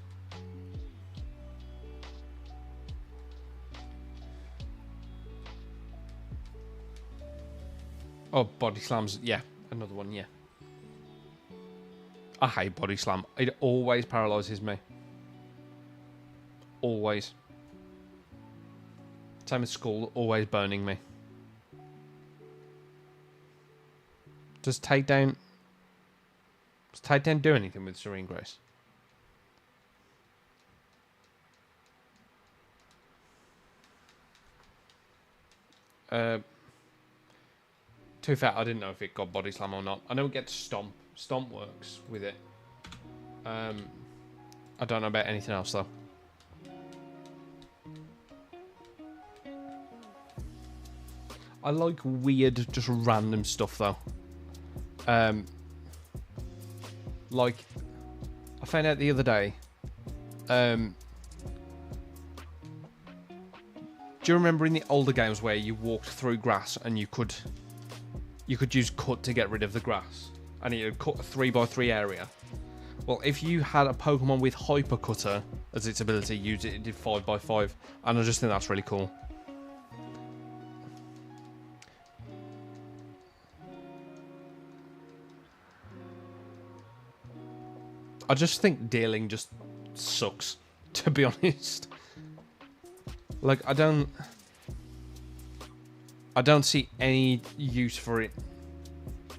Oh, Body Slams, yeah, another one, yeah. I hate Body Slam. It always paralyses me. Always. Same as Skull, always burning me. Does Takedown do anything with Serene Grace? To be fair, I didn't know if it got Body Slam or not. I know it gets Stomp. Stomp works with it. I don't know about anything else though. I like weird, just random stuff though. Like, I found out the other day. Do you remember in the older games where you walked through grass and you could use cut to get rid of the grass, and it would cut a 3x3 area? Well, if you had a Pokemon with Hyper Cutter as its ability, use it, it did 5x5, and I just think that's really cool. I just think dealing just sucks, to be honest. Like, I don't see any use for it,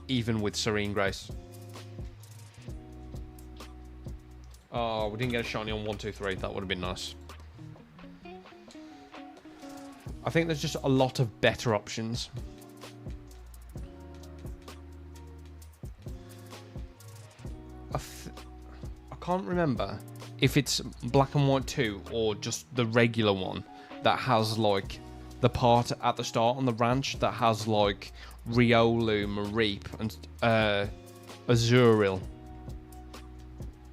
even with Serene Grace. Oh, we didn't get a shiny on 1, 2, 3. That would have been nice. I think there's just a lot of better options. I can't remember if it's Black and White 2 or just the regular one that has, like, the part at the start on the ranch that has, like, Riolu, Mareep, and Azurill.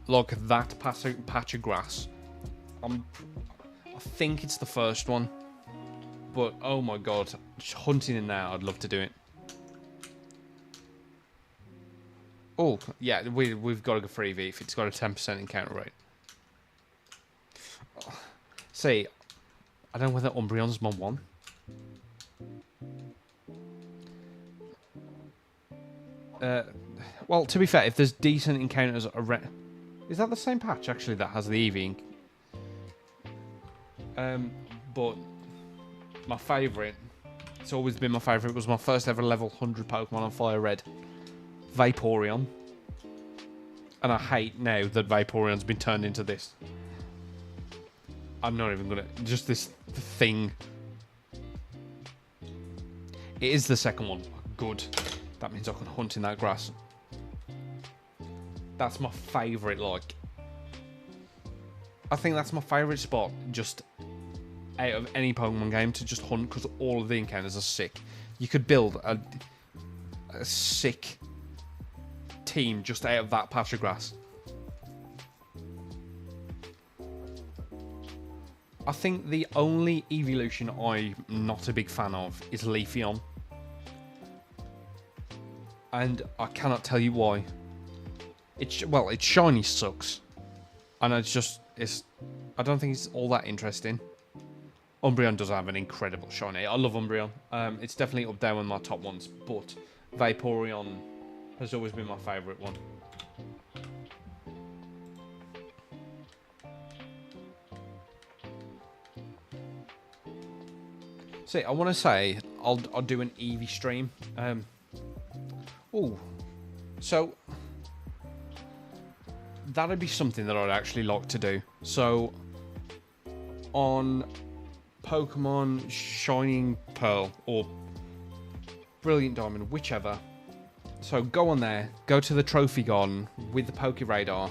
Like that patch of grass. I think it's the first one. But, oh my god, just hunting it now, I'd love to do it. Oh, yeah, we've got to go for EV if it's got a 10% encounter rate. See, I don't know whether Umbreon's my one. Well, to be fair, if there's decent encounters around... Is that the same patch, actually, that has the EV? But my favourite, it's always been my favourite, was my first ever level 100 Pokemon on Fire Red. Vaporeon. And I hate now that Vaporeon's been turned into this. I'm not even gonna... Just this thing. It is the second one. Good. That means I can hunt in that grass. That's my favourite, like... I think that's my favourite spot, just out of any Pokemon game, to just hunt, because all of the encounters are sick. You could build a sick team just out of that patch of grass. I think the only evolution I'm not a big fan of is Leafeon. And I cannot tell you why. Its shiny sucks. And I don't think it's all that interesting. Umbreon does have an incredible shiny. I love Umbreon. It's definitely up there with my top ones, but Vaporeon has always been my favourite one. See, I want to say I'll do an Eevee stream. So that'd be something that I'd actually like to do. So on Pokemon Shining Pearl or Brilliant Diamond, whichever. So go on there, go to the Trophy Garden with the Poke Radar,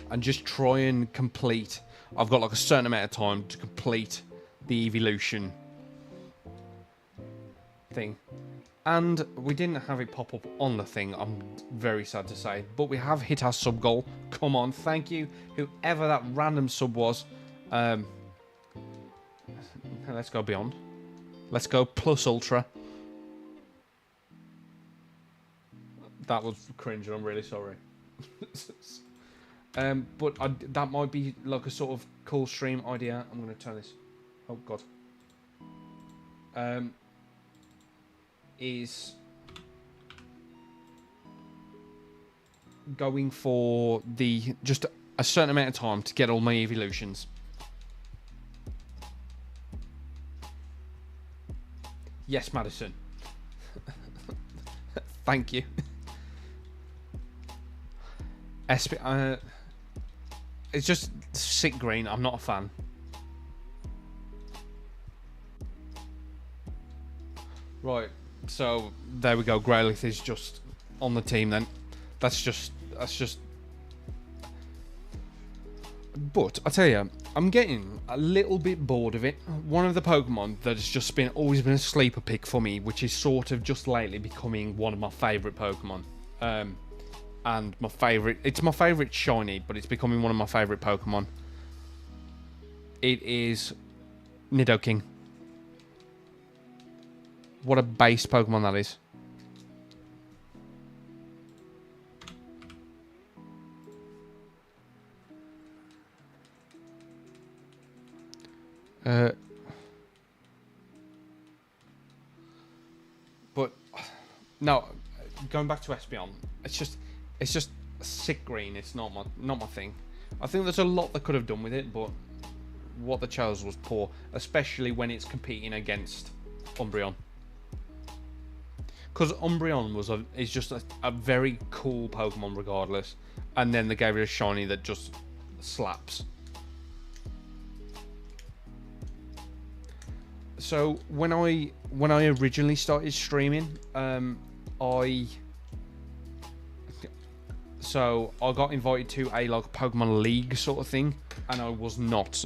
and just try and complete. I've got like a certain amount of time to complete the evolution thing. And we didn't have it pop up on the thing, I'm very sad to say. But we have hit our sub goal. Come on, thank you, whoever that random sub was. Let's go beyond. Let's go plus ultra. That was cringe, I'm really sorry. But that might be like a sort of cool stream idea. I'm going to turn this... Oh, God. Is going for just a certain amount of time to get all my evolutions. Yes, Madison. Thank you. It's just sick green. I'm not a fan. Right. So there we go. Growlithe is just on the team then. That's just. But I tell you, I'm getting a little bit bored of it. One of the Pokemon that has just always been a sleeper pick for me, which is sort of just lately becoming one of my favourite Pokemon. And it's my favourite shiny, but it's becoming one of my favourite Pokemon. It is Nidoking. What a base Pokemon that is. But no, going back to Espeon, it's just sick green. It's not my thing. I think there's a lot they could have done with it, but what they chose was poor, especially when it's competing against Umbreon. Because Umbreon is just a very cool Pokemon regardless, and then they gave it a shiny that just slaps. So when I originally started streaming, I got invited to a like Pokemon League sort of thing, and I was not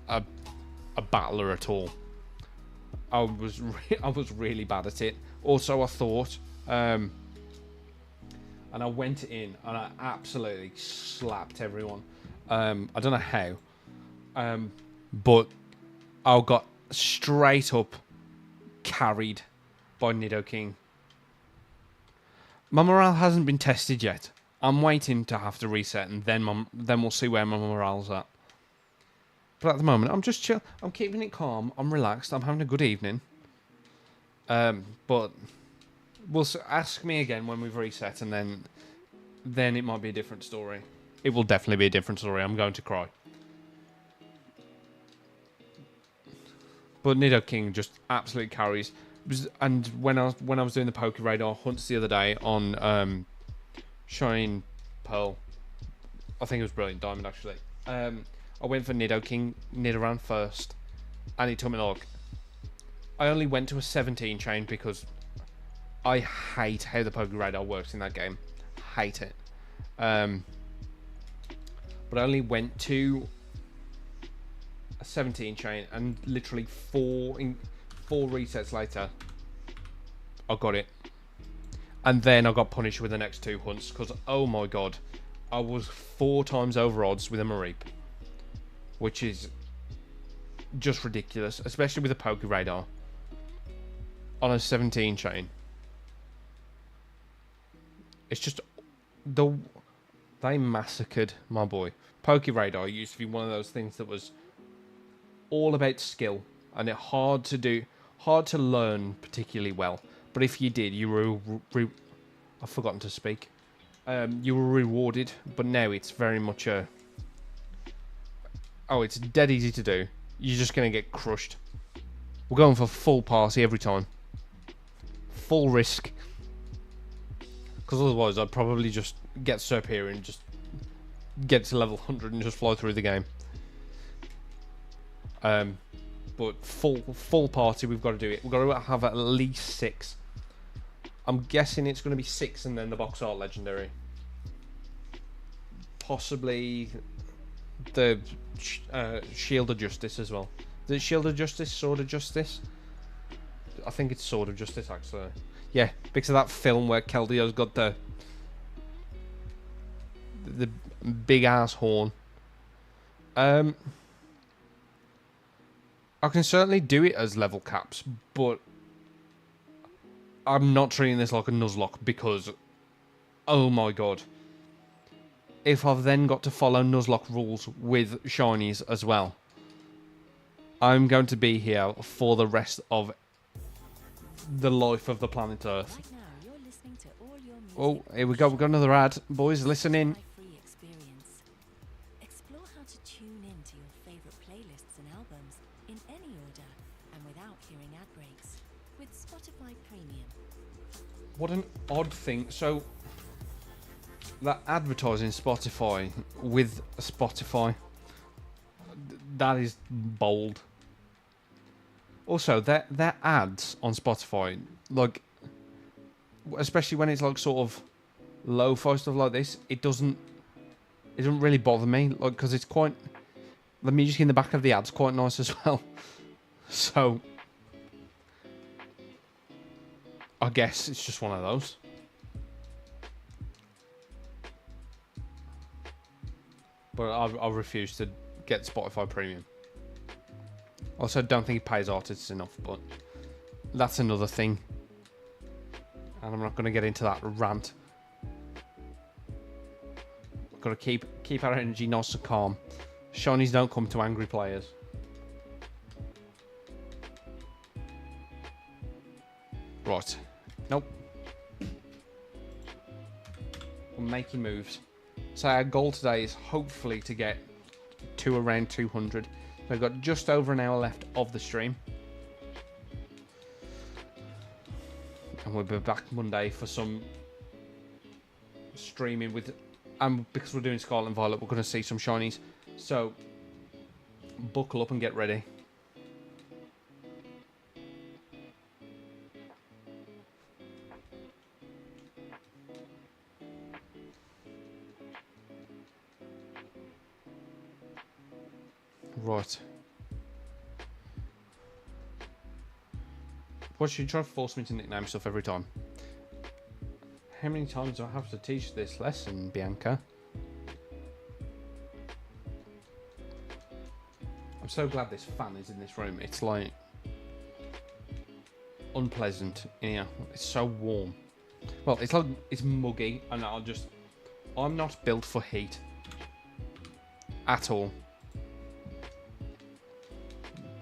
a battler at all. I was really bad at it. Also, I thought, and I went in and I absolutely slapped everyone. I don't know how, but I got straight up carried by Nidoking. My morale hasn't been tested yet. I'm waiting to have to reset, and then we'll see where my morale's at. But at the moment, I'm just chill. I'm keeping it calm. I'm relaxed. I'm having a good evening. But ask me again when we've reset, and then it might be a different story. It will definitely be a different story. I'm going to cry. But Nidoking just absolutely carries. And when I was doing the Poké Radar hunts the other day on Shine Pearl, I think it was Brilliant Diamond actually. I went for Nidoran first, and it took me like. I only went to a 17 chain because I hate how the Poké Radar works in that game. Hate it. But I only went to a 17 chain, and literally four resets later, I got it. And then I got punished with the next 2 hunts because, oh my god, I was 4 times over odds with a Mareep, which is just ridiculous, especially with a Poké Radar on a 17 chain. It's just they massacred my boy. Poké Radar used to be one of those things that was all about skill, and it hard to learn particularly well. But if you did, you were I've forgotten to speak. You were rewarded, but now it's very much it's dead easy to do. You're just gonna get crushed. We're going for full party every time, full risk. Because otherwise, I'd probably just get Serperior and just get to level 100 and just fly through the game. But full party, we've got to do it. We've got to have at least 6. I'm guessing it's going to be 6 and then the box art legendary. Possibly the Shield of Justice as well. Is it Shield of Justice? Sword of Justice? I think it's Sword of Justice actually. Yeah, because of that film where Keldeo got the big ass horn. I can certainly do it as level caps, but I'm not treating this like a Nuzlocke because, oh my god, if I've then got to follow Nuzlocke rules with shinies as well, I'm going to be here for the rest of the life of the planet Earth. Right now, you're listening to all your music. Oh, here we go. We've got another ad. Boys, listen in. Free experience. Explore how to tune into your favorite playlists and albums in any order and without hearing ad breaks with Spotify Premium. What an odd thing. So, that advertising Spotify with Spotify, that is bold. Also, their ads on Spotify, like, especially when it's like sort of lo-fi stuff like this, it doesn't really bother me, like, because it's quite, the music in the back of the ad's quite nice as well. So, I guess it's just one of those. But I refuse to get Spotify Premium. Also, don't think it pays artists enough, but that's another thing. And I'm not going to get into that rant. Got to keep our energy nice and calm. Shinies don't come to angry players. Right. Nope. We're making moves. So our goal today is hopefully to get to around 200. So we've got just over an hour left of the stream. And we'll be back Monday for some streaming with... And because we're doing Scarlet and Violet, we're going to see some shinies. So, buckle up and get ready. Right. What should you try to force me to nickname stuff every time? How many times do I have to teach this lesson, Bianca? I'm so glad this fan is in this room. It's like unpleasant in here. It's so warm. Well, it's like it's muggy, and I'm not built for heat at all.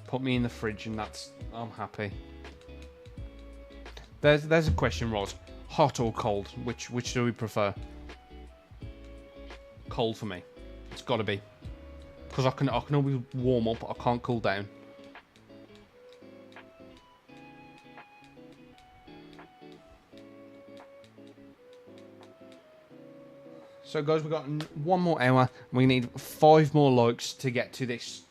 Put me in the fridge, and I'm happy. There's a question, Rod. Hot or cold? Which do we prefer? Cold for me. It's got to be. Because I can always warm up. I can't cool down. So guys, we've got one more hour. We need 5 more likes to get to this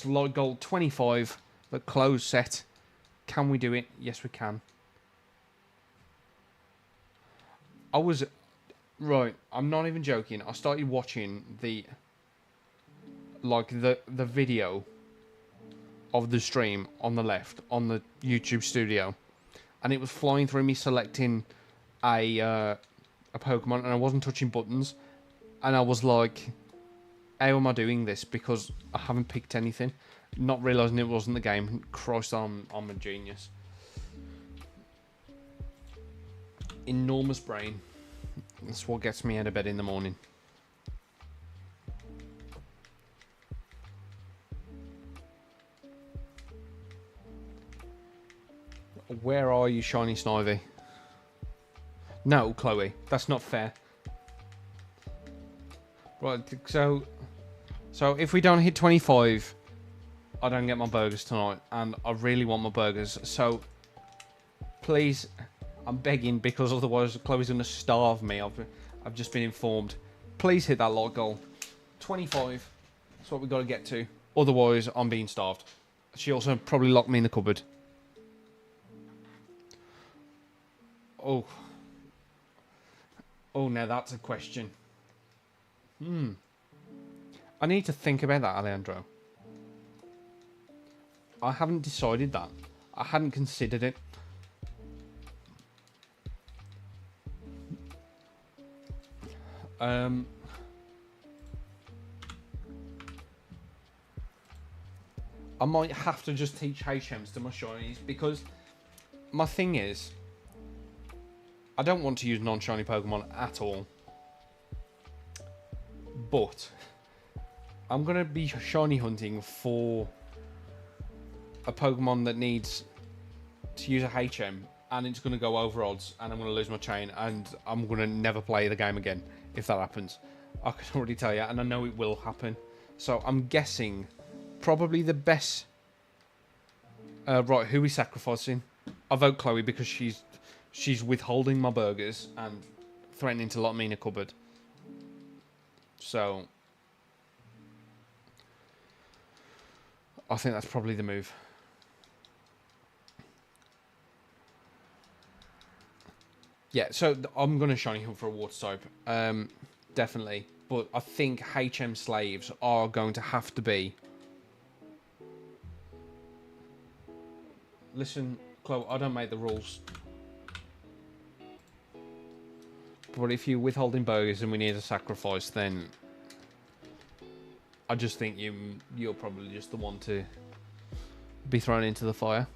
like goal 25, the close set. Can we do it? Yes, we can. Right, I'm not even joking. I started watching the video of the stream on the left on the YouTube studio, and it was flying through me selecting a Pokemon, and I wasn't touching buttons, and I was like, how am I doing this? Because I haven't picked anything, not realising it wasn't the game. Christ, I'm a genius. Enormous brain. That's what gets me out of bed in the morning. Where are you, Shiny Snivy? No, Chloe, that's not fair. Right, so if we don't hit 25, I don't get my burgers tonight, and I really want my burgers. So please, I'm begging, because otherwise Chloe's gonna starve me. I've just been informed. Please hit that like goal. 25. That's what we got to get to. Otherwise, I'm being starved. She also probably locked me in the cupboard. Oh, now that's a question. I need to think about that, Alejandro. I haven't decided that. I hadn't considered it. I might have to just teach HMs to my shinies, because my thing is, I don't want to use non-shiny Pokemon at all. But I'm going to be shiny hunting for a Pokemon that needs to use a HM, and it's going to go over odds, and I'm going to lose my chain, and I'm going to never play the game again if that happens. I can already tell you, and I know it will happen. So I'm guessing probably the best... right, who are we sacrificing? I vote Chloe, because she's withholding my burgers and threatening to lock me in a cupboard. So I think that's probably the move. Yeah, so I'm going to shiny hunt for a water type. Definitely. But I think HM slaves are going to have to be... Listen, Chloe, I don't make the rules. But if you're withholding burgers and we need a sacrifice, then I just think you're probably just the one to be thrown into the fire.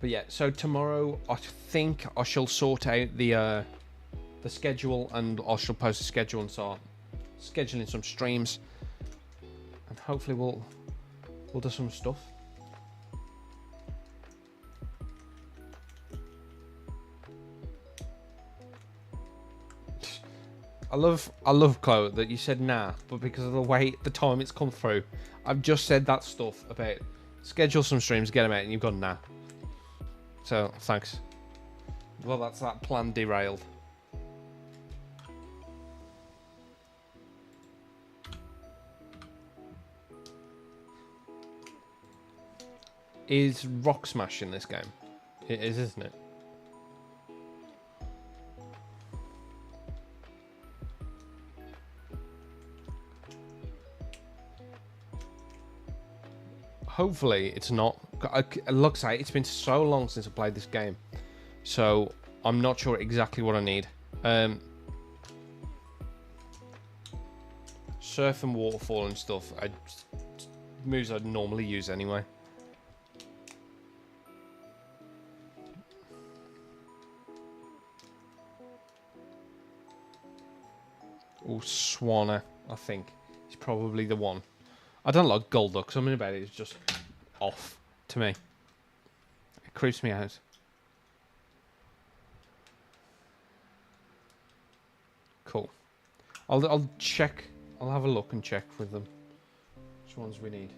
But yeah, so tomorrow I think I shall sort out the schedule, and I shall post a schedule and start scheduling some streams, and hopefully we'll do some stuff. I love Chloe that you said nah, but because of the time it's come through, I've just said that stuff about schedule some streams, get them out, and you've gone nah. So thanks. Well, that's that plan derailed. Is Rock Smash in this game? It is, isn't it? Hopefully it's not. It looks like it's been so long since I played this game, so I'm not sure exactly what I need. Surf and waterfall and stuff. Moves I'd normally use anyway. Oh, Swanner, I think. He's probably the one. I don't like Golduck. Something about it is just off to me. It creeps me out. Cool. I'll check. I'll have a look and check with them. Which ones we need.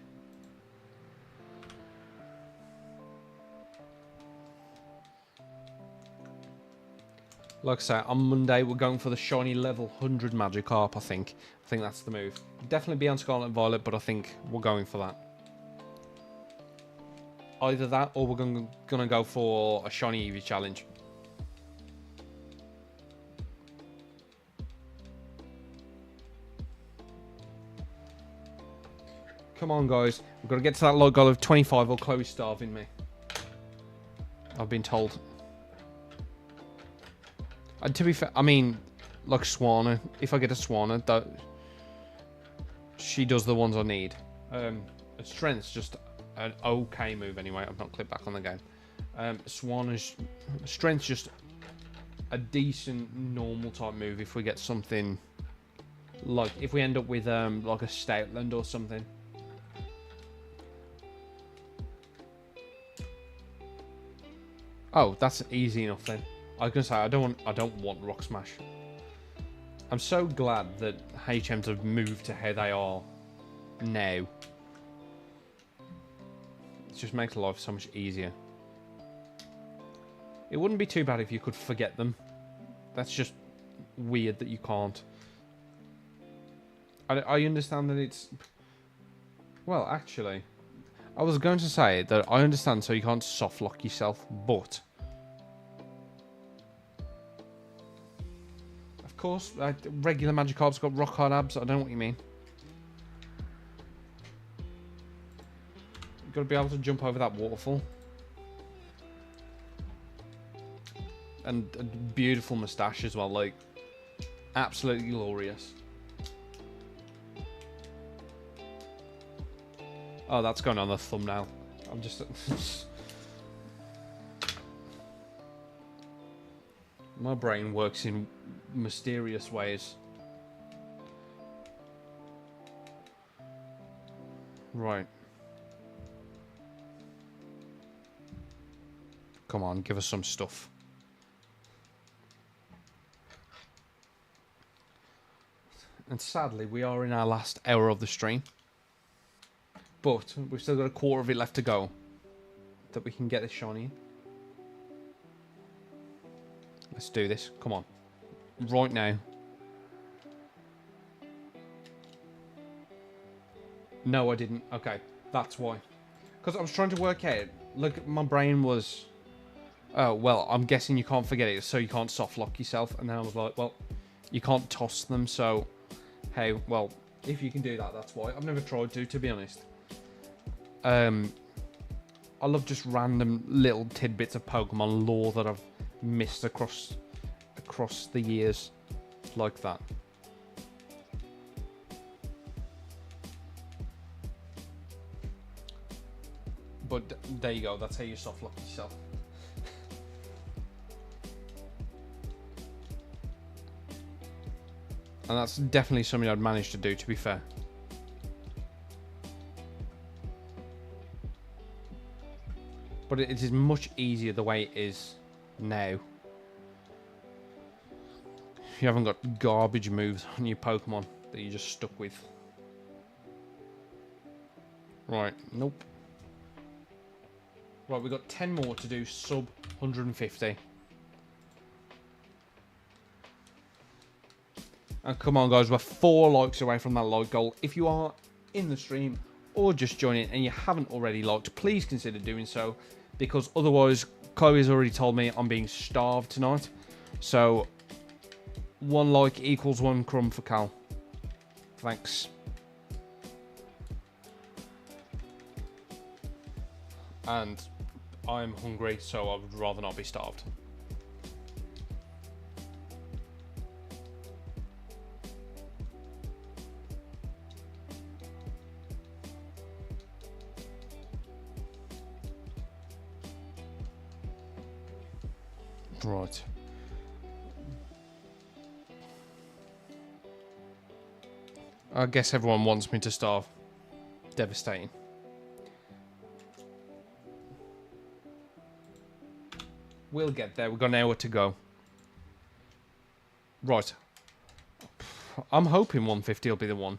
Like I say, on Monday we're going for the shiny level 100 Magikarp, I think. I think that's the move. Definitely be on Scarlet and Violet, but I think we're going for that. Either that, or we're gonna go for a shiny Eevee challenge. Come on, guys. We've got to get to that log goal of 25 or Chloe's starving me. I've been told. And to be fair, I mean, like Swanna, if I get a Swanna, she does the ones I need. Strength's just an okay move anyway. I've not clicked back on the game. Swanna's Strength's just a decent normal type move if we get something like, if we end up with like a Stoutland or something. Oh, that's easy enough then. I was gonna say I don't want Rock Smash. I'm so glad that HMs have moved to how they are now. It just makes life so much easier. It wouldn't be too bad if you could forget them. That's just weird that you can't. I understand that it's... Well, actually, I was going to say that I understand so you can't soft lock yourself, but... Of course, regular Magikarp's got rock hard abs. I don't know what you mean. You've got to be able to jump over that waterfall. And a beautiful moustache as well, like absolutely glorious. Oh, that's going on the thumbnail. I'm just... My brain works in mysterious ways. Right. Come on, give us some stuff. And sadly, we are in our last hour of the stream. But we've still got a quarter of it left to go. That we can get this shiny in. Let's do this. Come on. Right now. No, I didn't. Okay. That's why. Because I was trying to work out. Look, my brain was... Oh, well, I'm guessing you can't forget it, so you can't soft lock yourself. And then I was like, well, you can't toss them, so... Hey, well, if you can do that, that's why. I've never tried to be honest. I love just random little tidbits of Pokemon lore that I've missed across the years, like that. But there you go. That's how you soft lock yourself. And that's definitely something I'd managed to do, to be fair. But it is much easier the way it is now. you haven't got garbage moves on your Pokemon that you're just stuck with. Right, nope. Right, we've got 10 more to do sub 150. And come on, guys, we're 4 likes away from that like goal. If you are in the stream or just joining and you haven't already liked, please consider doing so, because otherwise, Chloe has already told me I'm being starved tonight. So, 1 like equals 1 crumb for Cal. Thanks. And I'm hungry, so I would rather not be starved. Right. I guess everyone wants me to starve. Devastating. We'll get there. We've got an hour to go. Right. I'm hoping 150 will be the one.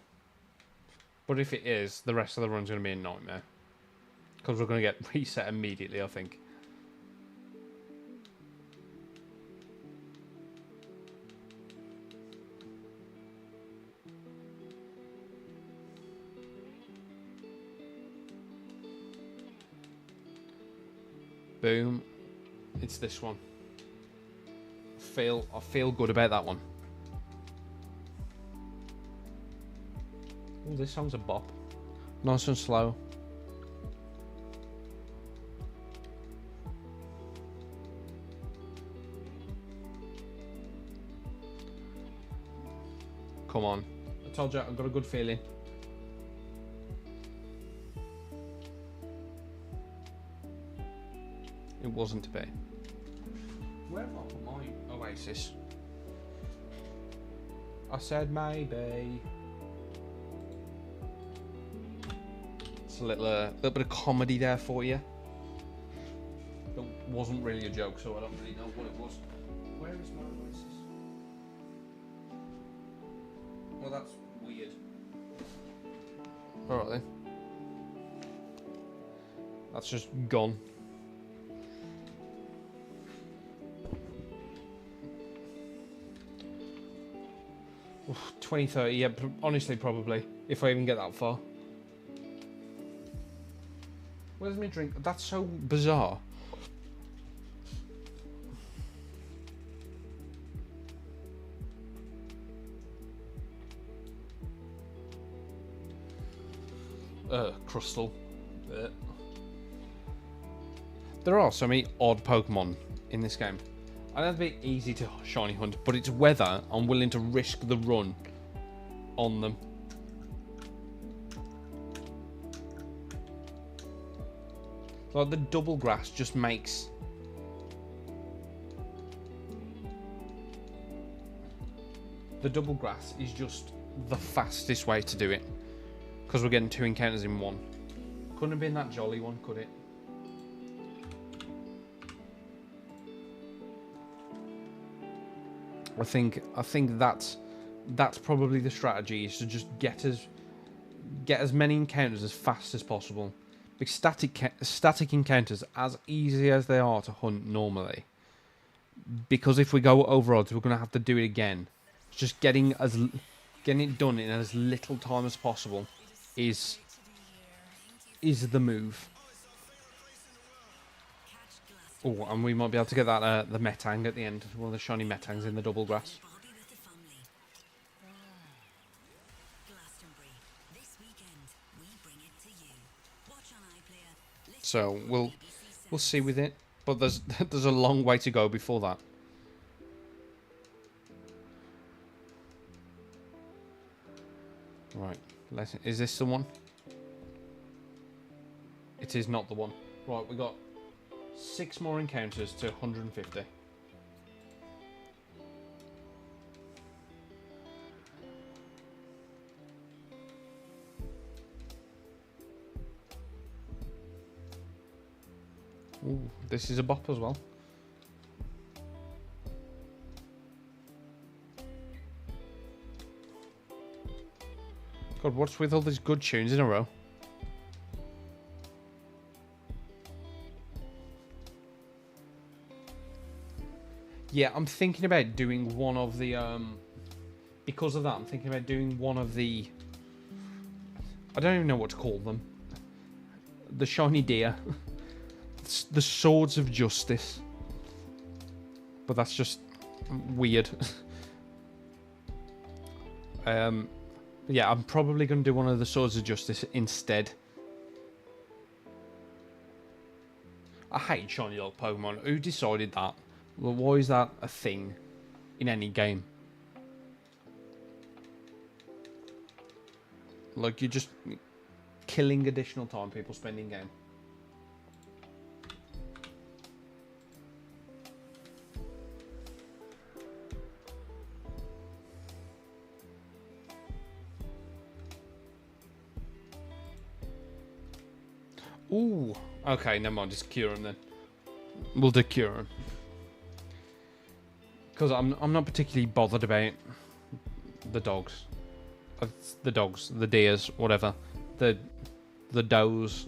But if it is, the rest of the run's going to be a nightmare. Because we're going to get reset immediately, I think. Boom. It's this one. I feel good about that one. Oh, this song's a bop. Nice and slow. Come on. I told you, I've got a good feeling. It wasn't to be. Where have I put my Oasis? I said maybe. It's a little bit of comedy there for you. It wasn't really a joke, so I don't really know what it was. Where is my Oasis? Well, that's weird. Alright then. That's just gone. Oof, 20, 30, yeah, honestly, probably. If I even get that far. Where's my drink? That's so bizarre. Crystal. There are so many odd Pokemon in this game. I know it's a bit easy to shiny hunt, but it's whether I'm willing to risk the run on them. Like the double grass just makes... The double grass is just the fastest way to do it. Because we're getting 2 encounters in one. Couldn't have been that jolly one, could it? I think that's probably the strategy, is to just get as many encounters as fast as possible. Because static encounters, as easy as they are to hunt normally, because if we go over odds, we're going to have to do it again. Just getting it done in as little time as possible is the move. Oh, and we might be able to get that the Metang at the end. One of the shiny Metangs in the double grass. So we'll see with it, but there's a long way to go before that. Right, is this the one? It is not the one. Right, we got 6 more encounters to 150. Ooh, this is a bop as well. God, what's with all these good tunes in a row? Yeah, I'm thinking about doing one of the, because of that, I'm thinking about doing one of the, I don't even know what to call them. The shiny deer. The swords of justice. But that's just weird. Yeah, I'm probably going to do one of the swords of justice instead. I hate shiny little Pokemon. Who decided that? Well, why is that a thing in any game? Like, you're just killing additional time people spend in game. Ooh, okay, never mind. Just cure him then. We'll do cure him. Because I'm not particularly bothered about the dogs. The dogs, the deers, whatever. The does.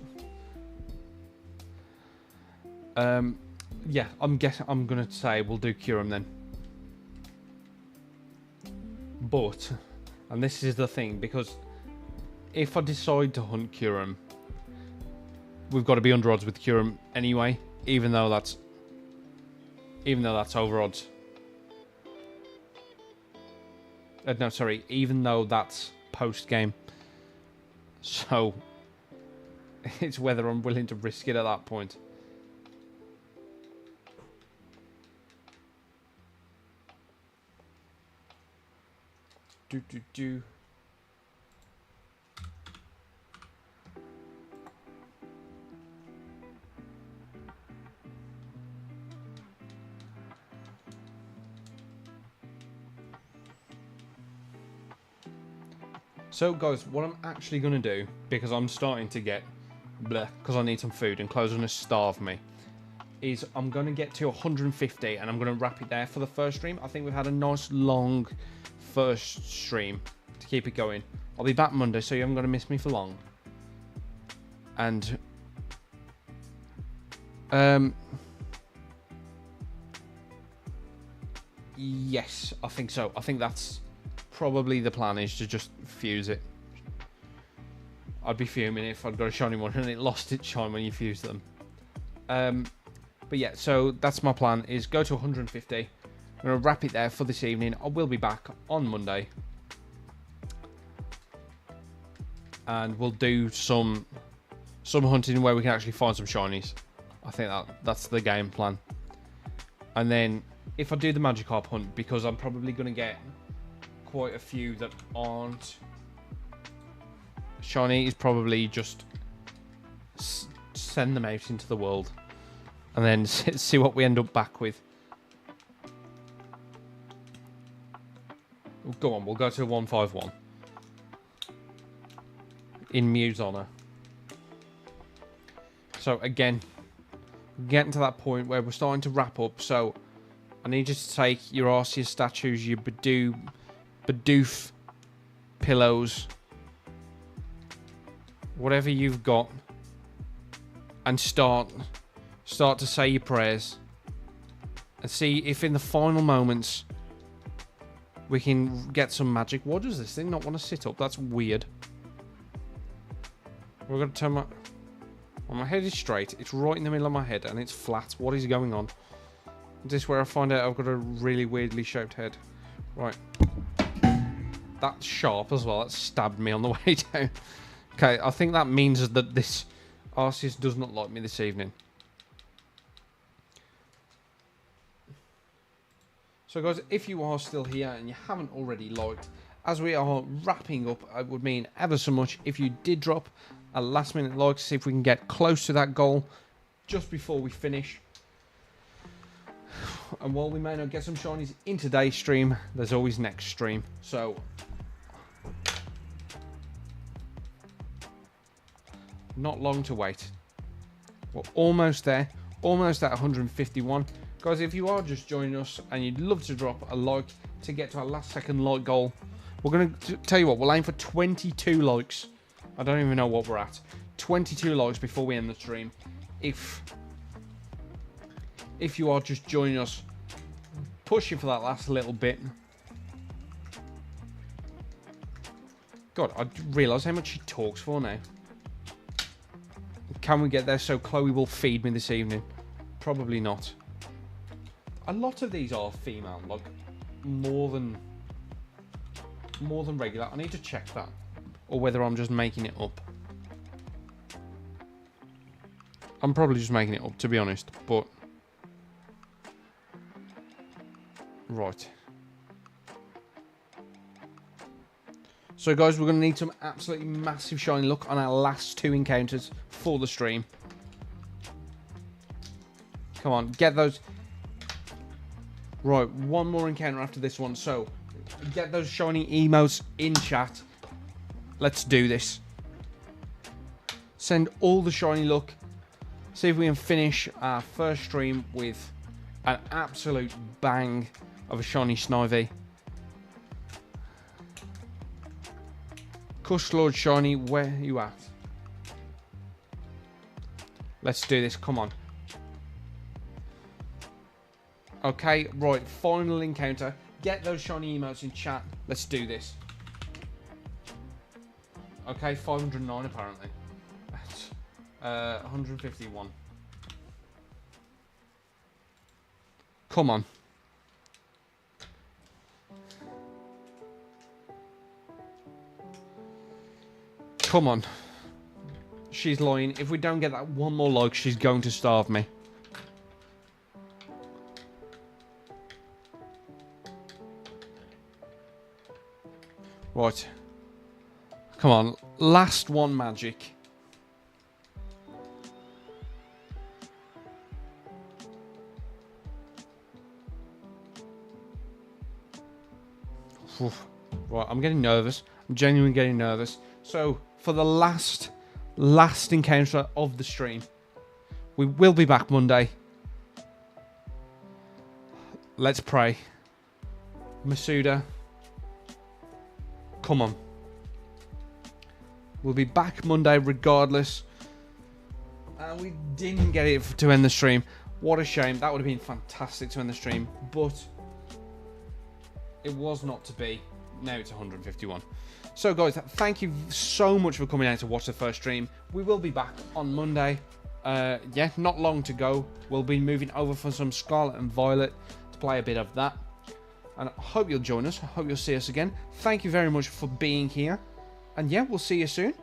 Yeah, I'm gonna say we'll do cure him then. But, and this is the thing, because if I decide to hunt Kyurem, we've got to be under odds with Kyurem anyway, even though that's over odds. No, sorry, even though that's post game. So it's whether I'm willing to risk it at that point. Do. So guys, what I'm actually going to do, because I'm starting to get bleh, because I need some food and clothes are going to starve me, is I'm going to get to 150 and I'm going to wrap it there for the first stream. I think we've had a nice long first stream to keep it going. I'll be back Monday, so you haven't got to miss me for long. And yes, I think so. I think that's probably the plan, is to just fuse it. I'd be fuming if I'd got a shiny one and it lost its shine when you fused them. But yeah, so that's my plan, is go to 150. I'm going to wrap it there for this evening. I will be back on Monday. And we'll do some hunting where we can actually find some shinies. I think that's the game plan. And then if I do the Magikarp hunt, because I'm probably going to get quite a few that aren't shiny, is probably just send them out into the world and then see what we end up back with. Go on, we'll go to 151 in Mew's honor. So again, getting to that point where we're starting to wrap up, so I need you to take your Arceus statues, your Bidoof pillows, whatever you've got, and start to say your prayers and see if in the final moments we can get some magic. What does this thing not want to sit up? That's weird. We're going to turn my head is straight. It's right in the middle of my head and it's flat. What is going on? Is this where I find out I've got a really weirdly shaped head? Right. That's sharp as well. That stabbed me on the way down. Okay, I think that means that this Arceus does not like me this evening. So guys, if you are still here and you haven't already liked, as we are wrapping up, it would mean ever so much if you did drop a last minute like to see if we can get close to that goal just before we finish. And while we may not get some shinies in today's stream, there's always next stream. So not long to wait. We're almost there, almost at 151. Guys, if you are just joining us and you'd love to drop a like to get to our last second like goal, We're going to tell you what, we'll aim for 22 likes. I don't even know what we're at. 22 likes before we end the stream. If you are just joining us, pushing for that last little bit. God, I realise how much she talks for now. Can we get there so Chloe will feed me this evening? Probably not. A lot of these are female, like more than regular. I need to check that, or whether I'm just making it up. I'm probably just making it up, to be honest. But right. So guys, we're going to need some absolutely massive shiny luck on our last 2 encounters for the stream. Come on, get those. Right, one more encounter after this one. So, get those shiny emotes in chat. Let's do this. Send all the shiny luck. See if we can finish our first stream with an absolute bang of a shiny Snivy. Cush Lord Shiny, where are you at? Let's do this, come on. Okay, right, final encounter. Get those shiny emotes in chat. Let's do this. Okay, 509 apparently. That's 151. Come on. Come on. She's lying. If we don't get that one more like, she's going to starve me. Right. Come on. Last one magic. Oof. Right, I'm getting nervous. I'm genuinely getting nervous. So, for the last encounter of the stream, we will be back Monday. Let's pray. Masuda, come on. We'll be back Monday regardless. And we didn't get it to end the stream. What a shame. That would have been fantastic to end the stream. But it was not to be. Now it's 151. So guys, thank you so much for coming out to watch the first stream. We will be back on Monday. Yeah, not long to go. We'll be moving over for some Scarlet and Violet to play a bit of that. And I hope you'll join us. I hope you'll see us again. Thank you very much for being here. And yeah, we'll see you soon.